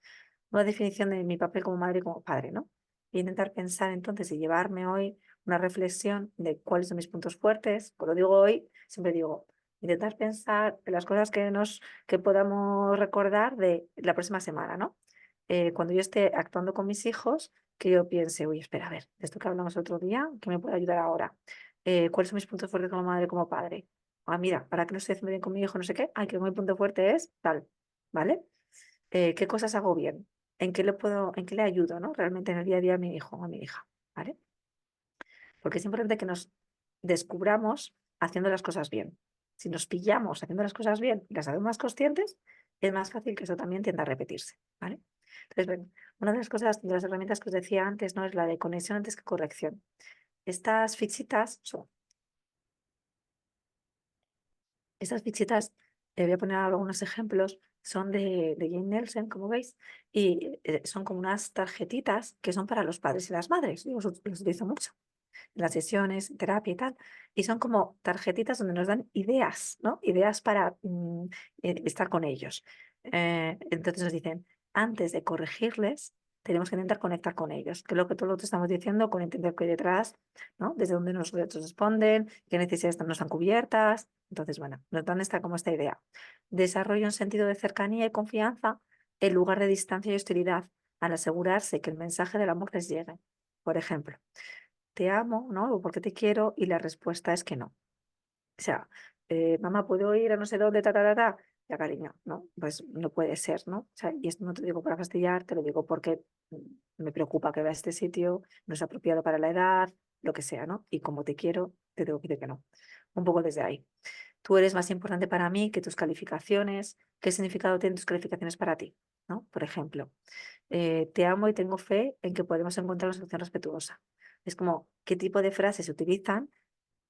Speaker 1: Una definición de mi papel como madre y como padre, ¿no? Y intentar pensar entonces y llevarme hoy una reflexión de cuáles son mis puntos fuertes. Como lo digo hoy, siempre digo, intentar pensar en las cosas que podamos recordar de la próxima semana, ¿no? Cuando yo esté actuando con mis hijos, que yo piense, oye, espera, a ver, de esto que hablamos otro día, ¿qué me puede ayudar ahora? ¿Cuáles son mis puntos fuertes como madre y como padre? Ah, mira, para que no estoy haciendo bien con mi hijo, no sé qué, ay, que mi punto fuerte es tal, ¿vale? ¿Qué cosas hago bien? En qué le ayudo, ¿no? Realmente en el día a día a mi hijo o a mi hija, ¿vale? Porque es importante que nos descubramos haciendo las cosas bien. Si nos pillamos haciendo las cosas bien y las hacemos más conscientes, es más fácil que eso también tienda a repetirse, ¿vale? Entonces, bueno, una de las cosas, de las herramientas que os decía antes, ¿no? Es la de conexión antes que corrección. Estas fichitas Voy a poner algunos ejemplos, son de Jane Nelson, como veis, y son como unas tarjetitas que son para los padres y las madres. Yo los utilizo mucho en las sesiones, en terapia y tal. Y son como tarjetitas donde nos dan ideas, ¿no? Ideas para estar con ellos. Entonces nos dicen, antes de corregirles, tenemos que intentar conectar con ellos, que es lo que todos estamos diciendo, con entender qué hay detrás, ¿no? Desde dónde nos responden, qué necesidades no están cubiertas. Entonces, bueno, nos dan como esta idea. Desarrolla un sentido de cercanía y confianza en lugar de distancia y hostilidad, al asegurarse que el mensaje del amor les llegue. Por ejemplo, te amo, ¿no? O porque te quiero, y la respuesta es que no. O sea, mamá, ¿puedo ir a no sé dónde, ta, ta, ta, ta? Ya, cariño, no, pues no puede ser, ¿no? O sea, y esto no te lo digo para fastidiar, te lo digo porque me preocupa que veas este sitio, no es apropiado para la edad, lo que sea, ¿no? Y como te quiero, te tengo que decir que no. Un poco desde ahí. Tú eres más importante para mí que tus calificaciones. ¿Qué significado tienen tus calificaciones para ti? ¿No? Por ejemplo, te amo y tengo fe en que podemos encontrar una solución respetuosa. Es como qué tipo de frases se utilizan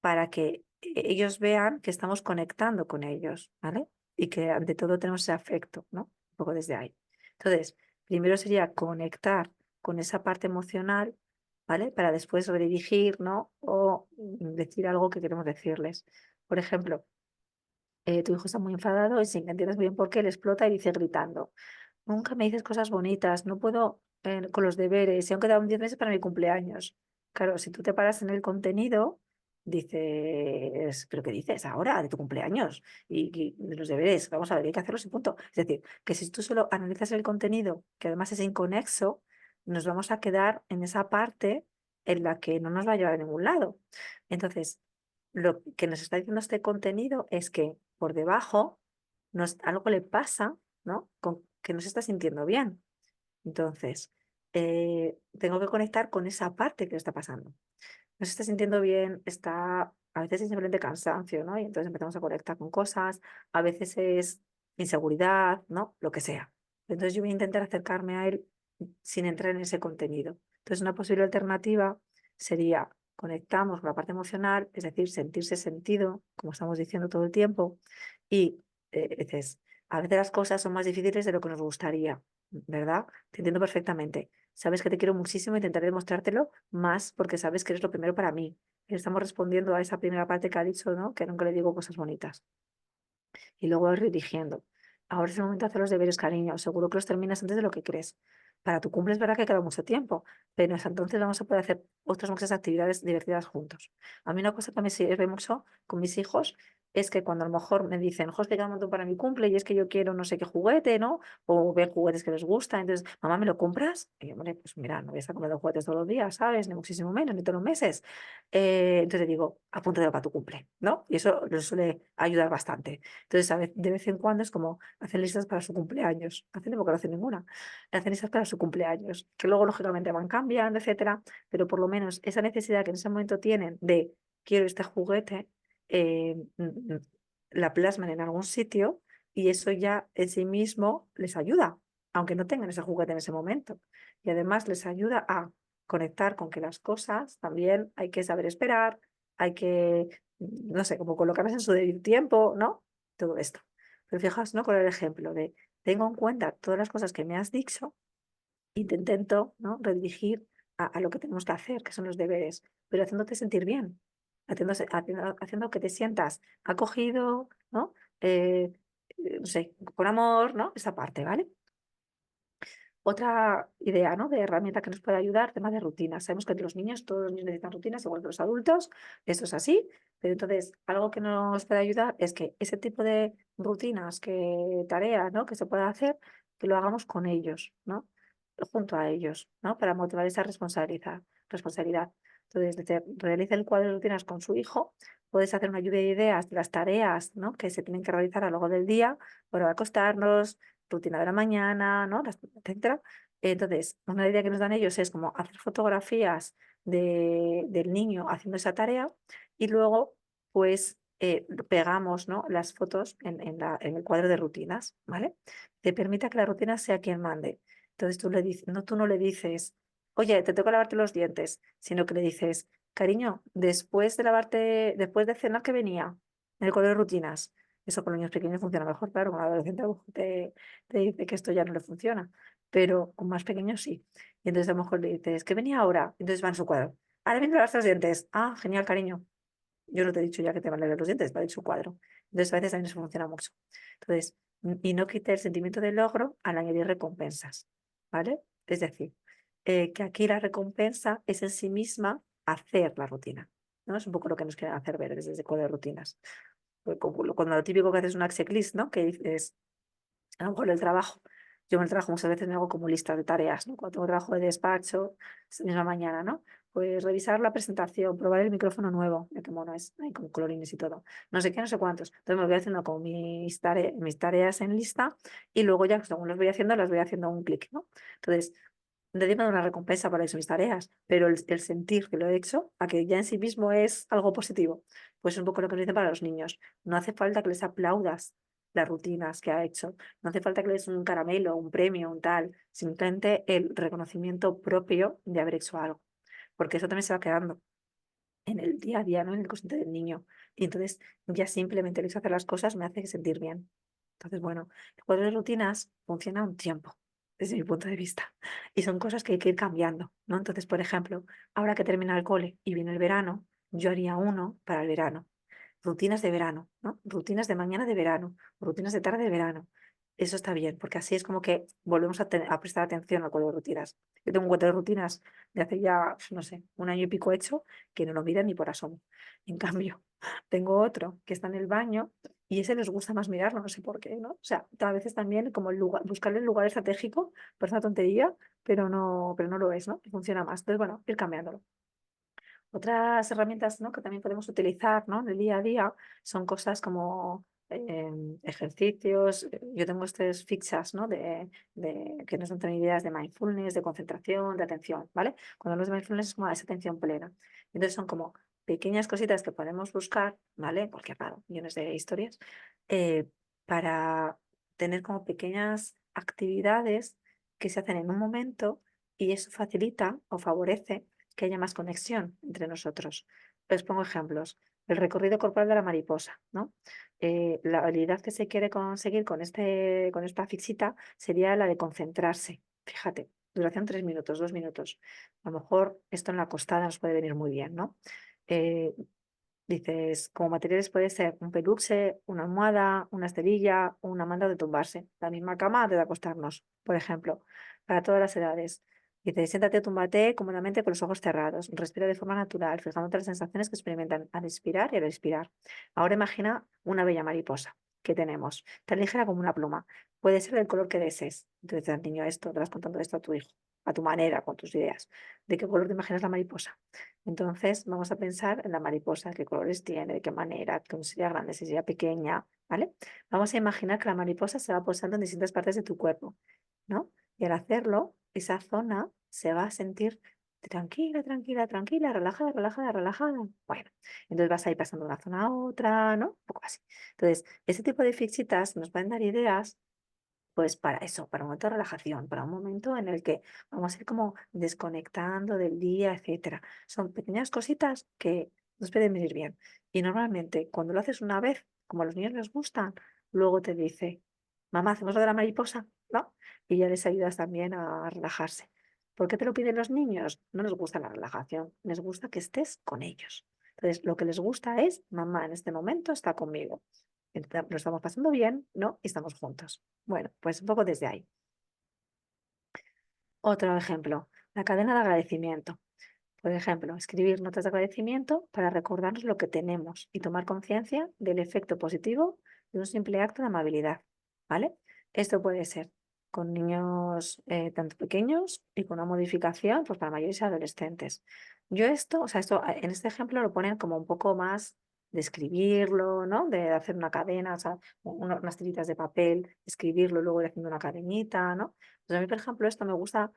Speaker 1: para que ellos vean que estamos conectando con ellos, ¿vale? Y que ante todo tenemos ese afecto, ¿no? Un poco desde ahí. Entonces, primero sería conectar con esa parte emocional, ¿vale? Para después redirigir, ¿no? O decir algo que queremos decirles. Por ejemplo, tu hijo está muy enfadado y sin que entiendas bien por qué, le explota y dice gritando. Nunca me dices cosas bonitas, no puedo con los deberes, y aún quedan 10 meses para mi cumpleaños. Claro, si tú te paras en el contenido, dices, ¿pero qué dices ahora de tu cumpleaños? Y de los deberes, vamos a ver, hay que hacerlos y punto. Es decir, que si tú solo analizas el contenido, que además es inconexo, nos vamos a quedar en esa parte en la que no nos va a llevar a ningún lado. Entonces, lo que nos está diciendo este contenido es que por debajo algo le pasa, ¿no? Con que no se está sintiendo bien. Entonces, tengo que conectar con esa parte que le está pasando. No se está sintiendo bien, está, a veces es simplemente cansancio, ¿no? Y entonces empezamos a conectar con cosas, a veces es inseguridad, ¿no? Lo que sea. Entonces yo voy a intentar acercarme a él sin entrar en ese contenido. Entonces una posible alternativa sería conectamos con la parte emocional, es decir, sentirse sentido, como estamos diciendo todo el tiempo, y dices, a veces las cosas son más difíciles de lo que nos gustaría, ¿verdad? Te entiendo perfectamente. Sabes que te quiero muchísimo, intentaré demostrártelo más porque sabes que eres lo primero para mí. Y estamos respondiendo a esa primera parte que ha dicho, ¿no? Que nunca le digo cosas bonitas. Y luego vas redirigiendo. Ahora es el momento de hacer los deberes, cariño. Seguro que los terminas antes de lo que crees. Para tu cumple es verdad que queda mucho tiempo, pero hasta entonces vamos a poder hacer otras muchas actividades divertidas juntos. A mí una cosa que me sirve mucho con mis hijos es que cuando a lo mejor me dicen, ojo, es que queda un montón para mi cumple y es que yo quiero no sé qué juguete, ¿no? O ver juguetes que les gusta. Entonces, mamá, ¿me lo compras? Y yo, hombre, pues mira, no voy a estar comprando juguetes todos los días, ¿sabes? Ni muchísimo menos, ni todos los meses. Entonces le digo, apúntatelo para tu cumple, ¿no? Y eso les suele ayudar bastante. Entonces, de vez en cuando es como hacer listas para su cumpleaños. Hacen porque no hacen ninguna. Hacen listas para su cumpleaños, que luego, lógicamente, van cambiando, etcétera. Pero por lo menos esa necesidad que en ese momento tienen de quiero este juguete, la plasman en algún sitio y eso ya en sí mismo les ayuda, aunque no tengan ese juguete en ese momento. Y además les ayuda a conectar con que las cosas también hay que saber esperar, hay que, no sé, como colocarlas en su debido tiempo, ¿no? Todo esto. Pero fijaos, ¿no? Con el ejemplo de, tengo en cuenta todas las cosas que me has dicho y te intento, ¿no? Redirigir a lo que tenemos que hacer, que son los deberes, pero haciéndote sentir bien, haciendo que te sientas acogido, ¿no? No sé, con amor, ¿no? Esa parte, ¿vale? Otra idea, ¿no? De herramienta que nos puede ayudar, tema de rutinas. Sabemos que entre los niños, todos los niños necesitan rutinas, igual que los adultos, esto es así, pero entonces algo que nos puede ayudar es que ese tipo de rutinas, que tareas, ¿no? Que se pueda hacer, que lo hagamos con ellos, ¿no? Junto a ellos, ¿no? Para motivar esa responsabilidad. Entonces, realiza el cuadro de rutinas con su hijo, puedes hacer una lluvia de ideas de las tareas, ¿no? Que se tienen que realizar a lo largo del día, para acostarnos, rutina de la mañana, ¿no? Etcétera. Entonces, una idea que nos dan ellos es como hacer fotografías del niño haciendo esa tarea y luego, pues, pegamos, ¿no? Las fotos en el cuadro de rutinas, ¿vale? Te permite que la rutina sea quien mande. Entonces, tú no le dices, oye, te toca lavarte los dientes, sino que le dices, cariño, después de cenar, que venía en el cuadro de rutinas. Eso con niños pequeños funciona mejor, claro, con un adolescente te dice que esto ya no le funciona, pero con más pequeños sí. Y entonces a lo mejor le dices, ¿qué venía ahora? Entonces va en su cuadro. Ahora viene a lavarse los dientes. Ah, genial, cariño. Yo no te he dicho ya que te van a leer los dientes, va en su cuadro. Entonces a veces también eso funciona mucho. Entonces, y no quite el sentimiento de logro al añadir recompensas, ¿vale? Es decir, que aquí la recompensa es en sí misma hacer la rutina, ¿no? Es un poco lo que nos quieren hacer ver desde el código de rutinas. Pues cuando lo típico que haces una checklist, ¿no? Que dices, a lo mejor el trabajo. Yo en el trabajo muchas veces me hago como listas de tareas, ¿no? Cuando tengo trabajo de despacho, esa misma mañana, ¿no? Pues revisar la presentación, probar el micrófono nuevo, ya que mono es, hay como colorines y todo. No sé qué, no sé cuántos. Entonces me voy haciendo como mis tareas en lista y luego ya, según las voy haciendo a un clic, ¿no? Entonces, encima de una recompensa para eso, mis tareas, pero el sentir que lo he hecho, a que ya en sí mismo es algo positivo, pues es un poco lo que nos dicen para los niños. No hace falta que les aplaudas las rutinas que ha hecho, no hace falta que les des un caramelo, un premio, un tal, simplemente el reconocimiento propio de haber hecho algo, porque eso también se va quedando en el día a día, ¿no? En el consciente del niño. Y entonces ya simplemente el hecho de hacer las cosas me hace sentir bien. Entonces, bueno, el cuadro de rutinas funciona un tiempo, desde mi punto de vista. Y son cosas que hay que ir cambiando, ¿no? Entonces, por ejemplo, ahora que termina el cole y viene el verano, yo haría uno para el verano. Rutinas de verano, ¿no? Rutinas de mañana de verano, rutinas de tarde de verano. Eso está bien, porque así es como que volvemos a prestar atención al cuadro de rutinas. Yo tengo un cuadro de rutinas de hace ya, no sé, un año y pico hecho, que no lo miran ni por asomo. En cambio, tengo otro que está en el baño y ese les gusta más mirarlo, no sé por qué, ¿no? O sea, a veces también como el lugar, buscarle el lugar estratégico, parece una tontería, pero no lo es, ¿no? Y funciona más. Entonces, bueno, ir cambiándolo. Otras herramientas, ¿no? Que también podemos utilizar, ¿no? En el día a día son cosas como ejercicios. Yo tengo estas fichas, ¿no? Que nos dan también ideas de mindfulness, de concentración, de atención, ¿vale? Cuando hablamos de mindfulness es como esa atención plena. Entonces son como pequeñas cositas que podemos buscar, ¿vale? En cualquier lado, millones de historias, eh, para tener como pequeñas actividades que se hacen en un momento y eso facilita o favorece que haya más conexión entre nosotros. Les pongo ejemplos. El recorrido corporal de la mariposa, ¿no? La habilidad que se quiere conseguir con esta fichita sería la de concentrarse. Fíjate, duración 3 minutos, 2 minutos. A lo mejor esto en la acostada nos puede venir muy bien, ¿no? Eh, Dices, como materiales puede ser un peluche, una almohada, una esterilla, una manta de tumbarse. La misma cama antes de acostarnos, por ejemplo, para todas las edades. Dices, siéntate, túmbate cómodamente con los ojos cerrados. Respira de forma natural, fijándote las sensaciones que experimentan al inspirar y al expirar. Ahora imagina una bella mariposa que tenemos, tan ligera como una pluma. Puede ser del color que desees. Entonces, al niño esto, te vas contando esto a tu hijo, a tu manera, con tus ideas. ¿De qué color te imaginas la mariposa? Entonces, vamos a pensar en la mariposa, qué colores tiene, de qué manera, cómo sería grande, si sería pequeña, ¿vale? Vamos a imaginar que la mariposa se va posando en distintas partes de tu cuerpo, ¿no? Y al hacerlo, esa zona se va a sentir tranquila, tranquila, tranquila, relajada, relajada, relajada. Bueno, entonces vas a ir pasando de una zona a otra, ¿no? Un poco así. Entonces, ese tipo de fichitas nos pueden dar ideas pues para eso, para un momento de relajación, para un momento en el que vamos a ir como desconectando del día, etcétera. Son pequeñas cositas que nos pueden venir bien. Y normalmente cuando lo haces una vez, como a los niños les gustan, luego te dice, mamá, hacemos lo de la mariposa, ¿no? Y ya les ayudas también a relajarse. ¿Por qué te lo piden los niños? No les gusta la relajación, les gusta que estés con ellos. Entonces, lo que les gusta es, mamá en este momento está conmigo. Lo estamos pasando bien, ¿no? Y estamos juntos. Bueno, pues un poco desde ahí. Otro ejemplo, la cadena de agradecimiento. Por ejemplo, escribir notas de agradecimiento para recordarnos lo que tenemos y tomar conciencia del efecto positivo de un simple acto de amabilidad, ¿vale? Esto puede ser con niños tanto pequeños y con una modificación pues para mayores y adolescentes. Yo esto, o sea, esto en este ejemplo lo ponen como un poco más de escribirlo, ¿no? De hacer una cadena, o sea, unas tiritas de papel, escribirlo, luego ir haciendo una cadenita, ¿no? Pues a mí, por ejemplo, esto me gusta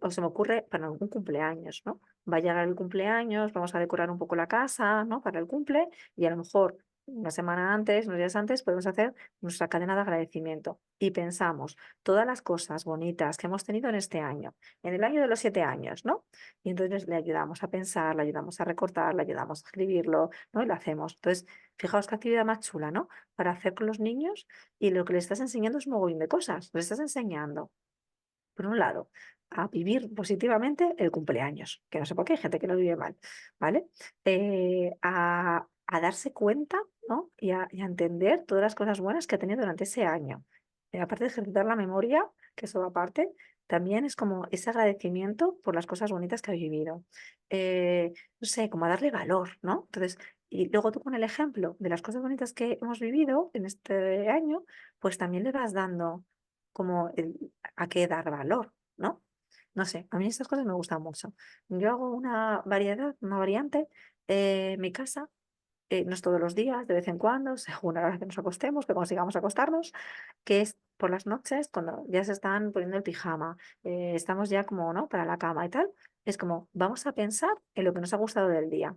Speaker 1: o se me ocurre para algún cumpleaños, ¿no? Va a llegar el cumpleaños, vamos a decorar un poco la casa, ¿no? Para el cumple y a lo mejor una semana antes, unos días antes, podemos hacer nuestra cadena de agradecimiento y pensamos todas las cosas bonitas que hemos tenido en este año, en el año de los 7 años, ¿no? Y entonces le ayudamos a pensar, le ayudamos a recortar, le ayudamos a escribirlo, ¿no? Y lo hacemos. Entonces, fijaos qué actividad más chula, ¿no? Para hacer con los niños y lo que les estás enseñando es un mogollón de cosas. Les estás enseñando por un lado, a vivir positivamente el cumpleaños, que no sé por qué hay gente que lo vive mal, ¿vale? A darse cuenta, ¿no? Y a entender todas las cosas buenas que ha tenido durante ese año. Aparte de ejercitar la memoria, que eso aparte, también es como ese agradecimiento por las cosas bonitas que ha vivido. No sé, como a darle valor, ¿no? Entonces, y luego tú con el ejemplo de las cosas bonitas que hemos vivido en este año, pues también le vas dando como a qué dar valor, ¿no? No sé, a mí estas cosas me gustan mucho. Yo hago una variedad, una variante en mi casa, no es todos los días, de vez en cuando, según la hora que nos acostemos, que consigamos acostarnos, que es por las noches, cuando ya se están poniendo el pijama, estamos ya como, ¿no? Para la cama y tal, es como, vamos a pensar en lo que nos ha gustado del día.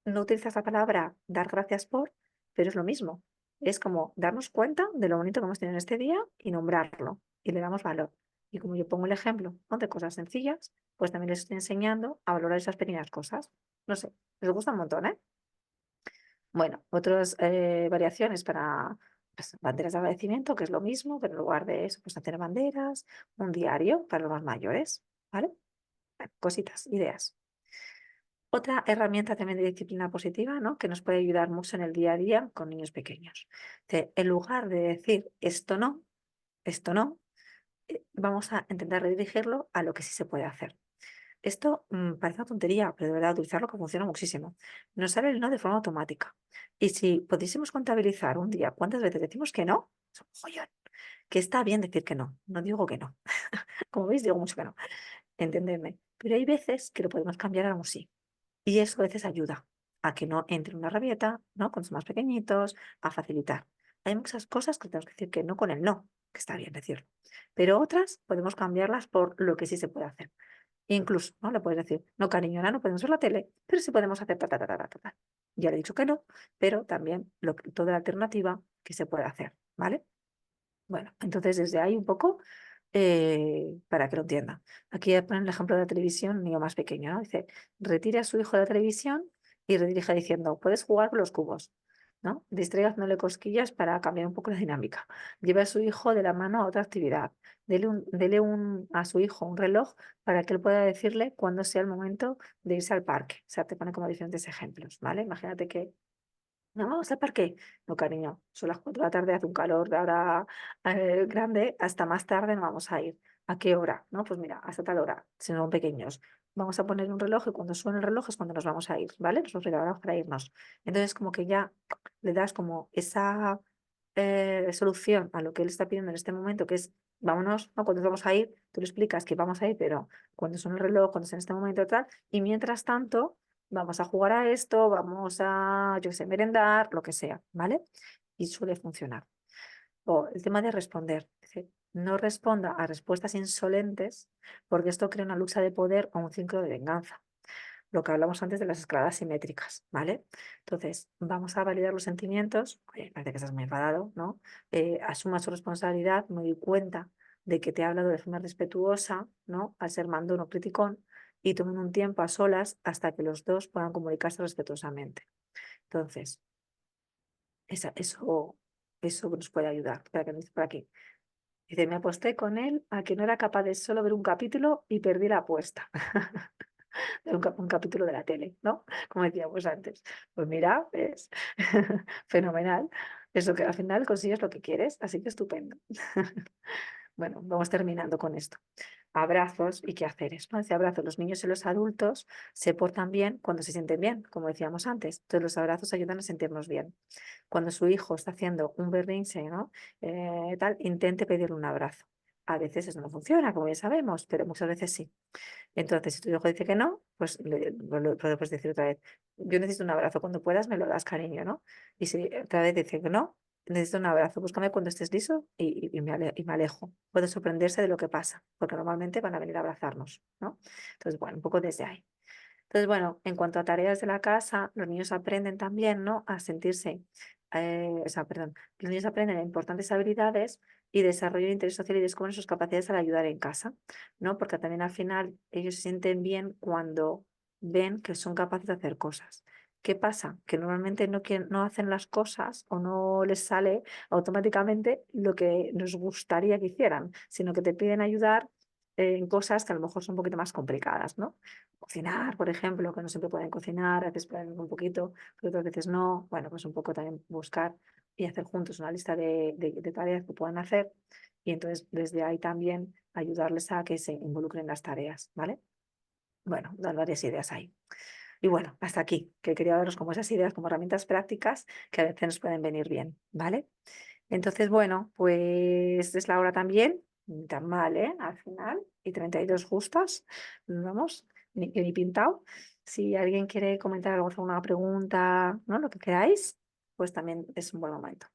Speaker 1: No utilizas la palabra dar gracias por, pero es lo mismo. Es como darnos cuenta de lo bonito que hemos tenido en este día y nombrarlo y le damos valor. Y como yo pongo el ejemplo, ¿no? De cosas sencillas, pues también les estoy enseñando a valorar esas pequeñas cosas. No sé, les gusta un montón, ¿eh? Bueno, otras variaciones para pues, banderas de agradecimiento, que es lo mismo, pero en lugar de eso, pues hacer banderas, un diario para los más mayores, ¿vale? Bueno, cositas, ideas. Otra herramienta también de disciplina positiva, ¿no? Que nos puede ayudar mucho en el día a día con niños pequeños. En lugar de decir esto no, vamos a intentar redirigirlo a lo que sí se puede hacer. Esto parece una tontería, pero de verdad utilizarlo que funciona muchísimo. Nos sale el no de forma automática. Y si pudiésemos contabilizar un día cuántas veces decimos que no, es un joyón. Que está bien decir que no, no digo que no. Como veis, digo mucho que no, entendedme. Pero hay veces que lo podemos cambiar a un sí. Y eso a veces ayuda a que no entre una rabieta, ¿no? Con los más pequeñitos, a facilitar. Hay muchas cosas que tenemos que decir que no con el no, que está bien decirlo. Pero otras podemos cambiarlas por lo que sí se puede hacer. Incluso, ¿no? Le puedes decir, no, cariño, ahora no podemos ver la tele, pero sí podemos hacer ta, ta, ta, ta, ta, ta, ta. Ya le he dicho que no, pero también toda la alternativa que se puede hacer, ¿vale? Bueno, entonces desde ahí un poco para que lo entienda. Aquí voy a poner el ejemplo de la televisión, un niño más pequeño, ¿no? Dice, retire a su hijo de la televisión y redirige diciendo, puedes jugar con los cubos, ¿no? Distraiga haciéndole cosquillas para cambiar un poco la dinámica. Lleve a su hijo de la mano a otra actividad. A su hijo un reloj para que él pueda decirle cuándo sea el momento de irse al parque. O sea, te pone como diferentes ejemplos, ¿vale? Imagínate que no, vamos al parque. No, cariño, son las 4 de la tarde, hace un calor de ahora grande, hasta más tarde no vamos a ir. ¿A qué hora? No, pues mira, hasta tal hora, si no son pequeños. Vamos a poner un reloj y cuando suene el reloj es cuando nos vamos a ir, ¿vale? Nos preparamos para irnos. Entonces, como que ya le das como esa solución a lo que él está pidiendo en este momento, que es vámonos, ¿no? Cuando nos vamos a ir, tú le explicas que vamos a ir, pero cuando suene el reloj, cuando es en este momento tal, y mientras tanto vamos a jugar a esto, vamos a, yo qué sé, merendar, lo que sea, ¿vale? Y suele funcionar. O el tema de responder. Es decir, no responda a respuestas insolentes porque esto crea una lucha de poder o un ciclo de venganza. Lo que hablamos antes de las escaladas simétricas, ¿vale? Entonces, vamos a validar los sentimientos. Oye, parece que estás muy enfadado, ¿no? Asuma su responsabilidad, me doy cuenta de que te he hablado de forma respetuosa, ¿no? Al ser mandón o criticón, y tomen un tiempo a solas hasta que los dos puedan comunicarse respetuosamente. Entonces, eso nos puede ayudar. Espera que me dice por aquí. Dice, me aposté con él a que no era capaz de solo ver un capítulo y perdí la apuesta. De un capítulo de la tele, ¿no? Como decíamos antes. Pues mira, es fenomenal. Eso que al final consigues lo que quieres, así que estupendo. Bueno, vamos terminando con esto. Abrazos y quehaceres, ¿no? Dice abrazos. Los niños y los adultos se portan bien cuando se sienten bien, como decíamos antes. Entonces los abrazos ayudan a sentirnos bien. Cuando su hijo está haciendo un berrinche, ¿no? Tal, intente pedirle un abrazo. A veces eso no funciona, como ya sabemos, pero muchas veces sí. Entonces, si tu hijo dice que no, pues lo puedes decir otra vez. Yo necesito un abrazo. Cuando puedas, me lo das, cariño, ¿no? Y si otra vez dice que no, necesito un abrazo. Búscame cuando estés listo y me alejo. Puede sorprenderse de lo que pasa, porque normalmente van a venir a abrazarnos, ¿no? Entonces, bueno, un poco desde ahí. Entonces, bueno, en cuanto a tareas de la casa, los niños aprenden también, ¿no? A sentirse, o sea, perdón, los niños aprenden importantes habilidades y desarrollo de interés social y descubren sus capacidades al ayudar en casa, ¿no? Porque también al final ellos se sienten bien cuando ven que son capaces de hacer cosas. ¿Qué pasa? Que normalmente no hacen las cosas o no les sale automáticamente lo que nos gustaría que hicieran, sino que te piden ayudar en cosas que a lo mejor son un poquito más complicadas, ¿no? Cocinar, por ejemplo, que no siempre pueden cocinar, a veces pueden un poquito, pero otras veces no. Bueno, pues un poco también buscar y hacer juntos una lista de tareas que puedan hacer y entonces desde ahí también ayudarles a que se involucren en las tareas, ¿vale? Bueno, dar varias ideas ahí. Y bueno, hasta aquí, que quería daros como esas ideas, como herramientas prácticas que a veces nos pueden venir bien, ¿vale? Entonces, bueno, pues es la hora también, ni tan mal, ¿eh? Al final, y 32 justas, vamos, ni pintado. Si alguien quiere comentar algo, hacer una pregunta, ¿no? Lo que queráis, pues también es un buen momento.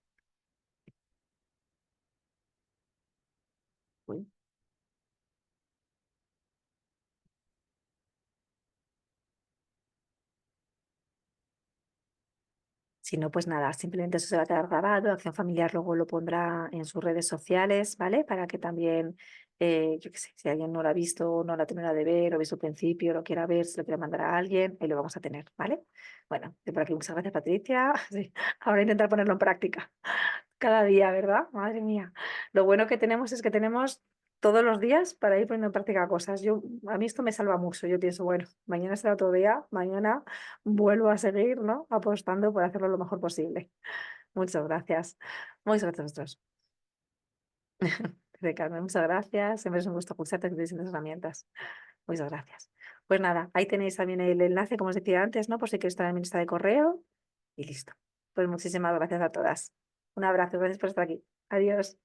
Speaker 1: Uy. Si no, pues nada, simplemente eso se va a quedar grabado. Acción Familiar luego lo pondrá en sus redes sociales, ¿vale? Para que también, yo qué sé, si alguien no lo ha visto, no lo ha terminado de ver, o ve su principio, lo quiera ver, se lo quiera mandar a alguien, ahí lo vamos a tener, ¿vale? Bueno, de por aquí muchas gracias, Patricia. Sí, ahora intentar ponerlo en práctica cada día, ¿verdad? Madre mía. Lo bueno que tenemos es que tenemos todos los días para ir poniendo en práctica cosas. A mí esto me salva mucho. Yo pienso, bueno, mañana será otro día, mañana vuelvo a seguir, ¿no? Apostando por hacerlo lo mejor posible. Muchas gracias. Muchas gracias a vosotros. De Carmen, muchas gracias. Siempre es un gusto escucharte que tienes herramientas. Muchas gracias. Pues nada, ahí tenéis también el enlace, como os decía antes, ¿no? Por si queréis estar en mi lista de correo. Y listo. Pues muchísimas gracias a todas. Un abrazo, gracias por estar aquí. Adiós.